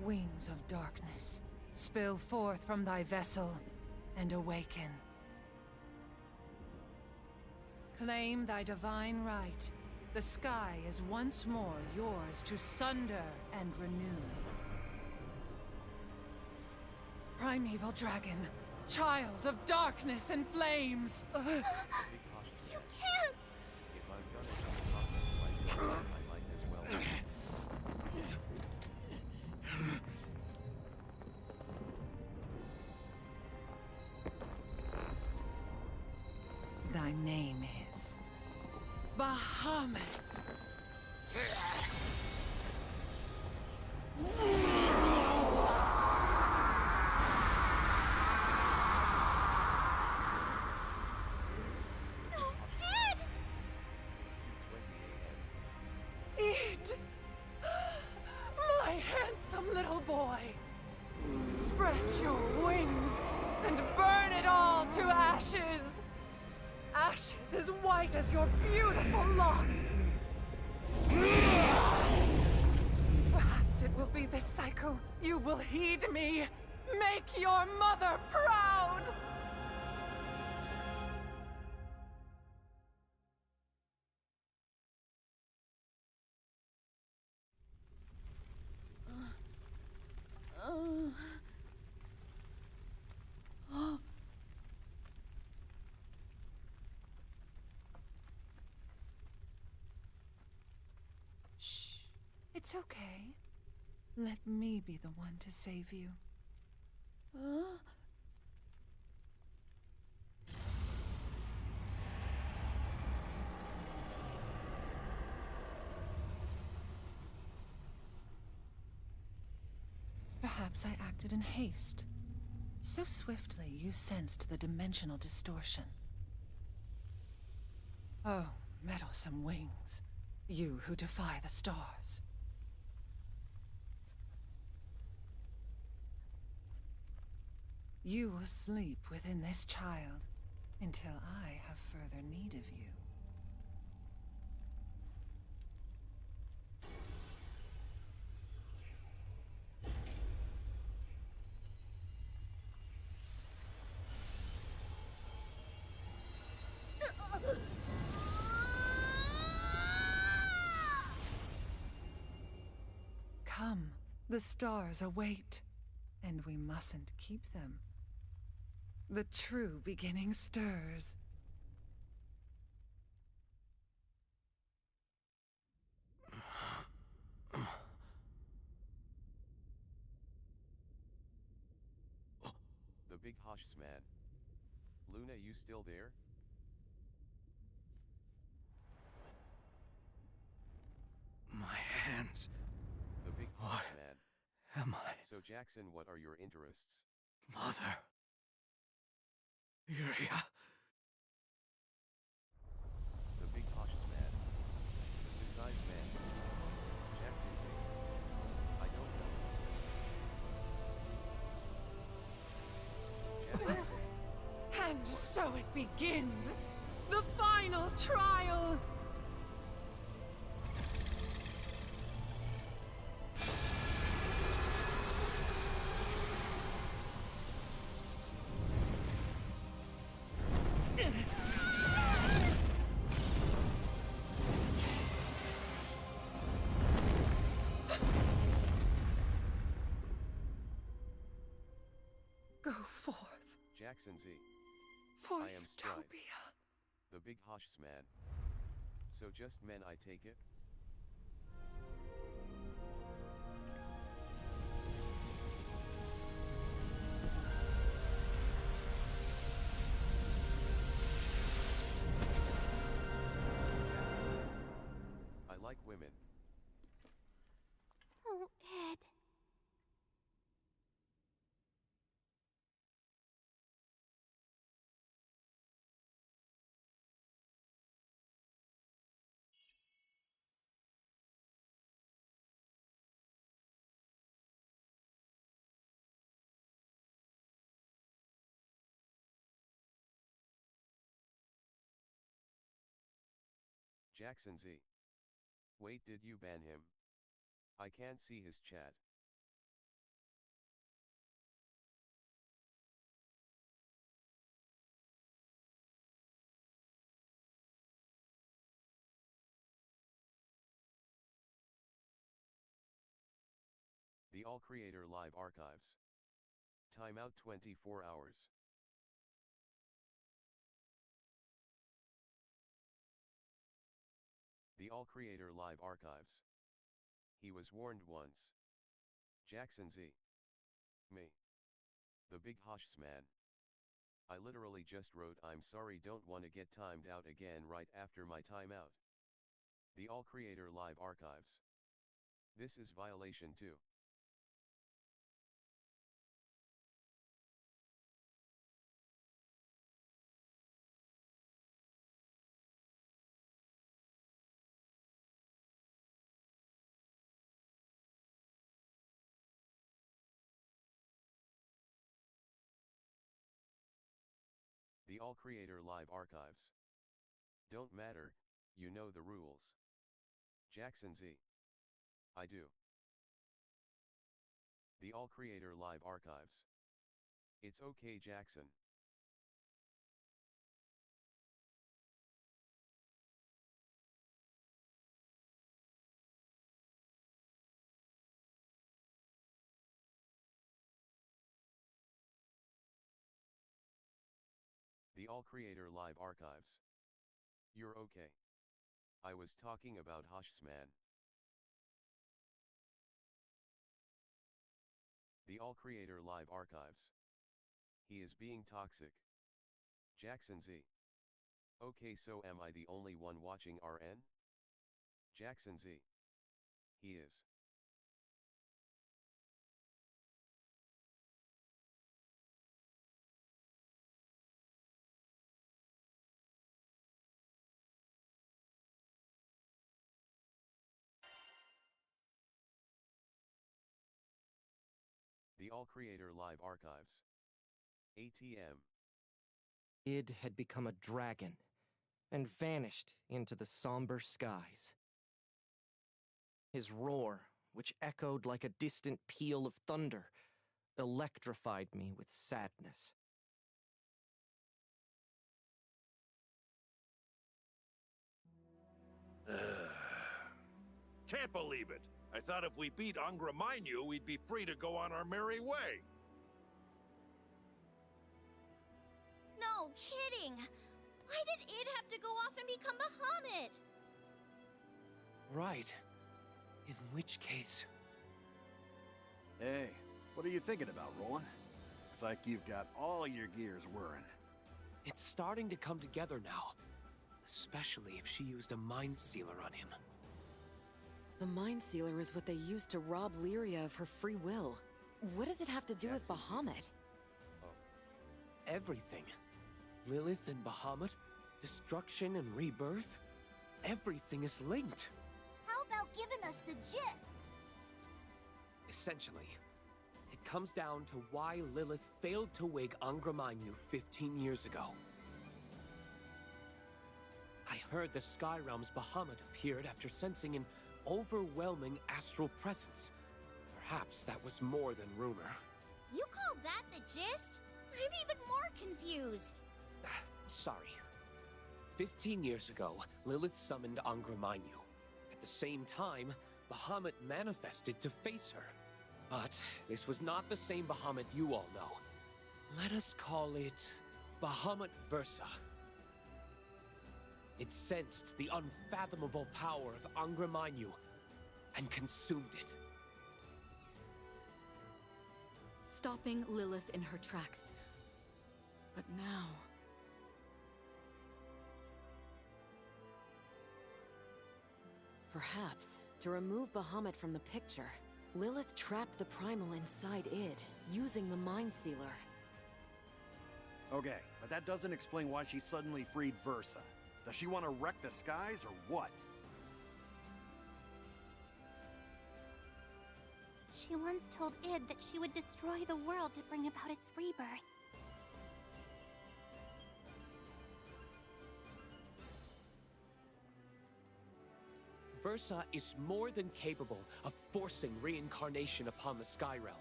Wings of darkness, spill forth from thy vessel and awaken. Claim thy divine right. The sky is once more yours to sunder and renew. Primeval dragon, child of darkness and flames. You can't! If I'm gonna have to talk myself, I might as well. Thy name is Bahamut. Id! My handsome little boy! Spread your wings and burn it all to ashes! Ashes as white as your beautiful locks! Perhaps it will be this cycle. You will heed me. Make your mother proud! Shh. It's okay. Let me be the one to save you. Perhaps I acted in haste. So swiftly you sensed the dimensional distortion. Oh, meddlesome wings. You who defy the stars. You will sleep within this child until I have further need of you. Come, the stars await, and we mustn't keep them. The true beginning stirs. The big hush, man. Luna, you still there? My hands. The big What hush, man. am I? So Jackson, what are your interests? Mother. Lyria. The big hush, man. Besides, man. Jackson's a... I don't know. Jackson's a... And so it begins! The final trial! Jackson Z. For I am Stripe, Utopia. the big Hosh's man. So just men, I take it? Jackson Z. I like women. Oh, Ed. Jackson Z. Wait, did you ban him? I can't see his chat. The All Creator Live Archives. Timeout 24 hours. The All Creator Live Archives. He was warned once. Jackson Z. Me. The big Hosh's man. I literally just wrote I'm sorry, don't wanna get timed out again right after my timeout. The All Creator Live Archives. This is violation too. The All Creator Live Archives. Don't matter, you know the rules. Jackson Z. I do. The All Creator Live Archives. It's okay, Jackson. The All Creator Live Archives. You're okay. I was talking about Hosh's man. The All Creator Live Archives. He is being toxic. Jackson Z. Okay, so am I the only one watching RN? Jackson Z. He is. The All Creator Live Archives. ATM. Id had become a dragon and vanished into the somber skies. His roar, which echoed like a distant peal of thunder, electrified me with sadness. Can't believe it. I thought if we beat Angramanyu, we'd be free to go on our merry way. No kidding! Why did Id have to go off and become Bahamut? Right. In which case... Hey, what are you thinking about, Roland? Looks like you've got all your gears whirring. It's starting to come together now. Especially if she used a mind sealer on him. The Mind Sealer is what they used to rob Lyria of her free will. What does it have to do with Bahamut? Everything. Lilith and Bahamut, destruction and rebirth. Everything is linked. How about giving us the gist? Essentially, it comes down to why Lilith failed to wake Angramanyu 15 years ago. I heard the Sky Realm's Bahamut appeared after sensing an overwhelming astral presence. Perhaps that was more than rumor. You called that the gist? I'm even more confused. Sorry. 15 years ago, Lilith summoned Angramanyu. At the same time, Bahamut manifested to face her. But this was not the same Bahamut you all know. Let us call it Bahamut Versa. It sensed the unfathomable power of Angra Mainyu and consumed it. Stopping Lilith in her tracks. But now... Perhaps, to remove Bahamut from the picture, Lilith trapped the Primal inside id, using the Mind Sealer. Okay, but that doesn't explain why she suddenly freed Versa. Does she want to wreck the skies, or what? She once told id that she would destroy the world to bring about its rebirth. Versa is more than capable of forcing reincarnation upon the Sky Realm.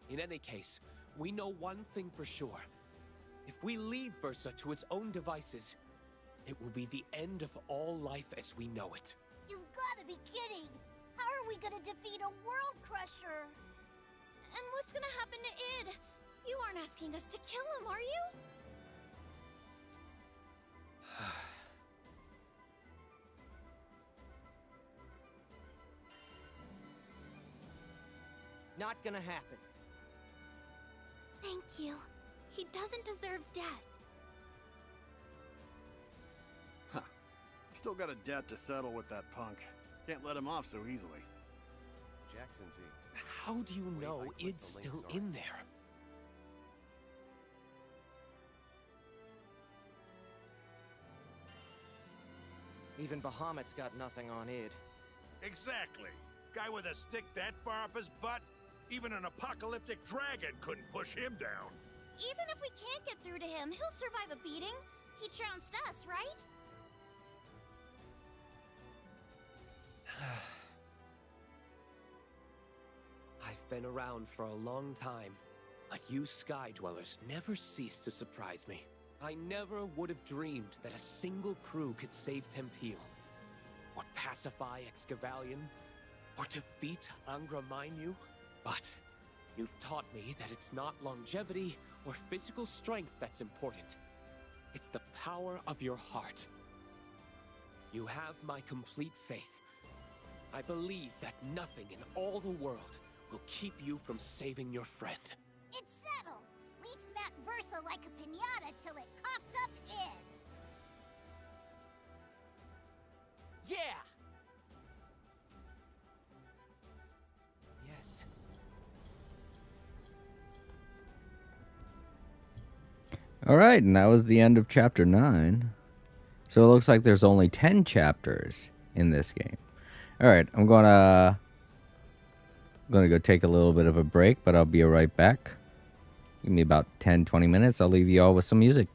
In any case, we know one thing for sure. If we leave Versa to its own devices, it will be the end of all life as we know it. You've gotta be kidding! How are we gonna defeat a world crusher? And what's gonna happen to id? You aren't asking us to kill him, are you? Not gonna happen. Thank you. He doesn't deserve death. Huh. Still got a debt to settle with that punk. Can't let him off so easily. Jackson Z. How do you know id's still in there? Even Bahamut's got nothing on id. Exactly. Guy with a stick that far up his butt? Even an apocalyptic dragon couldn't push him down. Even if we can't get through to him, he'll survive a beating. He trounced us, right? I've been around for a long time, but you Sky Dwellers never cease to surprise me. I never would have dreamed that a single crew could save Tempeal, or pacify Excavalion, or defeat Angra Mainyu. But you've taught me that it's not longevity or physical strength that's important. It's the power of your heart. You have my complete faith. I believe that nothing in all the world will keep you from saving your friend. It's settled! We smack Versa like a piñata till it coughs up id! Yeah! Yes. All right, and that was the end of chapter 9. So it looks like there's only 10 chapters in this game. All right, I'm gonna go take a little bit of a break, but I'll be right back. Give me about 10-20 minutes. I'll leave you all with some music.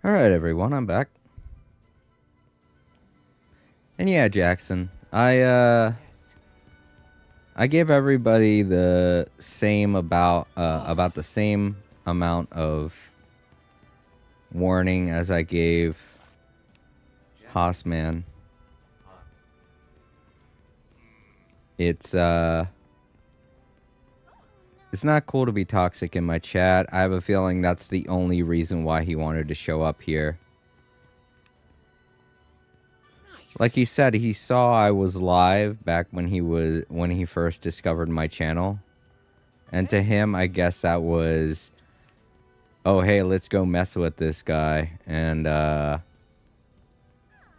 Alright, everyone, I'm back. And yeah, Jackson, I gave everybody the same about the same amount of warning as I gave Hossman. It's not cool to be toxic in my chat. I have a feeling that's the only reason why he wanted to show up here. Like he said, he saw I was live back when he first discovered my channel. And to him, I guess that was, oh, hey, let's go mess with this guy. And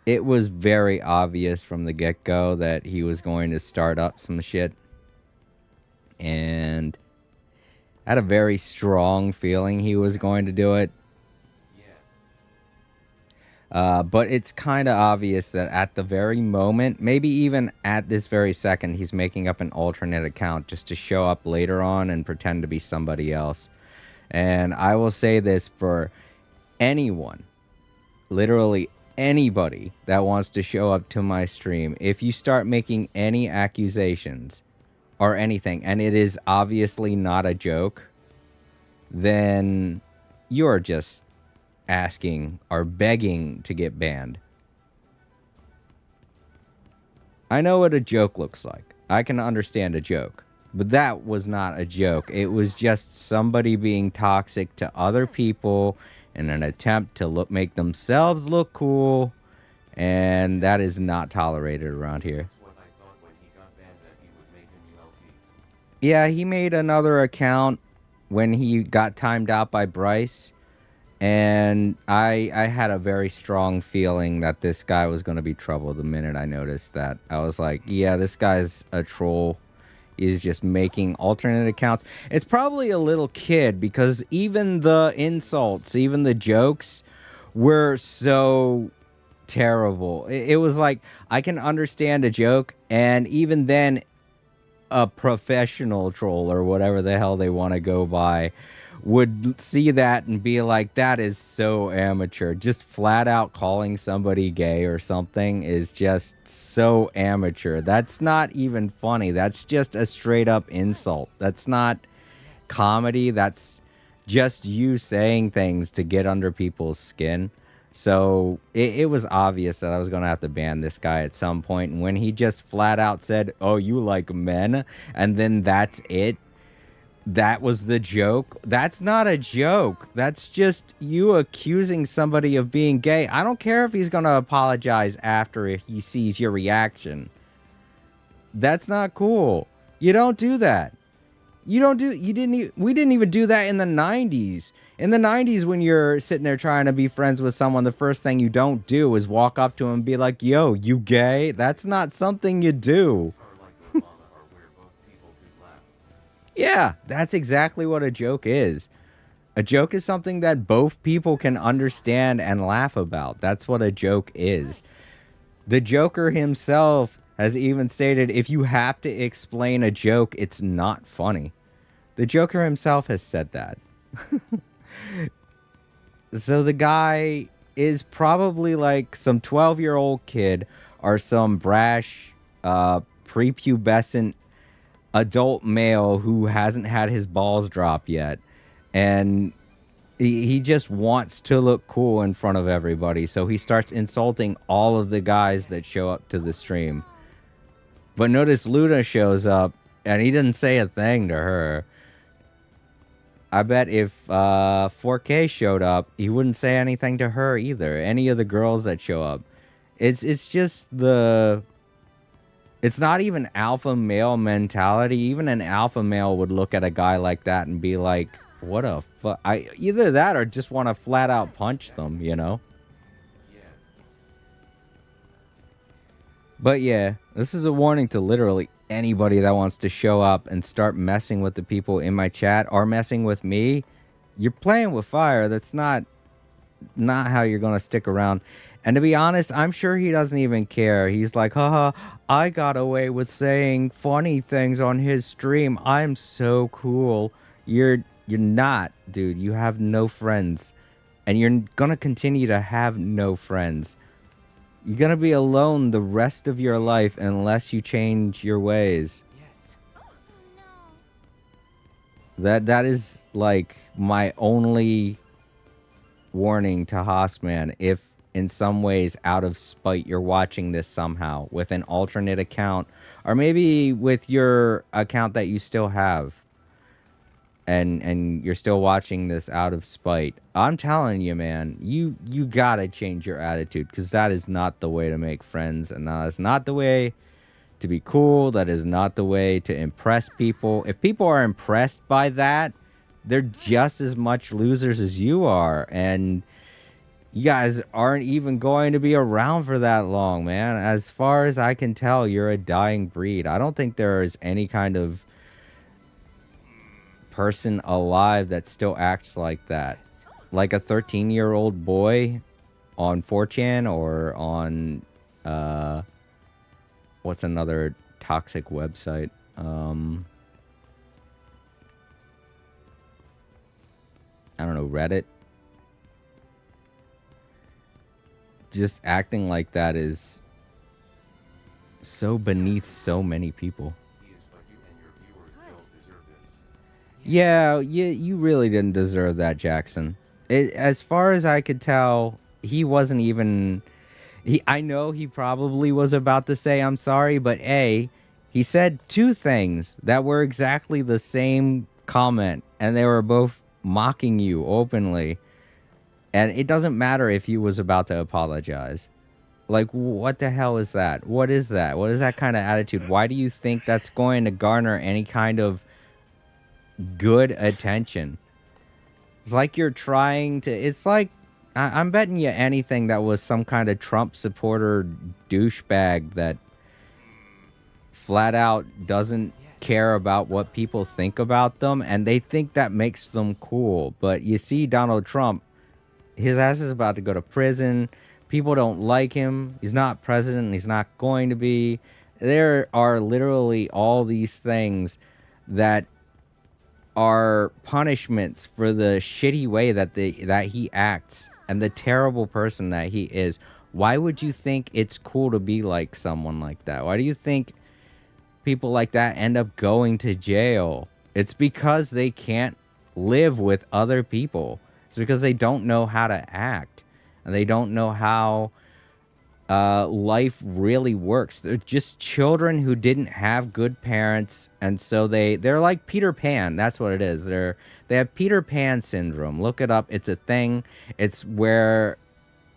it was very obvious from the get-go that he was going to start up some shit. And I had a very strong feeling he was going to do it. But it's kind of obvious that at the very moment, maybe even at this very second, he's making up an alternate account just to show up later on and pretend to be somebody else. And I will say this for anyone, literally anybody that wants to show up to my stream, if you start making any accusations or anything, and it is obviously not a joke, then you're just asking or begging to get banned. I know what a joke looks like. I can understand a joke. But that was not a joke. It was just somebody being toxic to other people in an attempt to make themselves look cool, and that is not tolerated around here. Yeah, he made another account when he got timed out by Bryce. And I had a very strong feeling that this guy was going to be trouble the minute I noticed that. I was like, yeah, this guy's a troll. He's just making alternate accounts. It's probably a little kid because even the insults, even the jokes were so terrible. It was like, I can understand a joke, and even then, a professional troll or whatever the hell they want to go by would see that and be like, that is so amateur. Just flat out calling somebody gay or something is just so amateur. That's not even funny. That's just a straight up insult. That's not comedy. That's just you saying things to get under people's skin. So it was obvious that I was going to have to ban this guy at some point. And when he just flat out said, oh, you like men, and then that's it, that was the joke. That's not a joke. That's just you accusing somebody of being gay. I don't care if he's going to apologize after he sees your reaction. That's not cool. You don't do that. We didn't even do that in the 90s. In the 90s, when you're sitting there trying to be friends with someone, the first thing you don't do is walk up to him and be like, yo, you gay? That's not something you do. Yeah, that's exactly what a joke is. A joke is something that both people can understand and laugh about. That's what a joke is. The Joker himself has even stated, if you have to explain a joke, it's not funny. The Joker himself has said that. So the guy is probably like some 12-year-old kid or some brash, prepubescent adult male who hasn't had his balls drop yet, and he just wants to look cool in front of everybody, so he starts insulting all of the guys that show up to the stream. But notice Luna shows up and he didn't say a thing to her. I bet if 4K showed up, he wouldn't say anything to her either. Any of the girls that show up. It's just the... It's not even alpha male mentality. Even an alpha male would look at a guy like that and be like, what a fuck. Either that or just want to flat out punch them, you know? But yeah, this is a warning to literally anybody that wants to show up and start messing with the people in my chat or messing with me. You're playing with fire. That's not how you're going to stick around. And to be honest, I'm sure he doesn't even care. He's like, haha, I got away with saying funny things on his stream. I'm so cool. You're not, dude. You have no friends. and you're gonna continue to have no friends. You're gonna be alone the rest of your life unless you change your ways. That is like my only warning to Hossman. If in some ways, out of spite, you're watching this somehow with an alternate account, or maybe with your account that you still have, and you're still watching this out of spite, I'm telling you, man, you gotta change your attitude, because that is not the way to make friends, and that is not the way to be cool. That is not the way to impress people. If people are impressed by that, they're just as much losers as you are, and you guys aren't even going to be around for that long, man. As far as I can tell, you're a dying breed. I don't think there is any kind of person alive that still acts like that. Like a 13-year-old boy on 4chan or on, what's another toxic website? I don't know, Reddit? Just acting like that is so beneath so many people. Yeah, you really didn't deserve that, Jackson. As far as I could tell, he wasn't even... I know he probably was about to say, I'm sorry, but A, he said two things that were exactly the same comment, and they were both mocking you openly. And it doesn't matter if he was about to apologize. Like, what the hell is that? What is that? What is that kind of attitude? Why do you think that's going to garner any kind of good attention? It's like you're trying to... It's like... I'm betting you anything that was some kind of Trump supporter douchebag that flat out doesn't care about what people think about them, and they think that makes them cool. But you see Donald Trump, his ass is about to go to prison. People don't like him. He's not president. He's not going to be. There are literally all these things that are punishments for the shitty way that he acts and the terrible person that he is. Why would you think it's cool to be like someone like that? Why do you think people like that end up going to jail? It's because they can't live with other people. It's because they don't know how to act, and they don't know how life really works. They're just children who didn't have good parents, and so they're like Peter Pan. That's what it is. They have Peter Pan syndrome. Look it up. It's a thing. It's where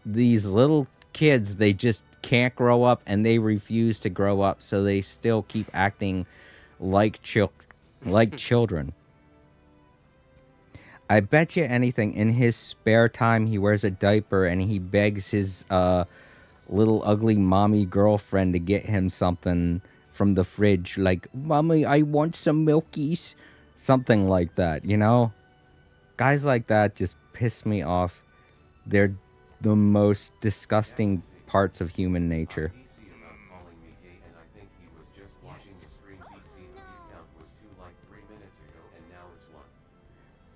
these little kids, they just can't grow up, and they refuse to grow up, so they still keep acting like children. I bet you anything, in his spare time, he wears a diaper and he begs his little ugly mommy girlfriend to get him something from the fridge, like, Mommy, I want some milkies. Something like that, you know? Guys like that just piss me off. They're the most disgusting parts of human nature.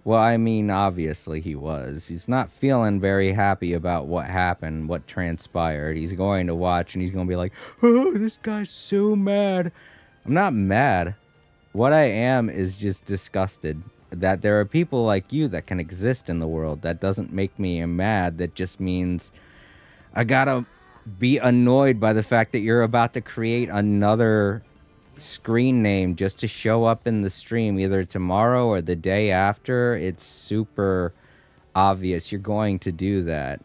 Well, I mean, obviously he was. He's not feeling very happy about what happened, what transpired. He's going to watch and he's going to be like, oh, this guy's so mad. I'm not mad. What I am is just disgusted that there are people like you that can exist in the world. That doesn't make me mad. That just means I gotta be annoyed by the fact that you're about to create another screen name just to show up in the stream either tomorrow or the day after. It's super obvious you're going to do that.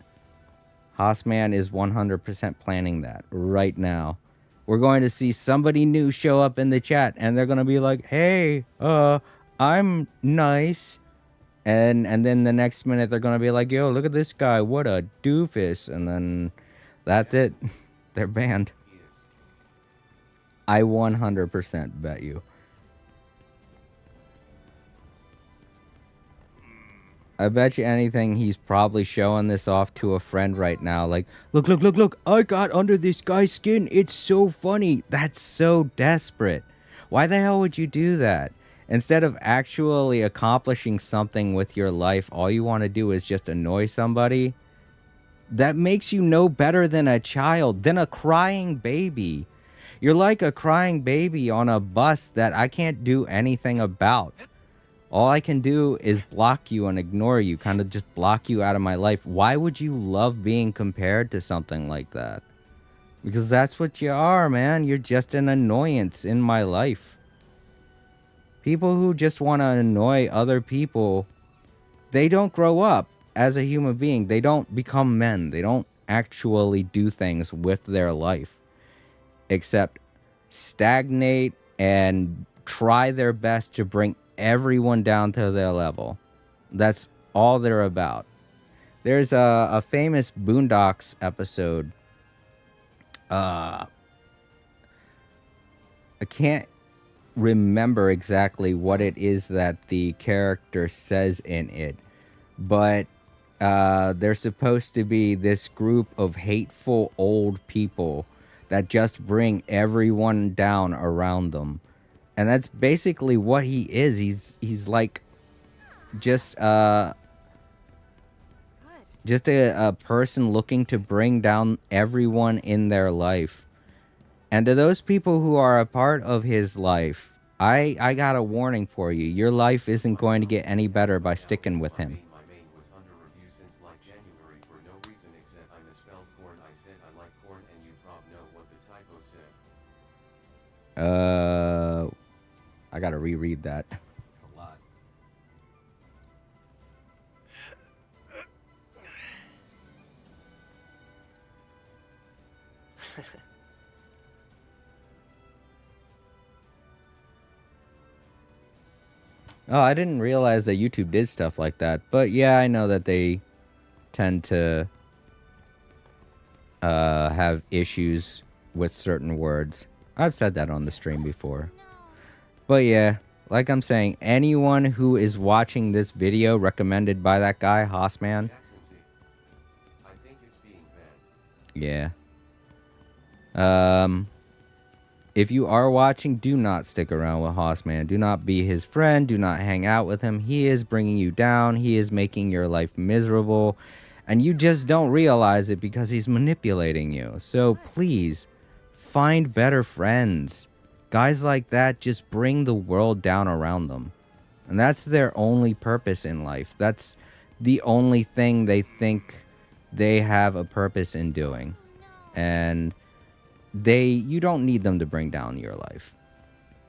Hossman is 100% planning that right now. We're going to see somebody new show up in the chat, and they're going to be like, hey, I'm nice. And then the next minute they're going to be like, yo, look at this guy, what a doofus. And then that's it. They're banned. I 100% bet you. I bet you anything he's probably showing this off to a friend right now. Like, look, look, look, look. I got under this guy's skin. It's so funny. That's so desperate. Why the hell would you do that? Instead of actually accomplishing something with your life, all you want to do is just annoy somebody. That makes you no better than a child, than a crying baby. You're like a crying baby on a bus that I can't do anything about. All I can do is block you and ignore you, kind of just block you out of my life. Why would you love being compared to something like that? Because that's what you are, man. You're just an annoyance in my life. People who just want to annoy other people, they don't grow up as a human being. They don't become men. They don't actually do things with their life except stagnate and try their best to bring everyone down to their level. That's all they're about. There's a famous Boondocks episode. I can't remember exactly what it is that the character says in it, but they're supposed to be this group of hateful old people that just bring everyone down around them. And that's basically what he is. He's like just a person looking to bring down everyone in their life. And to those people who are a part of his life, I got a warning for you. Your life isn't going to get any better by sticking with him. I gotta reread that. That's a lot. Oh, I didn't realize that YouTube did stuff like that. But yeah, I know that they tend to have issues with certain words. I've said that on the stream before. But yeah, like I'm saying, anyone who is watching this video recommended by that guy, Hossman. Yeah. If you are watching, do not stick around with Hossman. Do not be his friend. Do not hang out with him. He is bringing you down. He is making your life miserable. And you just don't realize it because he's manipulating you. So please, find better friends. Guys like that just bring the world down around them. And that's their only purpose in life. That's the only thing they think they have a purpose in doing. And you don't need them to bring down your life.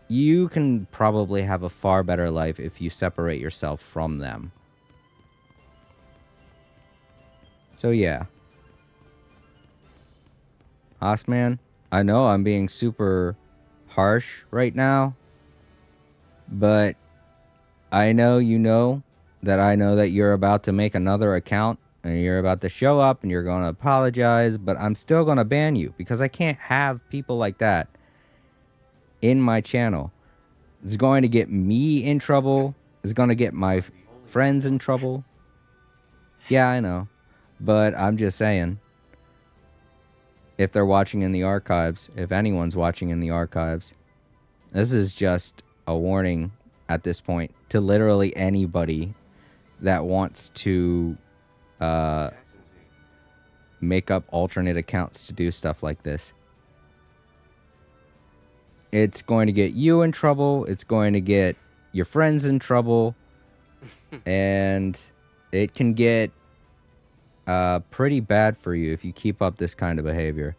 You can probably have a far better life if you separate yourself from them. So yeah. Hossman, I know I'm being super harsh right now, but I know you know that you're about to make another account and you're about to show up and you're going to apologize, but I'm still going to ban you because I can't have people like that in my channel. It's going to get me in trouble. It's going to get my friends in trouble. Yeah, I know, but I'm just saying, if they're watching in the archives, if anyone's watching in the archives, this is just a warning at this point to literally anybody that wants to make up alternate accounts to do stuff like this. It's going to get you in trouble. It's going to get your friends in trouble. And it can get pretty bad for you if you keep up this kind of behavior.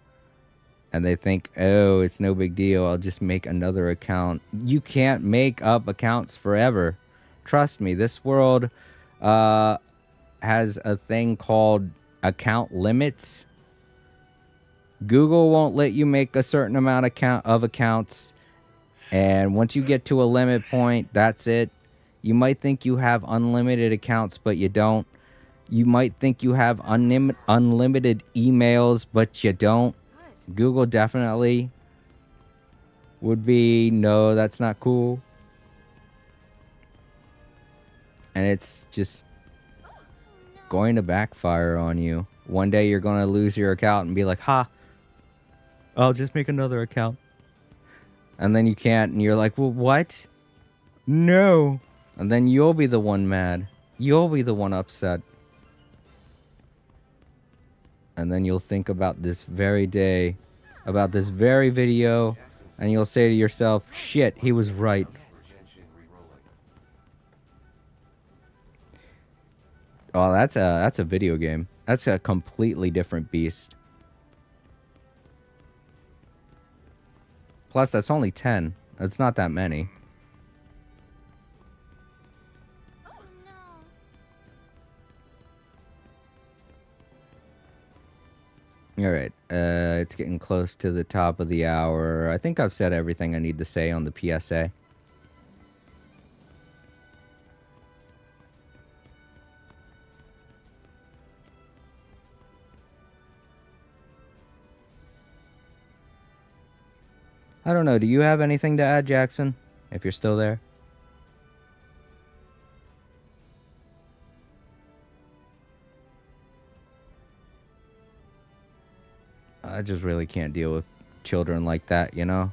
And they think, oh, it's no big deal. I'll just make another account. You can't make up accounts forever. Trust me, this world has a thing called account limits. Google won't let you make a certain amount of accounts. And once you get to a limit point, that's it. You might think you have unlimited accounts, but you don't. You might think you have unlimited emails, but you don't. Google definitely would be, no, that's not cool. And it's just going to backfire on you. One day you're going to lose your account and be like, ha, I'll just make another account. And then you can't, and you're like, well, what? No. And then you'll be the one mad. You'll be the one upset. And then you'll think about this very day, about this very video, and you'll say to yourself, shit, he was right. Oh, that's a video game. That's a completely different beast. Plus, that's only 10. That's not that many. Alright, it's getting close to the top of the hour. I think I've said everything I need to say on the PSA. I don't know, do you have anything to add, Jackson? If you're still there? I just really can't deal with children like that, you know?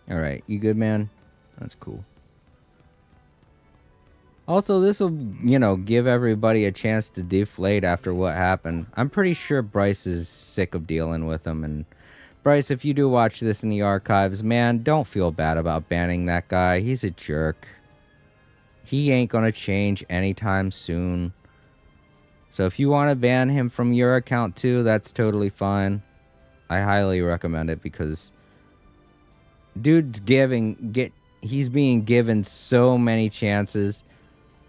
Alright, you good, man? That's cool. Also, this will, you know, give everybody a chance to deflate after what happened. I'm pretty sure Bryce is sick of dealing with him. And Bryce, if you do watch this in the archives, man, don't feel bad about banning that guy. He's a jerk. He ain't gonna change anytime soon. So if you want to ban him from your account too, that's totally fine. I highly recommend it because dude's he's being given so many chances.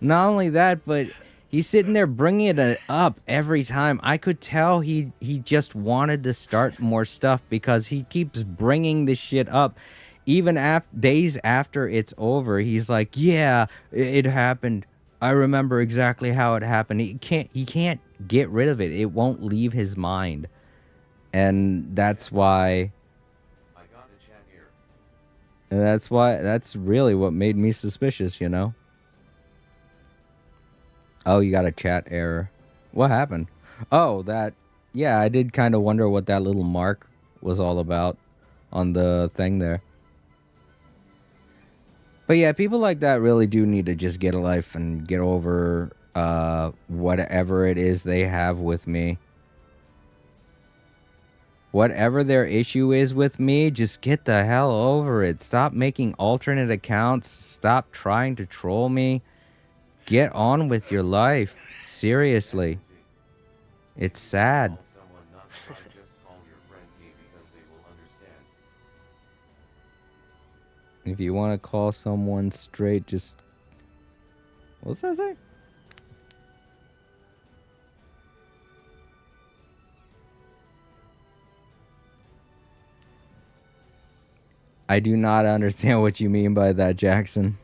Not only that, but he's sitting there bringing it up every time. I could tell he just wanted to start more stuff because he keeps bringing this shit up. Even days after it's over, he's like, yeah, it happened. I remember exactly how it happened. He can't get rid of it. It won't leave his mind. And that's why... And that's really what made me suspicious, you know? Oh, you got a chat error. What happened? Oh, yeah, I did kind of wonder what that little mark was all about on the thing there. But yeah, people like that really do need to just get a life and get over whatever it is they have with me. Whatever their issue is with me, just get the hell over it. Stop making alternate accounts. Stop trying to troll me. Get on with your life. Seriously. It's sad. If you want to call someone straight, just... What's that say? I do not understand what you mean by that, Jackson.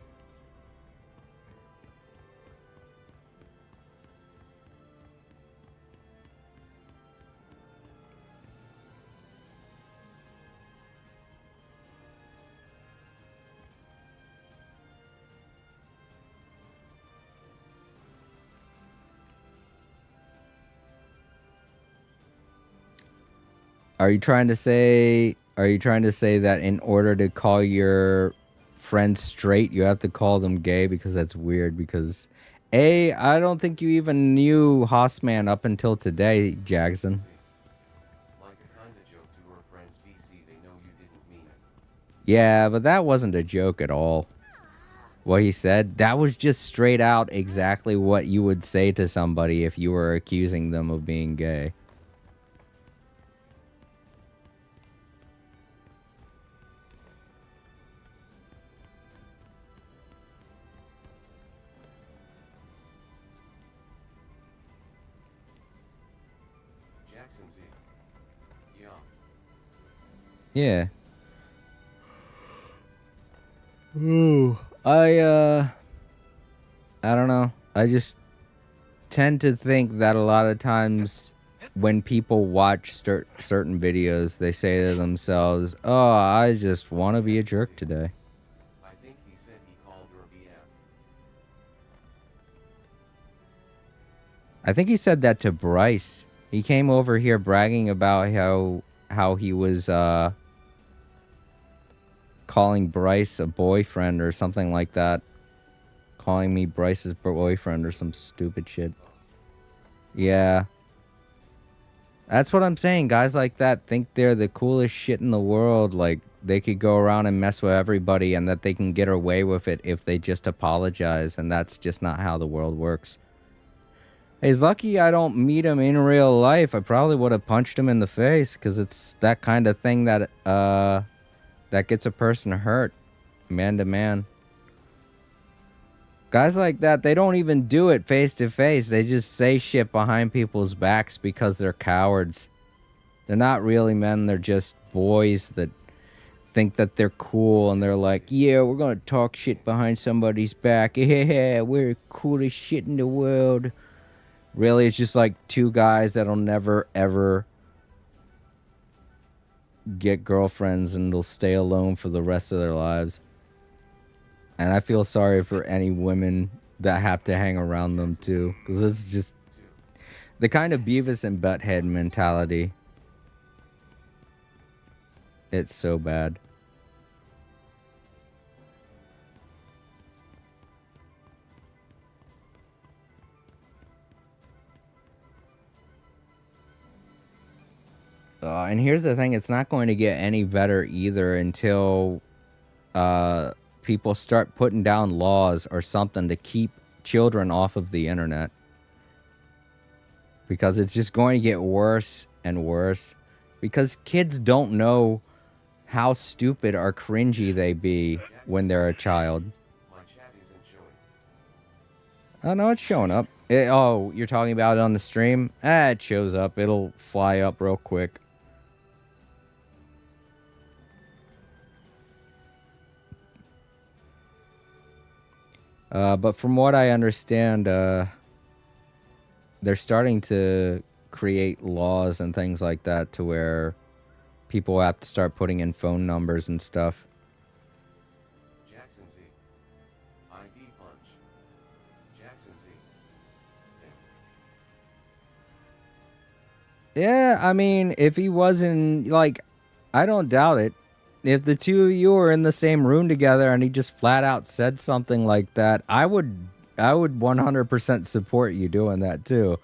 Are you trying to say that in order to call your friends straight, you have to call them gay? Because that's weird, because I don't think you even knew Hossman up until today, Jackson. Yeah, but that wasn't a joke at all. What he said, that was just straight out exactly what you would say to somebody if you were accusing them of being gay. Yeah. Ooh. I don't know. I just tend to think that a lot of times when people watch certain videos, they say to themselves, oh, I just want to be a jerk today. I think he said that to Bryce. He came over here bragging about how he was calling Bryce a boyfriend or something like that. Calling me Bryce's boyfriend or some stupid shit. Yeah. That's what I'm saying. Guys like that think they're the coolest shit in the world. Like, they could go around and mess with everybody and that they can get away with it if they just apologize. And that's just not how the world works. He's lucky I don't meet him in real life. I probably would have punched him in the face because it's that kind of thing that that gets a person hurt, man to man. Guys like that, they don't even do it face to face. They just say shit behind people's backs because they're cowards. They're not really men. They're just boys that think that they're cool and they're like, yeah, we're gonna talk shit behind somebody's back. Yeah, we're the coolest shit in the world. Really, it's just like two guys that'll never, ever get girlfriends and they'll stay alone for the rest of their lives. And I feel sorry for any women that have to hang around them, too. Because it's just the kind of Beavis and Butthead mentality. It's so bad. And here's the thing, it's not going to get any better either until people start putting down laws or something to keep children off of the internet. Because it's just going to get worse and worse. Because kids don't know how stupid or cringy they be when they're a child. Oh, no, it's showing up. Oh, you're talking about it on the stream? It shows up. It'll fly up real quick. But from what I understand, they're starting to create laws and things like that to where people have to start putting in phone numbers and stuff. Jackson Z. ID punch. Jackson Z. Yeah, I mean, if he wasn't, like, I don't doubt it. If the two of you were in the same room together and he just flat out said something like that, I would 100% support you doing that too.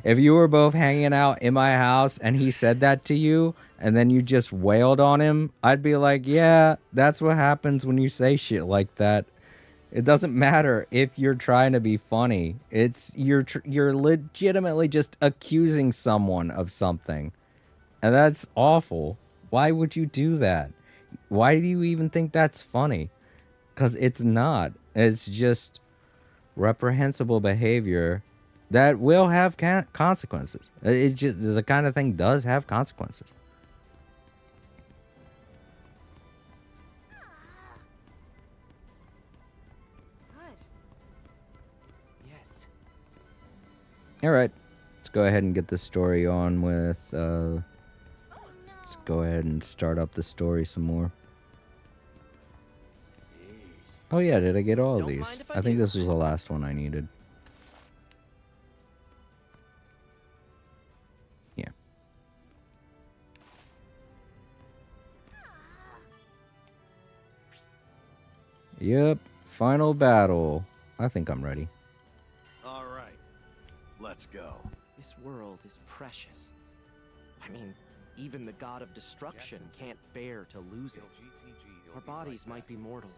If you were both hanging out in my house and he said that to you and then you just wailed on him, I'd be like, yeah, that's what happens when you say shit like that. It doesn't matter if you're trying to be funny. It's you're legitimately just accusing someone of something. And that's awful. Why would you do that? Why do you even think that's funny? Because it's not. It's just reprehensible behavior that will have consequences. It's just the kind of thing does have consequences. Good. Yes. All right. Let's go ahead and get the story on with... Let's go ahead and start up the story some more. Oh yeah, did I get all of these? I think this was the last one I needed. Yeah. Yep, final battle. I think I'm ready. All right, let's go. This world is precious. I mean, even the god of destruction can't bear to lose it. Our bodies might be mortal.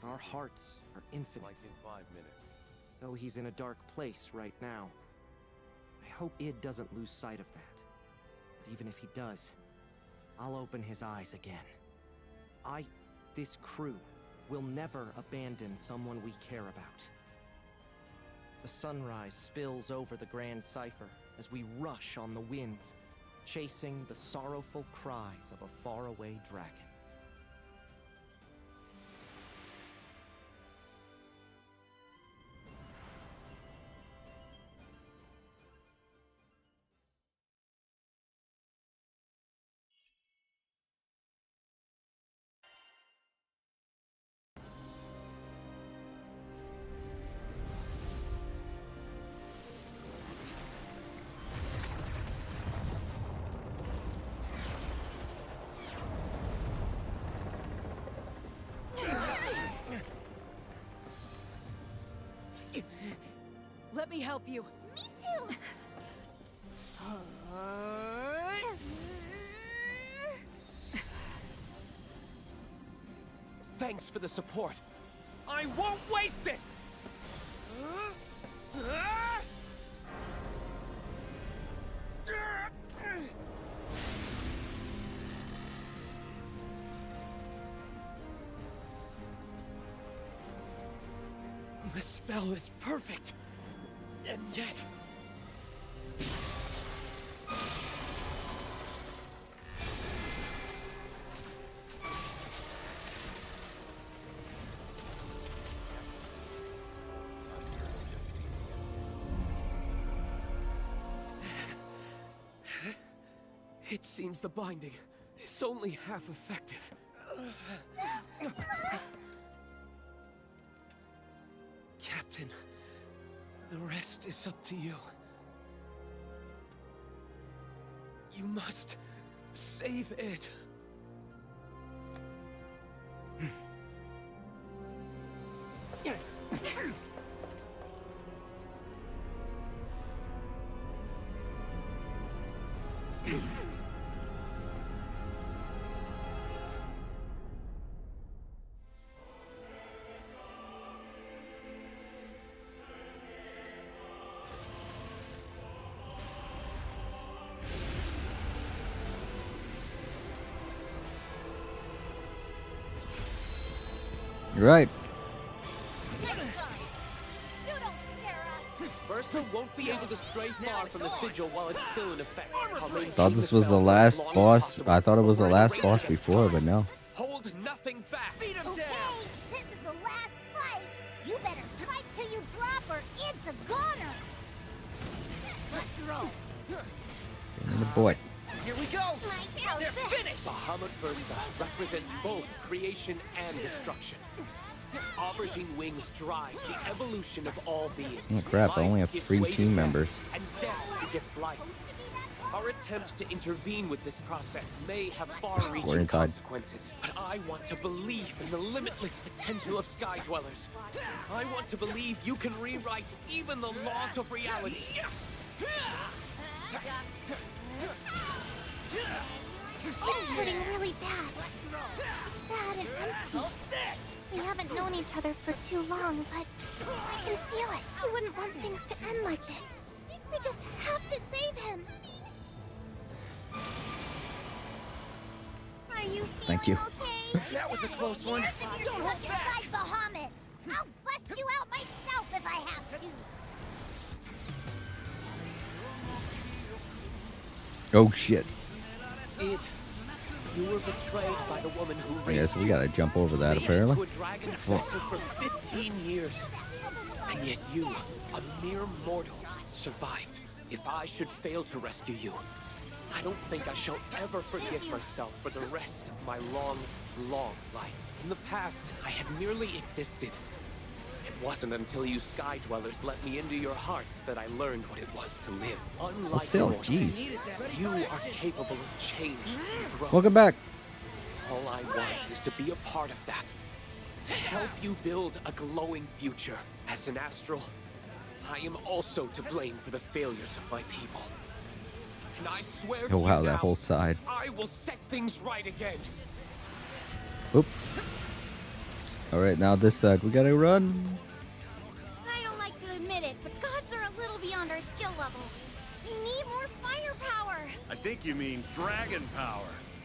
Our hearts are infinite. Like in 5 minutes. Though he's in a dark place right now. I hope Id doesn't lose sight of that. But even if he does, I'll open his eyes again. This crew, will never abandon someone we care about. The sunrise spills over the Grand Cipher as we rush on the winds, chasing the sorrowful cries of a faraway dragon. me help you. Me too. Thanks for the support. I won't waste it! The spell is perfect, and yet... It seems the binding is only half effective. Captain, the rest is up to you. You must save it. You're right. Burster won't be able to stray far from the sigil while it's still in effect. Thought this was the last boss. I thought it was the last boss before, but no. Hold nothing back. Beat him Okay, this is the last fight. You better fight till you drop or it's a goner. Let's roll. Give me the boy. Here we go! They're finished! Bahamut Versa represents both creation and destruction. Its aubergine wings drive the evolution of all beings. Oh crap, I only have 3 team members. And death begets life. Our attempt to intervene with this process may have far-reaching consequences, but I want to believe in the limitless potential of Sky Dwellers. I want to believe you can rewrite even the laws of reality. It's hurting really bad. Sad and empty. We haven't known each other for too long, but I can feel it. We wouldn't want things to end like this. We just have to save him. Are you Thank you. okay? That was a close one. Don't look inside Bahamut. I'll bust you out myself if I have to. Oh shit. You were betrayed by the woman who raised Yeah, so we gotta jump over that apparently. you. To a dragon's vessel for 15 years. And yet you, a mere mortal, survived. If I should fail to rescue you, I don't think I shall ever forgive myself for the rest of my long, long life. In the past, I had merely existed. It wasn't until you Sky Dwellers let me into your hearts that I learned what it was to live. Unlike But still, mortals, jeez. you are capable of change and growth. Welcome back. All I want is to be a part of that. To help you build a glowing future. As an Astral, I am also to blame for the failures of my people. And I swear to Oh wow, you that now, whole side. I will set things right again. Oop. Alright, now this side. We gotta run. I don't like to admit it, but gods are a little beyond our skill level. We need more firepower. I think you mean dragon power.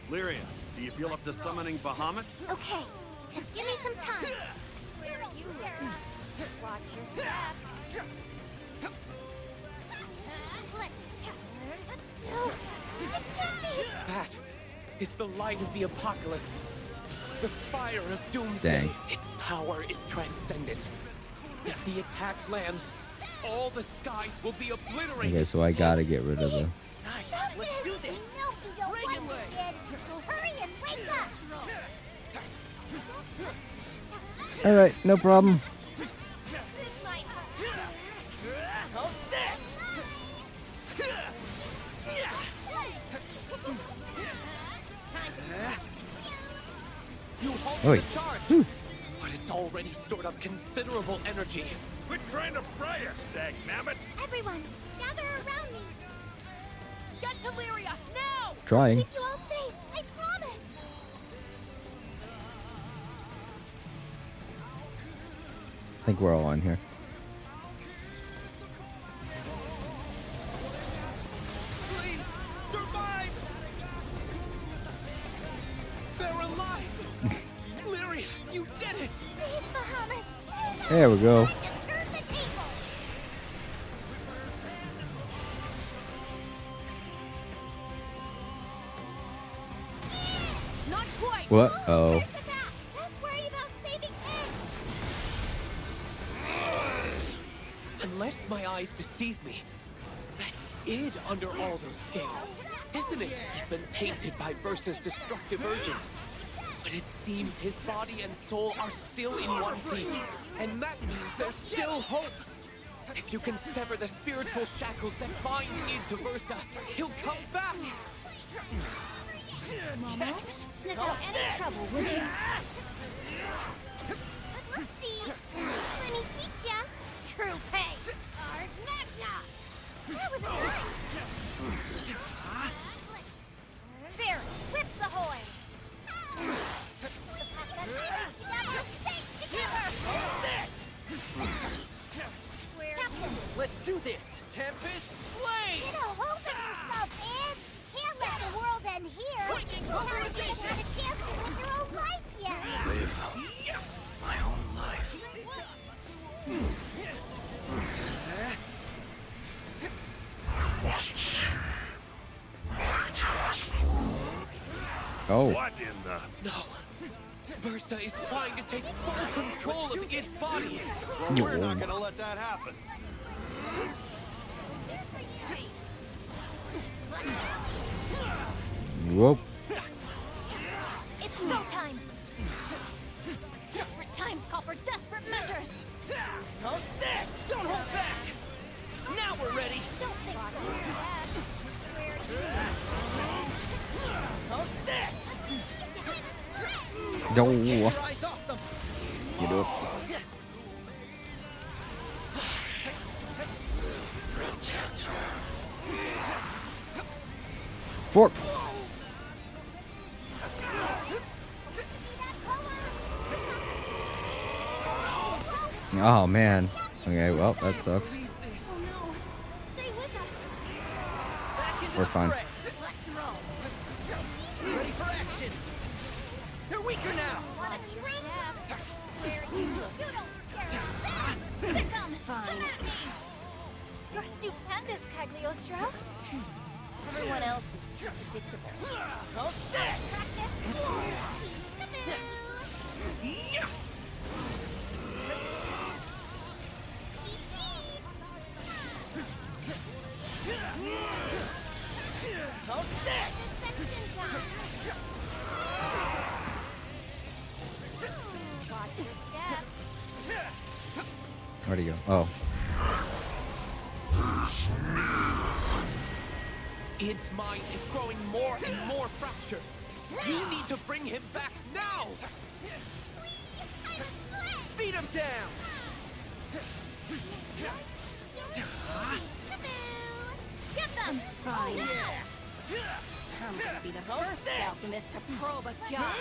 Lyria, do you feel up to summoning Bahamut? Okay, just give me some time. Where are you, Terra? Watch your step. No, it can't be. That is the light of the apocalypse. The fire of doomsday. Dang. Its power is transcendent. If the attack lands, all the skies will be obliterated. Okay, so I gotta get rid of the... Nice. Let's do this. We know you don't want this, Sid, so hurry and wake up. Alright, no problem. How's this? You hold Oi. the charge, but it's already stored up considerable energy. Quit trying to fry us, dagnabbit! Everyone, gather around me. Get to Lyria, now! Trying. Keep you all safe, I promise. I think we're all on here. Please, survive! They're alive! Lyria, you did it! Please, Bahamut. There we go. Turn the table. Not quite! What? Oh. Just worry about saving Ed. Unless my eyes deceive me, that's id under all those scales, isn't it? He's been tainted by Versa's destructive urges. But it seems his body and soul are still in one piece, and that means there's still hope. If you can sever the spiritual shackles that bind id to Versa, he'll come back. Yes. Sniff out any trouble, would you? Let's see. Let me teach ya. True pay. Ours Magna. That was a Barry, whips ahoy. Let's do this! Tempest Flame! Get a hold of yourself, Ed! Can't let the world end here! You haven't even had a chance to live your own life yet! Live my own life. Oh. What in the... No! Versa is trying to take full control of its body! We're not gonna let that happen. Whoop. It's go time! Desperate times call for desperate measures! How's this? Don't hold back! Now we're ready! Don't think so bad. Where How's this? Don't. Get your eyes off them! You do it. Fork. Oh man. Okay, well that sucks. Oh no! Stay with us! We're fine. Let's roll! Ready for action! They're weaker now! Wanna drink? Where you don't scare me! Sick 'em! Come at me! You're stupendous, Cagliostro! Everyone else is too predictable. How's this? How's this? Watch your step. Where'd he go? Oh. Id's mind is growing more and more fractured. You need to bring him back now! Beat him down! Get them! Fine. Yeah. I'm gonna be the first alchemist to probe a god.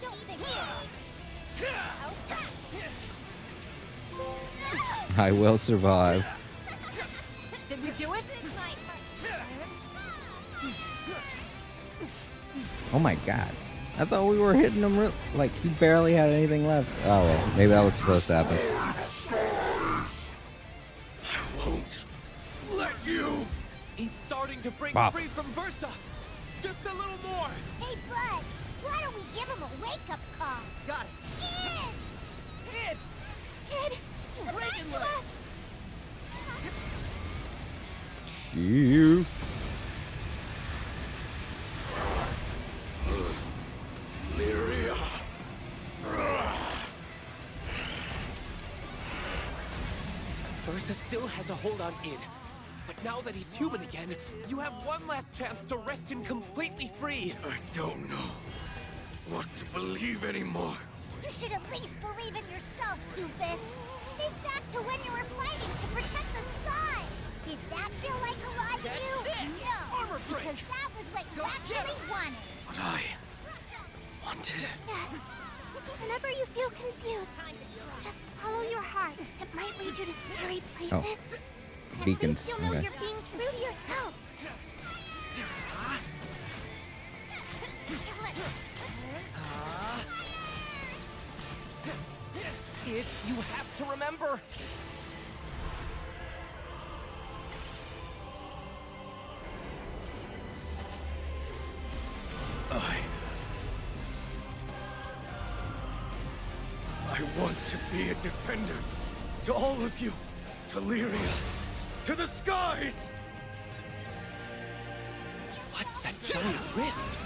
Don't think I will survive. Did we do it? Oh my god. I thought we were hitting him like he barely had anything left. Oh well, maybe that was supposed to happen. I won't let you! He's starting to break Wow. free from Versa! Just a little more! Hey, Bud, why don't we give him a wake-up call? Got it! Id! Id! Id! Reagan Back to us! You. Lyria. Versa still has a hold on Id. But now that he's human again, you have one last chance to wrest him completely free. I don't know what to believe anymore. You should at least believe in yourself, doofus. Think back to when you were fighting to protect the sky. Did that feel like a lie to you? No, because that was what you actually wanted. What I wanted. Yes. Whenever you feel confused, just follow your heart. It might lead you to scary places. Oh. Beacons. At least you'll know Okay. you're being true to yourself. If you have to remember. I want to be a defender. To all of you. To Lyria. To the skies! What's that giant rift?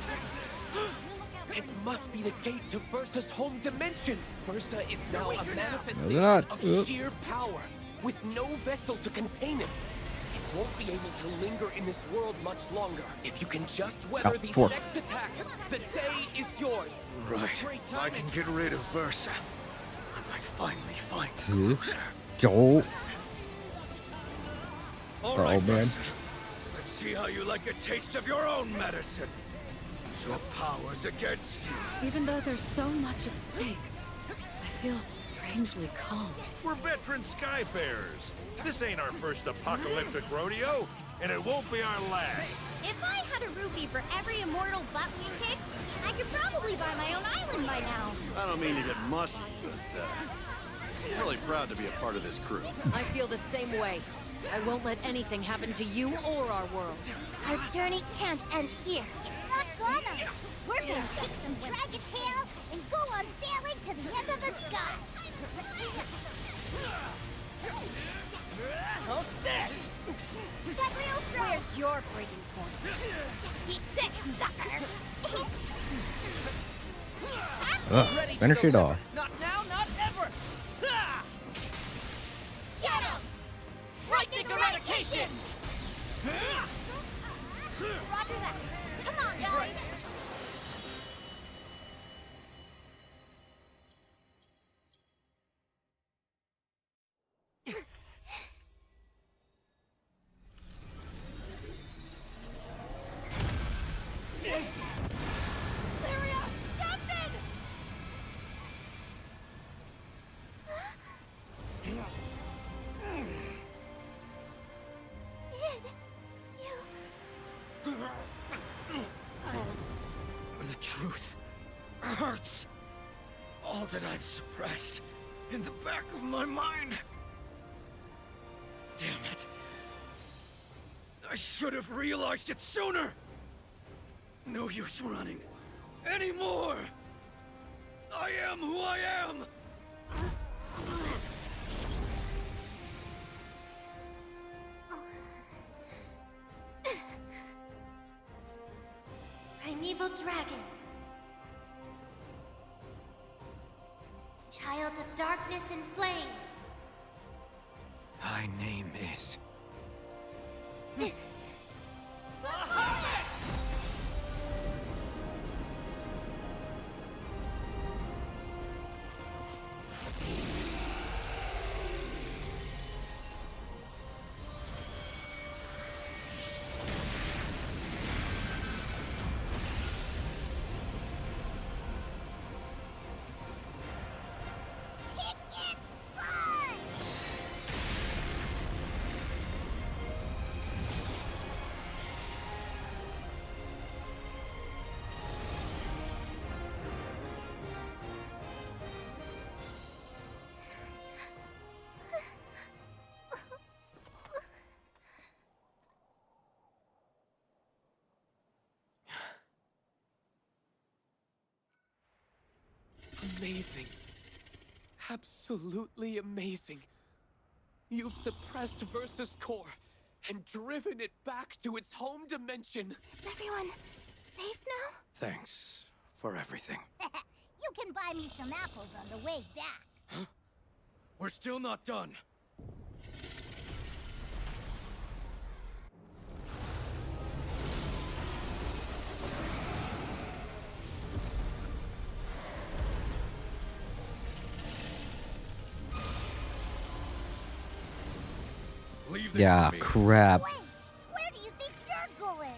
It must be the gate to Versa's home dimension. Versa is now a manifestation of sheer power, with no vessel to contain it. It won't be able to linger in this world much longer. If you can just weather these next attacks, the day is yours. Right. If I can get rid of Versa, I might finally find closer. Joel. All right, Versa. Let's see how you like a taste of your own medicine. Your powers against you. Even though there's so much at stake, I feel strangely calm. We're veteran skyfarers. This ain't our first apocalyptic rodeo, and it won't be our last. If I had a rupee for every immortal butt we kick, I could probably buy my own island by now. I don't mean to get mushy, but I'm really proud to be a part of this crew. I feel the same way. I won't let anything happen to you or our world. Our journey can't end here. It's not gonna. We're gonna kick some dragon tail and go on sailing to the end of the sky. How's this? Where's your breaking point? Eat this, sucker! Finish it off. Not now, not ever! Get him! Lightning eradication! Roger that. Come on, guys! The truth hurts. All that I've suppressed in the back of my mind. Damn it. I should have realized it sooner. No use running anymore. I am who I am. Primeval dragon. Child of darkness and flames. Thy name is... Amazing. Absolutely amazing. You've suppressed Versa's core and driven it back to its home dimension. Is everyone safe now? Thanks for everything. You can buy me some apples on the way back. Huh? We're still not done. Leave this Yeah, to me. crap. Wait! Where do you think you're going?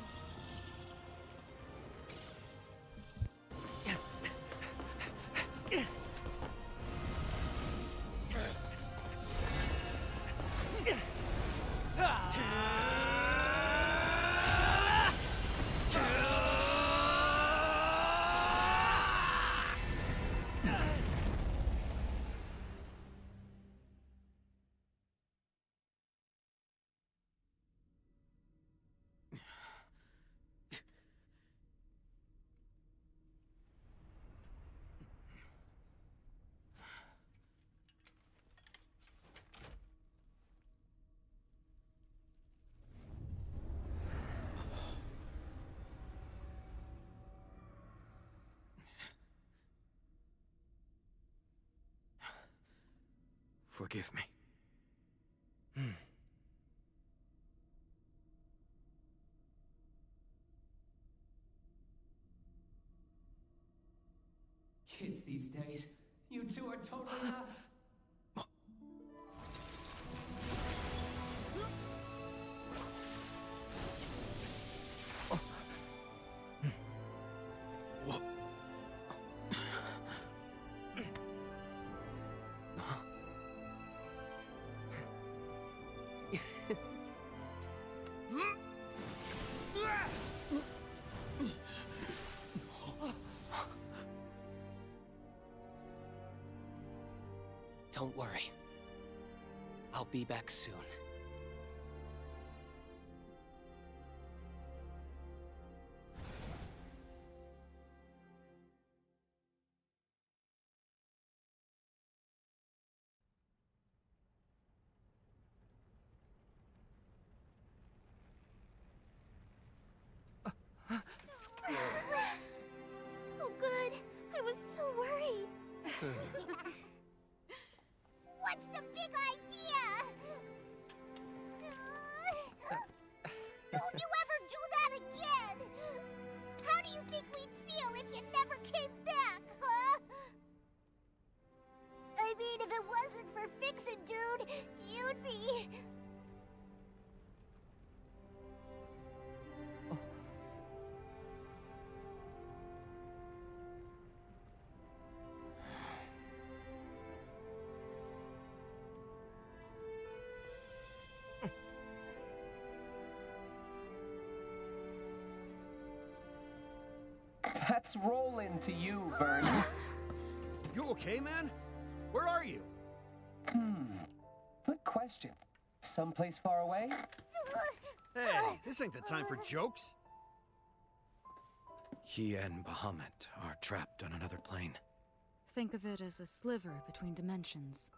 Forgive me. Kids these days, you two are totally nuts. Don't worry. I'll be back soon. Oh, good. I was so worried. What's the big idea? Don't you ever do that again! How do you think we'd feel if you never came back, huh? I mean, if it wasn't for Fix-It, dude, you'd be... That's rollin' to you, Vern. You okay, man? Where are you? Good question. Someplace far away? Hey, this ain't the time for jokes. He and Bahamut are trapped on another plane. Think of it as a sliver between dimensions.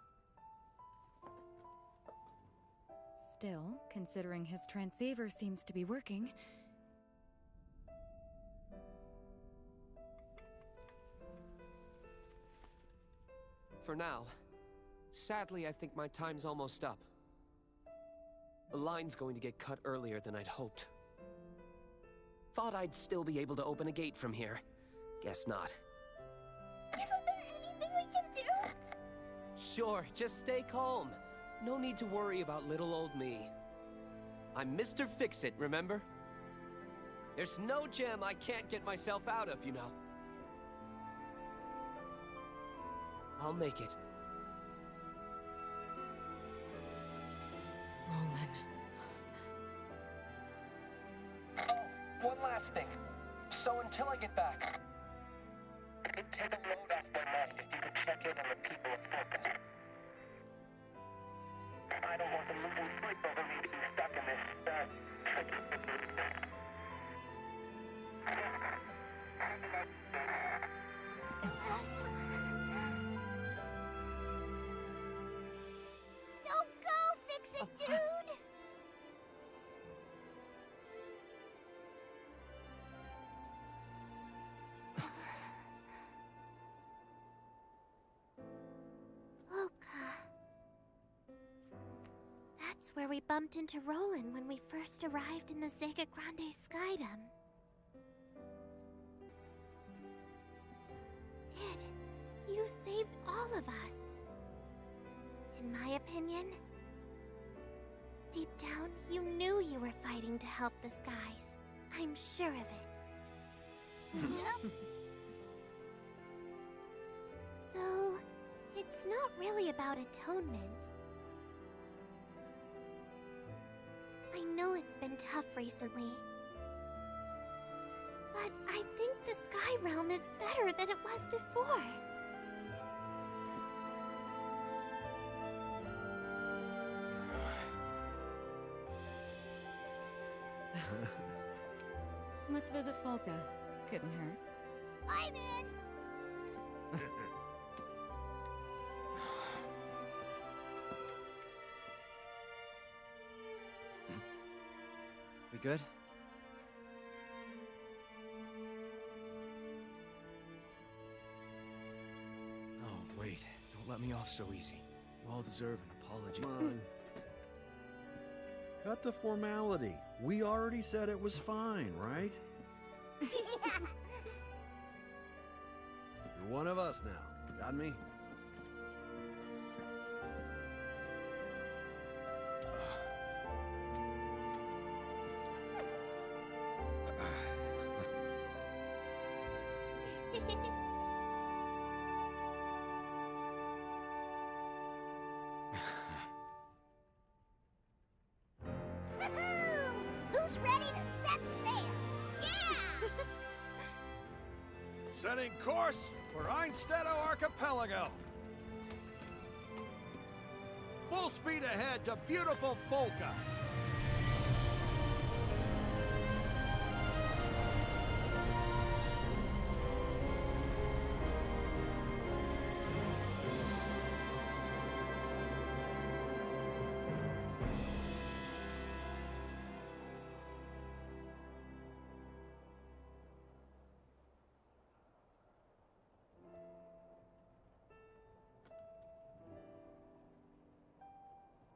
Still, considering his transceiver seems to be working, For now, sadly, I think my time's almost up. The line's going to get cut earlier than I'd hoped. Thought I'd still be able to open a gate from here. Guess not. Isn't there anything we can do? Sure, just stay calm. No need to worry about little old me. I'm Mr. Fix-It, remember? There's no jam I can't get myself out of, you know. I'll make it. Roland. Oh, one last thing. So until I get back, it'd take a load off my mind if you could check in on the people of Focus. I don't want them losing sleep over me to be stuck in this, Don't go, Fix-It, dude! That's where we bumped into Roland when we first arrived in the Zega Grande Skydom. Kid, you saved all of us. In my opinion, Deep down, you knew you were fighting to help the skies. I'm sure of it. So, it's not really about atonement. I know it's been tough recently. But I think the Sky Realm is better than it was before. Let's visit Folka. Couldn't hurt. I'm in! We good? Oh, wait. Don't let me off so easy. You all deserve an apology. Come on. Cut the formality. We already said it was fine, right? You're one of us now. Got me? Who's ready to set sail? Yeah! Setting course for Einstedo Archipelago. Full speed ahead to beautiful Folka.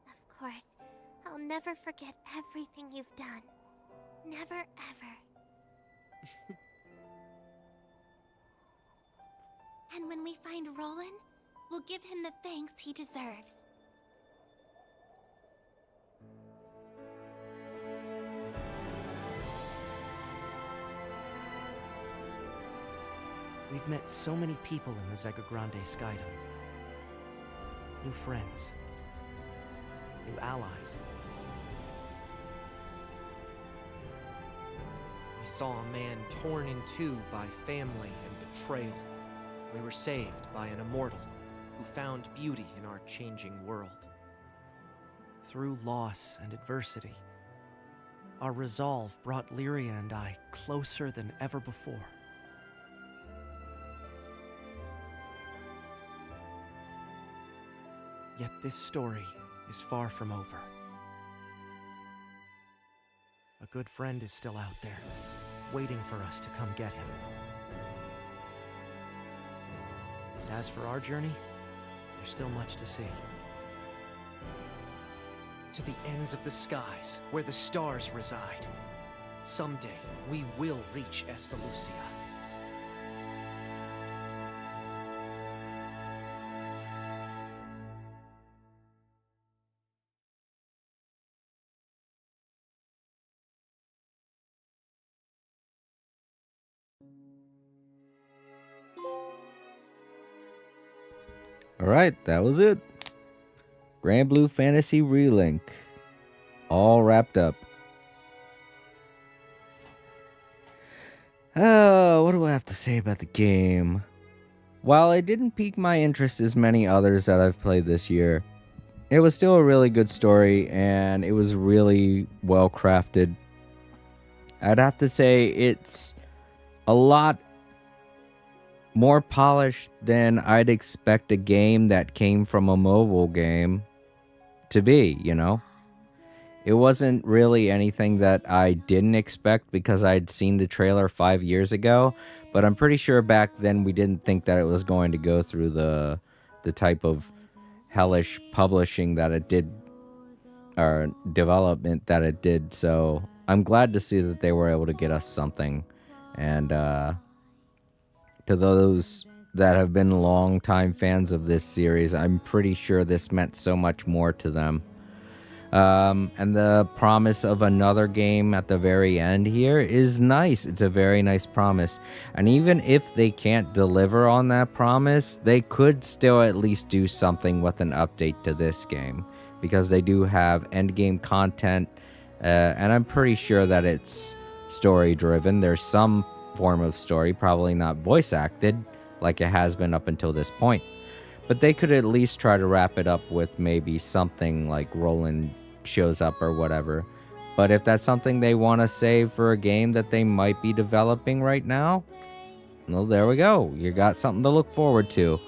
Of course, I'll never forget everything you've done. Never, ever. And when we find Roland, we'll give him the thanks he deserves. We've met so many people in the Zega Grande Skydom. New friends. New allies. We saw a man torn in two by family and betrayal. We were saved by an immortal who found beauty in our changing world. Through loss and adversity, our resolve brought Lyria and I closer than ever before. Yet this story is far from over. A good friend is still out there, waiting for us to come get him. And as for our journey, there's still much to see. To the ends of the skies, where the stars reside. Someday, we will reach Estalucia. All right, that was it. Granblue Fantasy Relink. All wrapped up. Oh, what do I have to say about the game? While it didn't pique my interest as many others that I've played this year, it was still a really good story, and it was really well crafted. I'd have to say it's a lot more polished than I'd expect a game that came from a mobile game to be, you know? It wasn't really anything that I didn't expect because I'd seen the trailer 5 years ago, but I'm pretty sure back then we didn't think that it was going to go through the type of hellish publishing that it did, or development that it did. So I'm glad to see that they were able to get us something. And to those that have been longtime fans of this series, I'm pretty sure this meant so much more to them. And the promise of another game at the very end here is nice. It's a very nice promise. And even if they can't deliver on that promise, they could still at least do something with an update to this game, because they do have endgame content, and I'm pretty sure that it's story driven. There's some form of story, probably not voice acted like it has been up until this point. But they could at least try to wrap it up with maybe something like Roland shows up or whatever. But if that's something they want to save for a game that they might be developing right now, well, there we go. You got something to look forward to.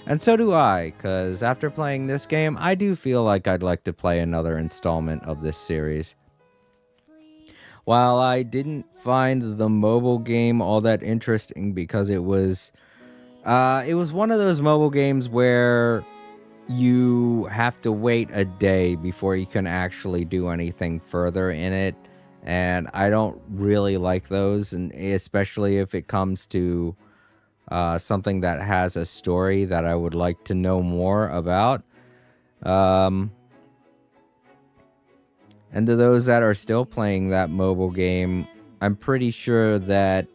And so do I, because after playing this game, I do feel like I'd like to play another installment of this series. While I didn't find the mobile game all that interesting because it was one of those mobile games where you have to wait a day before you can actually do anything further in it. And I don't really like those, and especially if it comes to something that has a story that I would like to know more about. And to those that are still playing that mobile game, I'm pretty sure that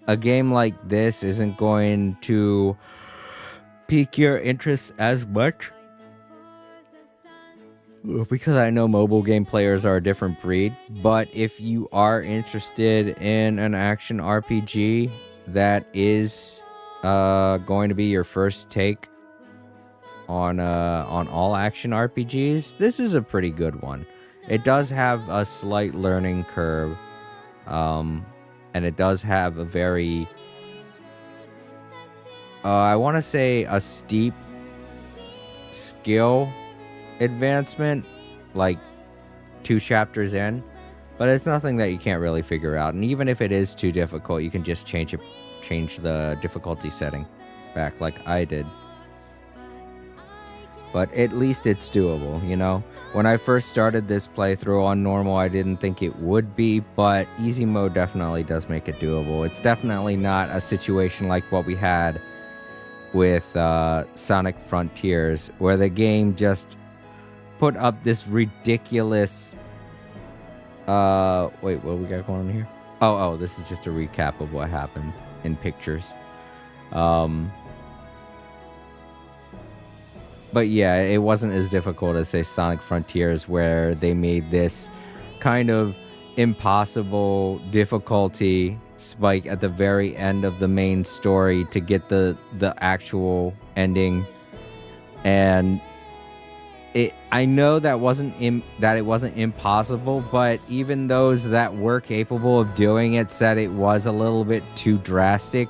a game like this isn't going to pique your interest as much, because I know mobile game players are a different breed. But if you are interested in an action RPG that is going to be your first take on all action RPGs, this is a pretty good one. It does have a slight learning curve, and it does have a very I want to say a steep skill advancement, like 2 chapters in, but it's nothing that you can't really figure out. And even if it is too difficult, you can just change the difficulty setting back like I did. But at least it's doable, you know? When I first started this playthrough on normal, I didn't think it would be, but easy mode definitely does make it doable. It's definitely not a situation like what we had with Sonic Frontiers, where the game just put up this ridiculous wait, what do we got going on here? Oh, this is just a recap of what happened in pictures. But yeah, it wasn't as difficult as, say, Sonic Frontiers, where they made this kind of impossible difficulty spike at the very end of the main story to get the actual ending. And I know that it wasn't impossible, but even those that were capable of doing it said it was a little bit too drastic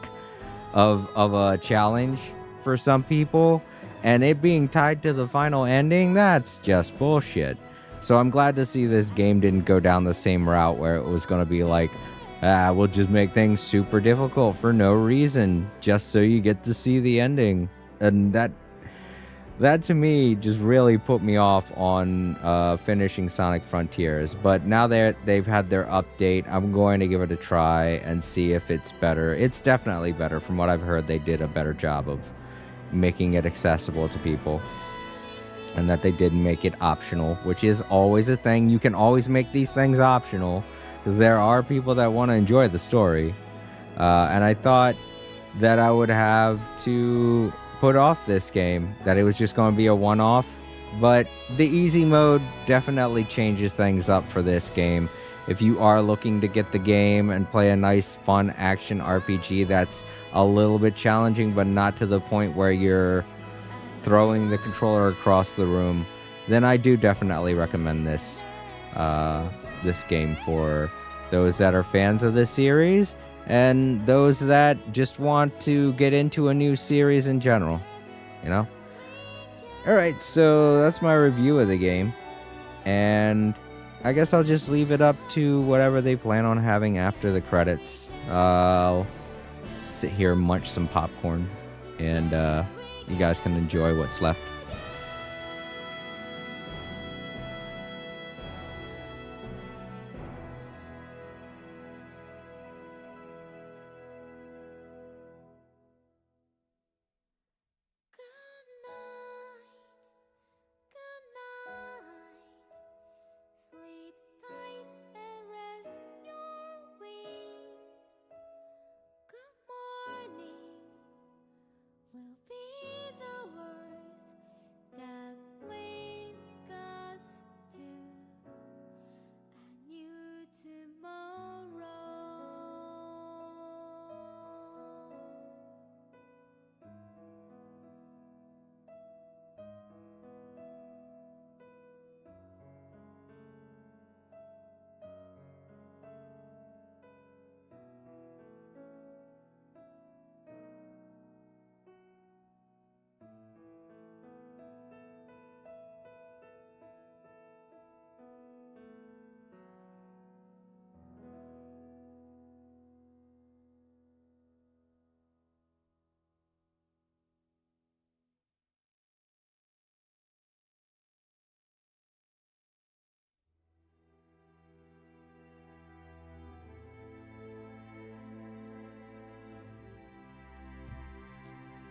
of a challenge for some people. And it being tied to the final ending, that's just bullshit. So I'm glad to see this game didn't go down the same route where it was going to be like, we'll just make things super difficult for no reason, just so you get to see the ending. And that to me just really put me off on finishing Sonic Frontiers. But now they've had their update, I'm going to give it a try and see if it's better. It's definitely better. From what I've heard, they did a better job of making it accessible to people, and that they did make it optional, which is always a thing. You can always make these things optional, because there are people that want to enjoy the story. And I thought that I would have to put off this game, that it was just going to be a one-off, but the easy mode definitely changes things up for this game. If you are looking to get the game and play a nice, fun action RPG that's a little bit challenging, but not to the point where you're throwing the controller across the room, then I do definitely recommend this game for those that are fans of the series and those that just want to get into a new series in general, you know? Alright, so that's my review of the game, and I guess I'll just leave it up to whatever they plan on having after the credits. I'll sit here and munch some popcorn, and you guys can enjoy what's left.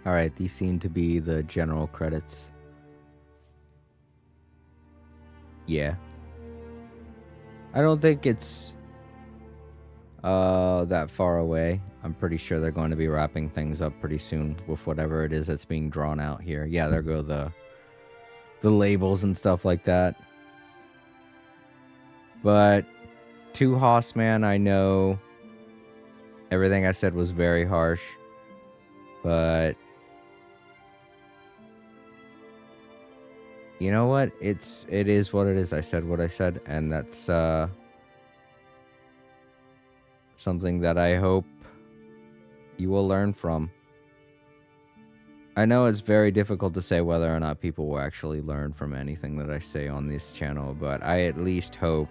Alright, these seem to be the general credits. Yeah. I don't think it's that far away. I'm pretty sure they're going to be wrapping things up pretty soon with whatever it is that's being drawn out here. Yeah, there go the labels and stuff like that. But to Hossman, I know everything I said was very harsh, but you know what? It is what it is. I said what I said, and that's something that I hope you will learn from. I know it's very difficult to say whether or not people will actually learn from anything that I say on this channel, but I at least hope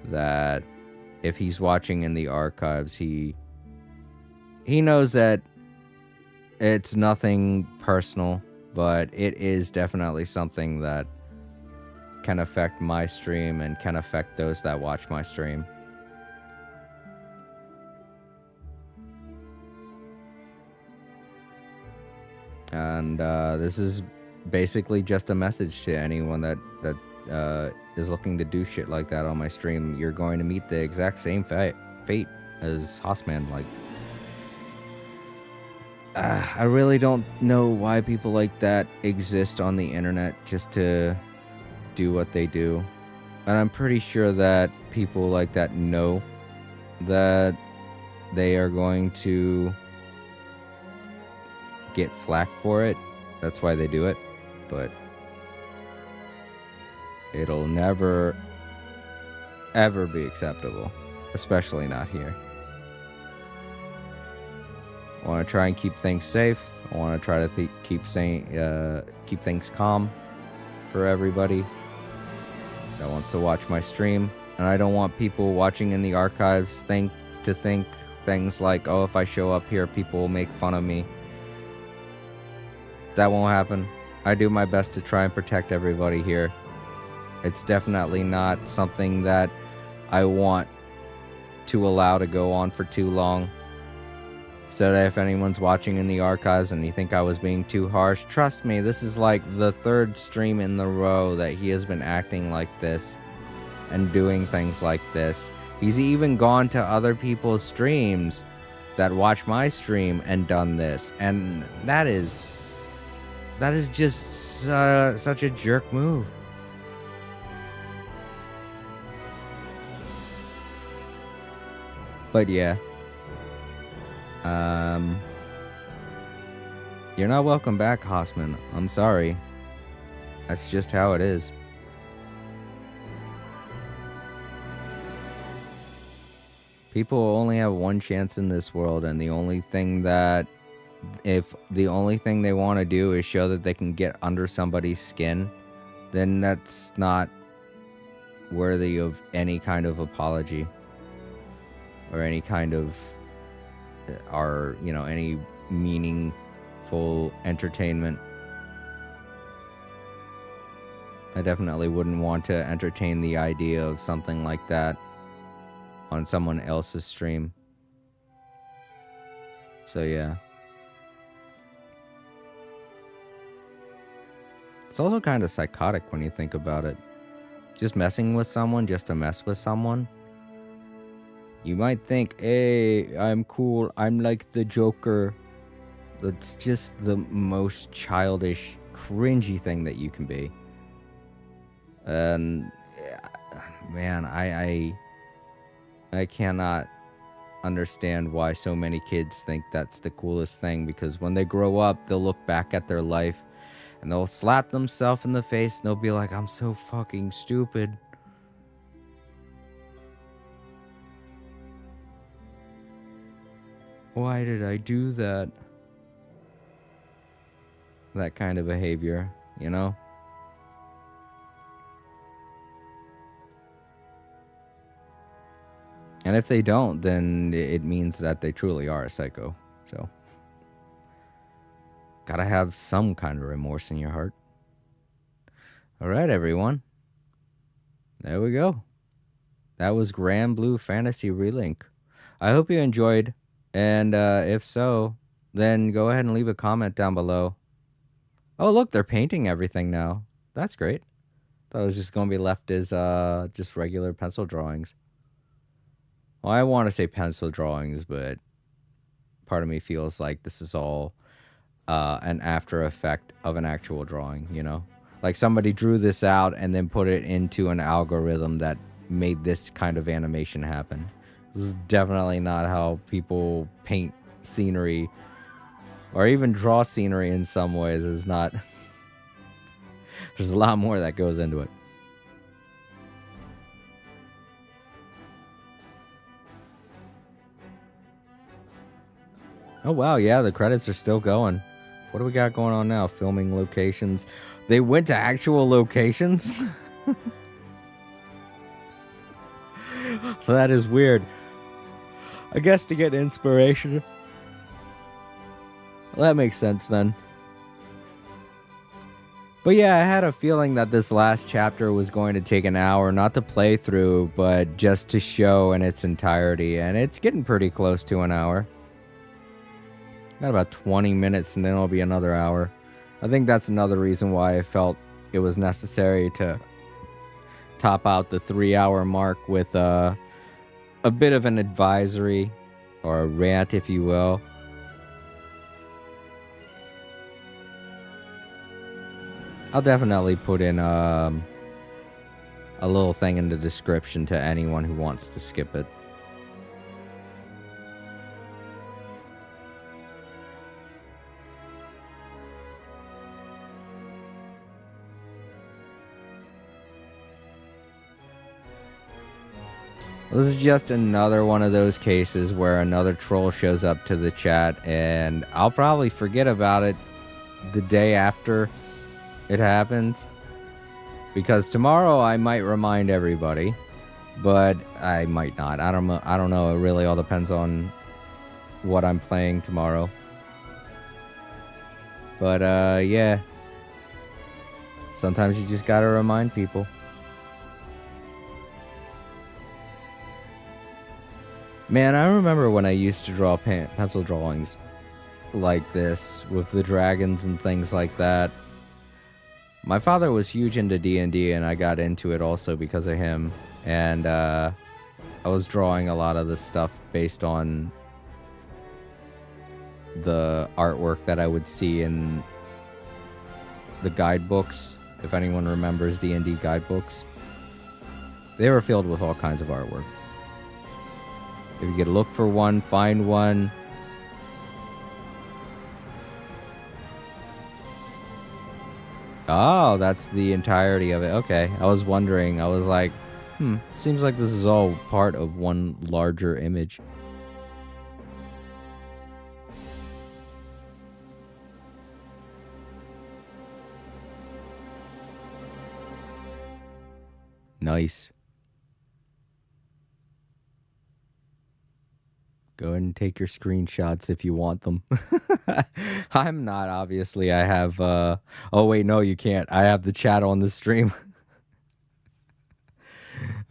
that if he's watching in the archives, he knows that it's nothing personal, but it is definitely something that can affect my stream and can affect those that watch my stream. And this is basically just a message to anyone that is looking to do shit like that on my stream. You're going to meet the exact same fate as Hossman. Like, I really don't know why people like that exist on the internet just to do what they do. And I'm pretty sure that people like that know that they are going to get flack for it. That's why they do it. But it'll never ever be acceptable, especially not here. I want to try and keep things safe. I want to try to keep things calm for everybody that wants to watch my stream. And I don't want people watching in the archives think things like, oh, if I show up here, people will make fun of me. That won't happen. I do my best to try and protect everybody here. It's definitely not something that I want to allow to go on for too long. So that if anyone's watching in the archives and you think I was being too harsh, trust me, this is like the third stream in the row that he has been acting like this and doing things like this. He's even gone to other people's streams that watch my stream and done this. And that is just such a jerk move. But yeah. You're not welcome back, Hossman. I'm sorry. That's just how it is. People only have one chance in this world, and the only thing they want to do is show that they can get under somebody's skin, then that's not worthy of any kind of apology or any kind of any meaningful entertainment. I definitely wouldn't want to entertain the idea of something like that on someone else's stream. So yeah. It's also kind of psychotic when you think about it. Just messing with someone just to mess with someone. You might think, hey, I'm cool, I'm like the Joker. That's just the most childish, cringy thing that you can be. And, man, I cannot understand why so many kids think that's the coolest thing, because when they grow up, they'll look back at their life and they'll slap themselves in the face and they'll be like, I'm so fucking stupid. Why did I do that? That kind of behavior, you know? And if they don't, then it means that they truly are a psycho. So, gotta have some kind of remorse in your heart. Alright, everyone. There we go. That was Granblue Fantasy Relink. I hope you enjoyed. And if so, then go ahead and leave a comment down below. Oh, look, they're painting everything now. That's great. Thought it was just going to be left as just regular pencil drawings. Well, I want to say pencil drawings, but part of me feels like this is all an after effect of an actual drawing, you know? Like somebody drew this out and then put it into an algorithm that made this kind of animation happen. This is definitely not how people paint scenery or even draw scenery in some ways. It's not. There's a lot more that goes into it. Oh, wow. Yeah, the credits are still going. What do we got going on now? Filming locations. They went to actual locations? That is weird. I guess to get inspiration. Well, that makes sense then. But yeah, I had a feeling that this last chapter was going to take an hour, not to play through, but just to show in its entirety. And it's getting pretty close to an hour. Got about 20 minutes and then it'll be another hour. I think that's another reason why I felt it was necessary to top out the 3-hour mark with a bit of an advisory or a rant, if you will. I'll definitely put in a little thing in the description to anyone who wants to skip it. This is just another one of those cases where another troll shows up to the chat and I'll probably forget about it the day after it happens. Because tomorrow I might remind everybody, but I might not. I don't know. It really all depends on what I'm playing tomorrow. But yeah. Sometimes you just gotta remind people. Man, I remember when I used to draw pencil drawings like this with the dragons and things like that. My father was huge into D&D and I got into it also because of him. And I was drawing a lot of the stuff based on the artwork that I would see in the guidebooks. If anyone remembers D&D guidebooks. They were filled with all kinds of artwork. If you could look for one, find one. Oh, that's the entirety of it. Okay, I was wondering. I was like, seems like this is all part of one larger image. Nice. Go ahead and take your screenshots if you want them. I'm not, obviously. I have, oh wait, no, you can't. I have the chat on the stream.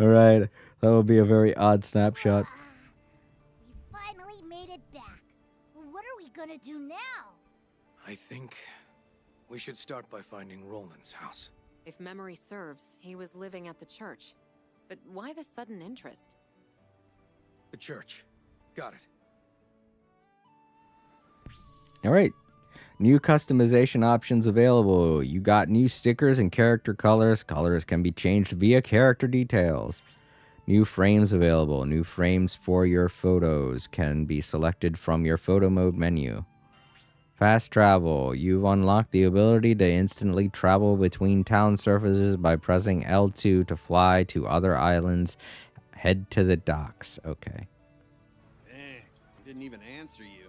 All right. That would be a very odd snapshot. We finally made it back. What are we gonna do now? I think we should start by finding Roland's house. If memory serves, he was living at the church. But why the sudden interest? The church. Got it. All right. New customization options available. You got new stickers and character colors. Colors can be changed via character details. New frames available. New frames for your photos can be selected from your photo mode menu. Fast travel. You've unlocked the ability to instantly travel between town surfaces by pressing L2 to fly to other islands. Head to the docks. Okay. Didn't even answer you.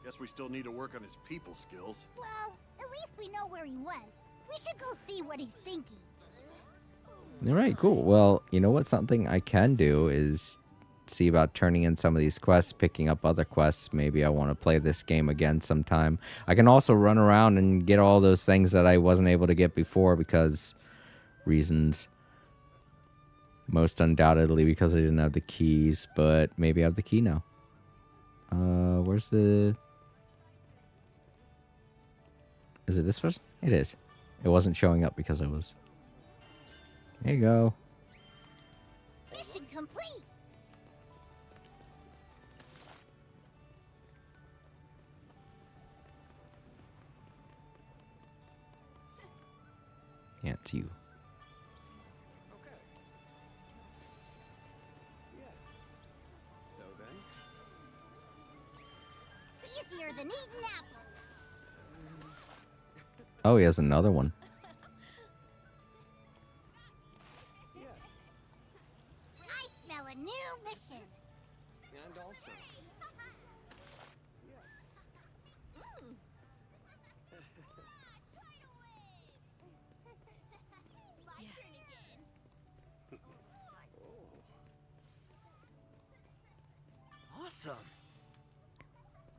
Guess we still need to work on his people skills. Well, at least we know where he went. We should go see what he's thinking. All right, cool. Well, you know what? Something I can do is see about turning in some of these quests, picking up other quests. Maybe I want to play this game again sometime. I can also run around and get all those things that I wasn't able to get before because reasons. Most undoubtedly because I didn't have the keys, but maybe I have the key now. Where's the... Is it this person? It is. It wasn't showing up because I was... There you go. Mission complete. Yeah, it's you. So then? Easier than eating apples. Oh, he has another one. I smell a new mission. And also. Awesome.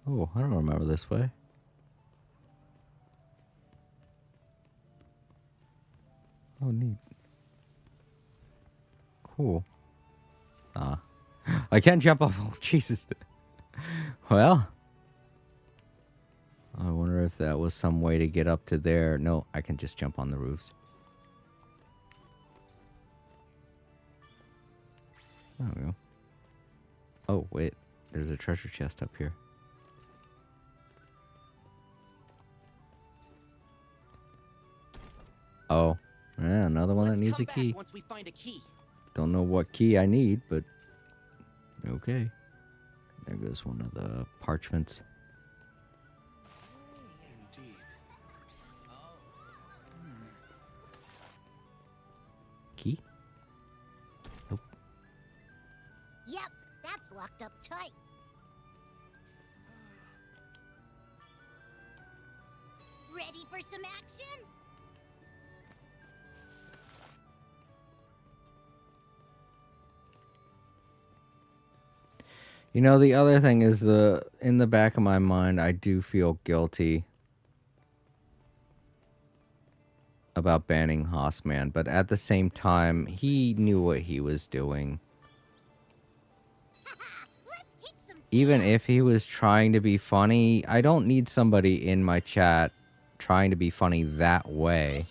Oh, I don't remember this way. Oh, neat. Cool. I can't jump off. Oh, Jesus. Well. I wonder if that was some way to get up to there. No, I can just jump on the roofs. There we go. Oh, wait. There's a treasure chest up here. Oh. Yeah, another one that needs a key. Once we find a key. Don't know what key I need, but okay. There goes one of the parchments. Indeed. Key? Nope. Yep, that's locked up tight. Ready for some action? You know, the other thing is in the back of my mind, I do feel guilty about banning Hossman, but at the same time, he knew what he was doing. Even if he was trying to be funny, I don't need somebody in my chat trying to be funny that way.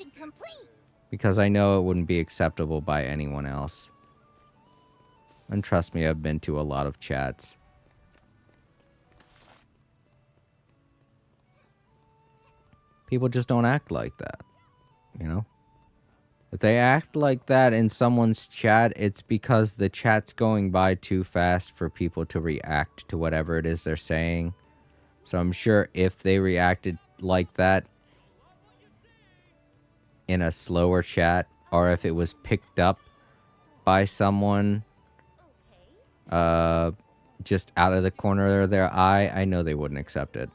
Because I know it wouldn't be acceptable by anyone else. And trust me, I've been to a lot of chats. People just don't act like that, you know? If they act like that in someone's chat, it's because the chat's going by too fast for people to react to whatever it is they're saying. So I'm sure if they reacted like that in a slower chat, or if it was picked up by someone just out of the corner of their eye, I know they wouldn't accept it.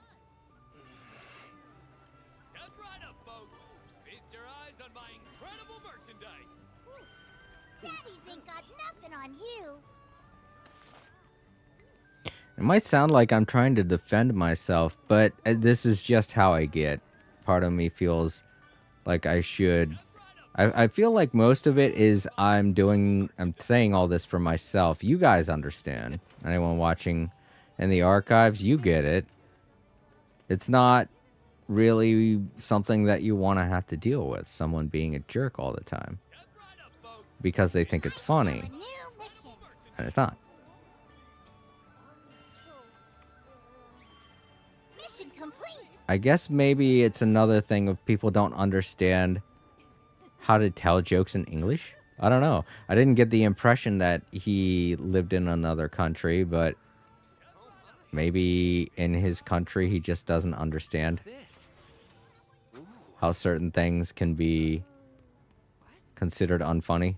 Daddy's ain't got nothing on you. It might sound like I'm trying to defend myself, but this is just how I get. Part of me feels like I should. I feel like most of it is I'm saying all this for myself. You guys understand. Anyone watching in the archives, you get it. It's not really something that you want to have to deal with, someone being a jerk all the time. Because they think it's funny. And it's not. Mission complete. I guess maybe it's another thing of people don't understand how to tell jokes in English. I don't know. I didn't get the impression that he lived in another country, but maybe in his country he just doesn't understand how certain things can be considered unfunny.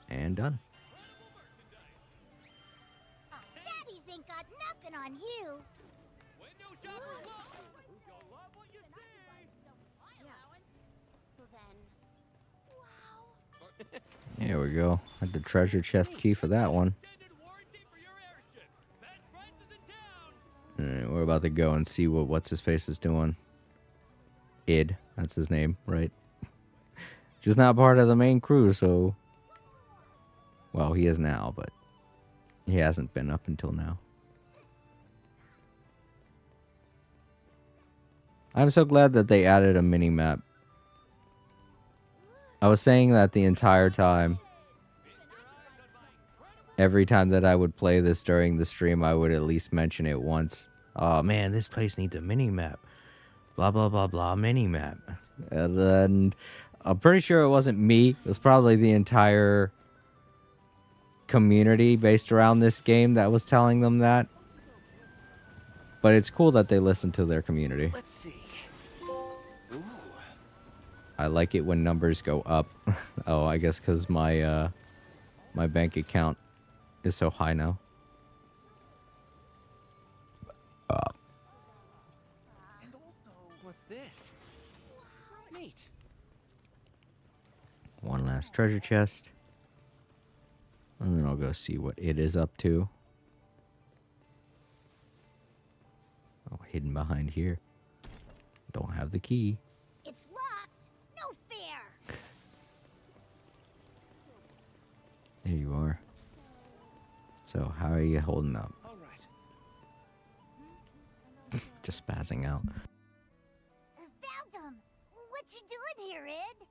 And done. Daddy's ain't got nothing on you. There we go. Had the treasure chest key for that one. Alright, we're about to go and see what what's-his-face is doing. Id, that's his name, right? Just not part of the main crew, so... Well, he is now, but he hasn't been up until now. I'm so glad that they added a mini-map. I was saying that the entire time. Every time that I would play this during the stream, I would at least mention it once. Oh man, this place needs a mini-map. Blah, blah, blah, blah, mini-map. And then I'm pretty sure it wasn't me. It was probably the entire community based around this game that was telling them that. But it's cool that they listen to their community. Let's see. I like it when numbers go up. Oh, I guess because my my bank account is so high now. What's this? Neat. One last treasure chest. And then I'll go see what it is up to. Oh, hidden behind here. Don't have the key. It's locked. No fair. There you are. So, how are you holding up? All right. Just spazzing out. Found him. What you doing here, Ed?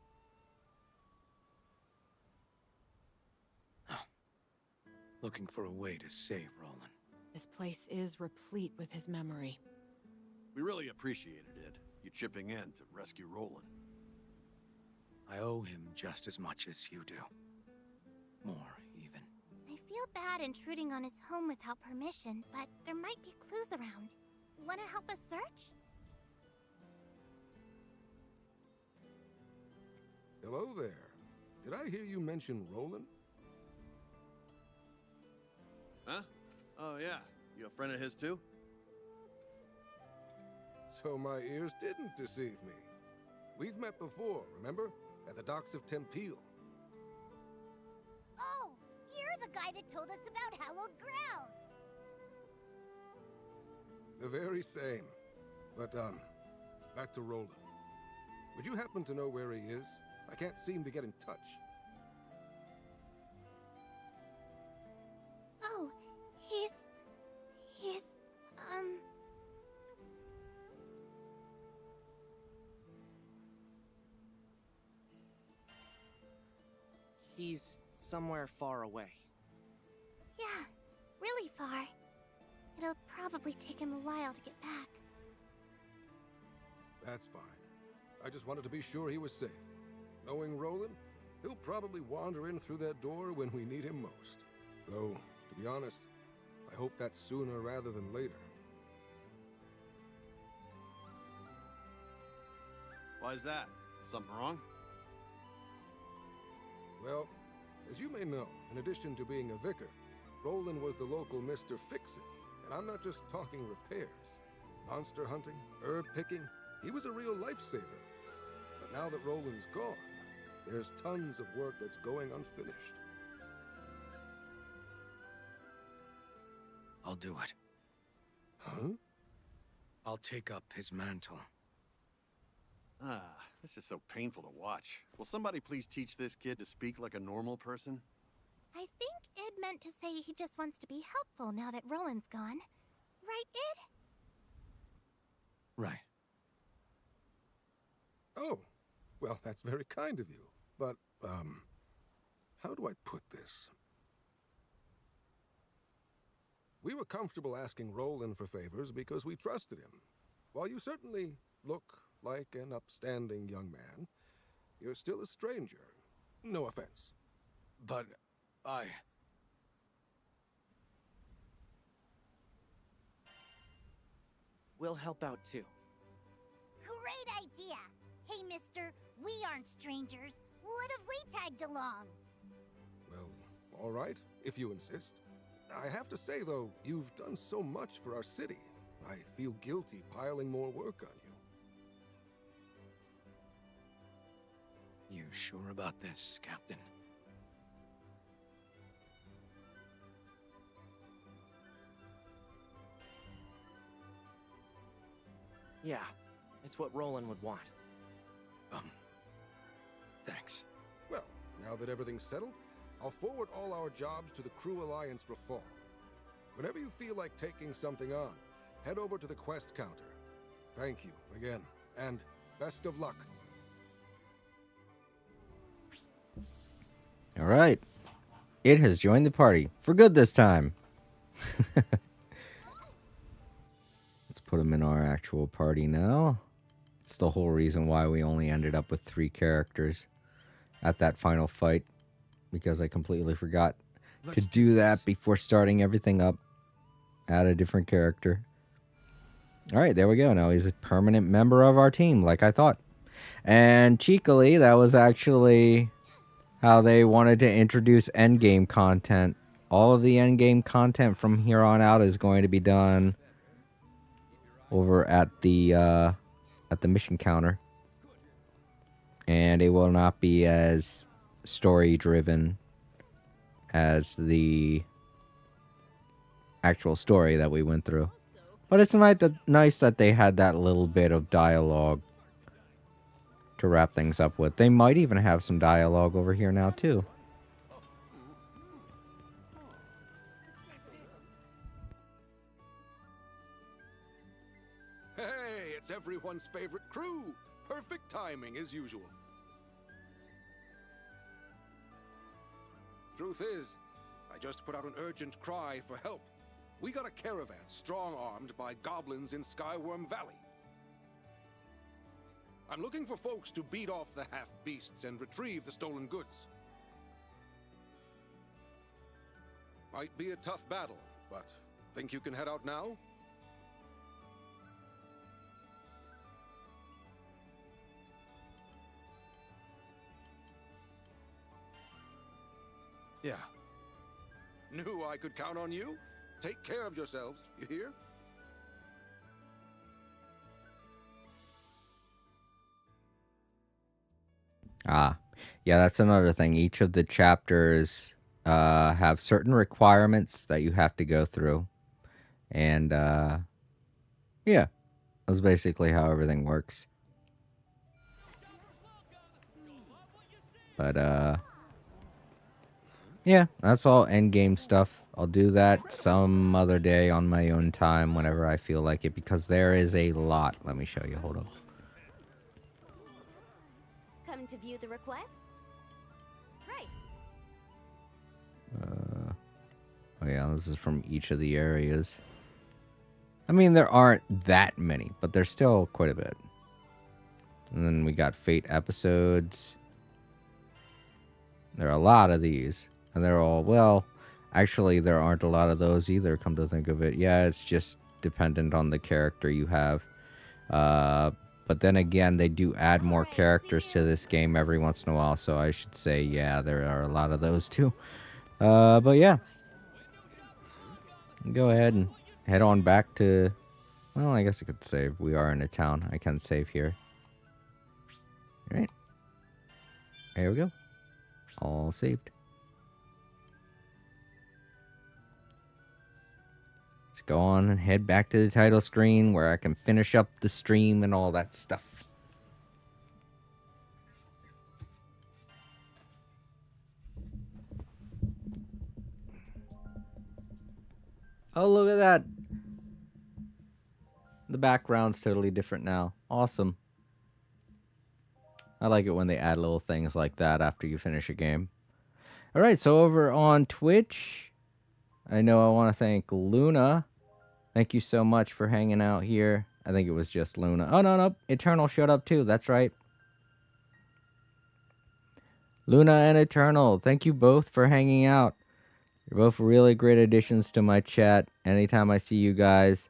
Looking for a way to save Roland. This place is replete with his memory. We really appreciated it, you chipping in to rescue Roland. I owe him just as much as you do. More, even. I feel bad intruding on his home without permission, but there might be clues around. Wanna help us search? Hello there. Did I hear you mention Roland? Huh? Oh yeah, you a friend of his too? So my ears didn't deceive me. We've met before, remember? At the docks of Tempeel. Oh, you're the guy that told us about hallowed ground. The very same. But, back to Roland. Would you happen to know where he is? I can't seem to get in touch. Oh, he's... He's somewhere far away. Yeah, really far. It'll probably take him a while to get back. That's fine. I just wanted to be sure he was safe. Knowing Roland, he'll probably wander in through that door when we need him most. Though, to be honest, I hope that's sooner rather than later. Why is that? Something wrong? Well, as you may know, in addition to being a vicar, Roland was the local Mr. Fix-It. And I'm not just talking repairs. Monster hunting, herb picking, he was a real lifesaver. But now that Roland's gone, there's tons of work that's going unfinished. I'll do it. Huh? I'll take up his mantle. Ah, this is so painful to watch. Will somebody please teach this kid to speak like a normal person? I think Ed meant to say he just wants to be helpful now that Roland's gone. Right, Ed? Right. Oh, well, that's very kind of you. But, how do I put this? We were comfortable asking Roland for favors because we trusted him. While you certainly look like an upstanding young man, you're still a stranger. No offense. But We'll help out too. Great idea. Hey, mister, we aren't strangers. What if we tagged along? Well, all right, if you insist. I have to say, though, you've done so much for our city. I feel guilty piling more work on you. You sure about this, Captain? Yeah, it's what Roland would want. Thanks. Well, now that everything's settled, I'll forward all our jobs to the Crew Alliance Reform. Whenever you feel like taking something on, head over to the quest counter. Thank you again, and best of luck. All right. It has joined the party. For good this time. Let's put him in our actual party now. It's the whole reason why we only ended up with 3 characters at that final fight. Because I completely forgot to do that before starting everything up. Add a different character. Alright, there we go. Now he's a permanent member of our team, like I thought. And cheekily, that was actually how they wanted to introduce endgame content. All of the endgame content from here on out is going to be done over at the mission counter. And it will not be as story driven as the actual story that we went through. But it's nice that they had that little bit of dialogue to wrap things up with. They might even have some dialogue over here now too. Hey, it's everyone's favorite crew. Perfect timing as usual. Truth is, I just put out an urgent cry for help. We got a caravan strong-armed by goblins in Skyworm Valley. I'm looking for folks to beat off the half-beasts and retrieve the stolen goods. Might be a tough battle, but think you can head out now? Yeah. Knew I could count on you. Take care of yourselves, you hear? Ah, yeah, that's another thing. Each of the chapters have certain requirements that you have to go through. And, yeah, that's basically how everything works. But, yeah, that's all endgame stuff. I'll do that some other day on my own time whenever I feel like it, because there is a lot. Let me show you. Hold on. Come to view the requests? Right. Oh yeah, this is from each of the areas. I mean, there aren't that many, but there's still quite a bit. And then we got Fate episodes. There are a lot of these. And they're all, well, actually, there aren't a lot of those either, come to think of it. Yeah, it's just dependent on the character you have. But then again, they do add more characters to this game every once in a while, so I should say, yeah, there are a lot of those too. But yeah. Go ahead and head on back to, well, I guess I could save. We are in a town. I can save here. All right. There we go. All saved. Let's go on and head back to the title screen where I can finish up the stream and all that stuff. Oh, look at that. The background's totally different now. Awesome. I like it when they add little things like that after you finish a game. All right, so over on Twitch, I know I want to thank Luna. Thank you so much for hanging out here. I think it was just Luna. Oh, no. Eternal showed up too. That's right. Luna and Eternal, thank you both for hanging out. You're both really great additions to my chat anytime I see you guys.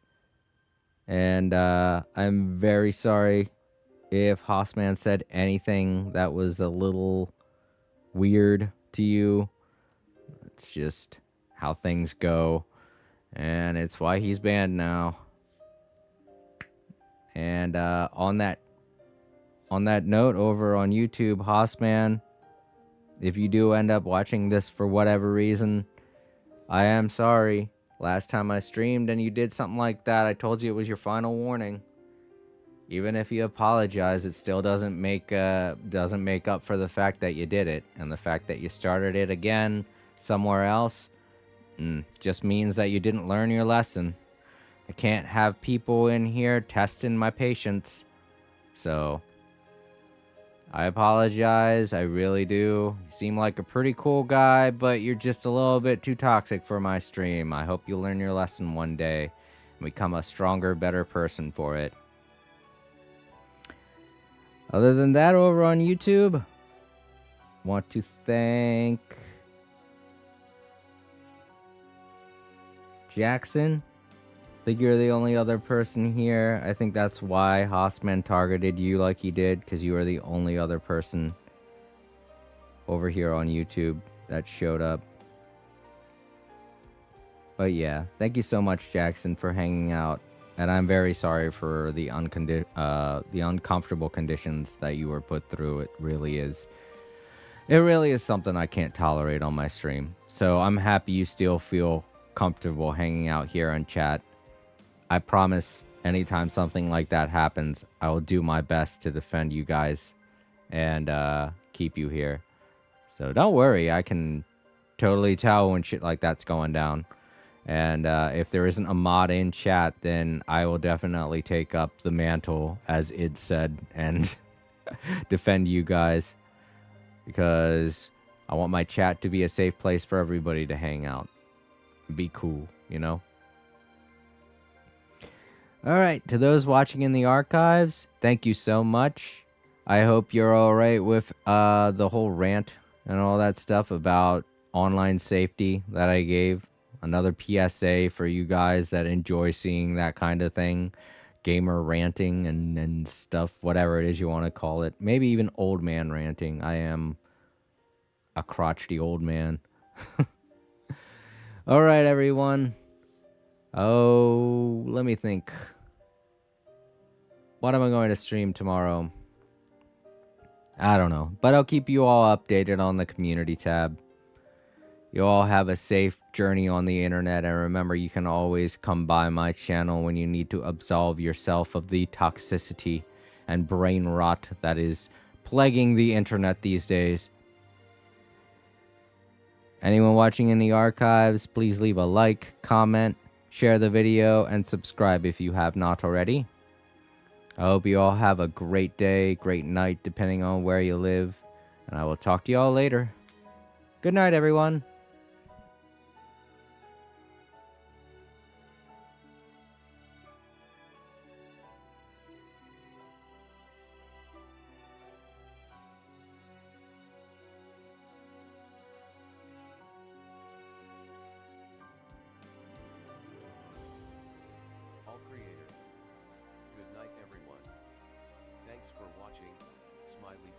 And I'm very sorry if Hossman said anything that was a little weird to you. It's just how things go. And it's why he's banned now. And on that note, over on YouTube, Hossman, if you do end up watching this for whatever reason, I am sorry. Last time I streamed and you did something like that, I told you it was your final warning. Even if you apologize, it still doesn't make up for the fact that you did it, and the fact that you started it again somewhere else just means that you didn't learn your lesson. I can't have people in here testing my patience. So I apologize. I really do. You seem like a pretty cool guy, but you're just a little bit too toxic for my stream. I hope you learn your lesson one day and become a stronger, better person for it. Other than that, over on YouTube, want to thank Jackson. I think you're the only other person here. I think that's why Hossman targeted you like he did, because you were the only other person over here on YouTube that showed up. But yeah, thank you so much, Jackson, for hanging out. And I'm very sorry for the uncomfortable conditions that you were put through. It really is something I can't tolerate on my stream. So I'm happy you still feel comfortable hanging out here and chat. I promise anytime something like that happens, I will do my best to defend you guys and keep you here. So don't worry, I can totally tell when shit like that's going down. And if there isn't a mod in chat, then I will definitely take up the mantle, as Id said, and defend you guys. Because I want my chat to be a safe place for everybody to hang out. Be cool, you know? Alright, to those watching in the archives, thank you so much. I hope you're alright with the whole rant and all that stuff about online safety that I gave. Another PSA for you guys that enjoy seeing that kind of thing. Gamer ranting and stuff, whatever it is you want to call it. Maybe even old man ranting. I am a crotchety old man. Alright, everyone. Oh, let me think. What am I going to stream tomorrow? I don't know. But I'll keep you all updated on the community tab. You all have a safe journey on the internet. And remember, you can always come by my channel when you need to absolve yourself of the toxicity and brain rot that is plaguing the internet these days. Anyone watching in the archives, please leave a like, comment, share the video, and subscribe if you have not already. I hope you all have a great day, great night, depending on where you live. And I will talk to you all later. Good night, everyone. All creator. Good night everyone. Thanks for watching, smiley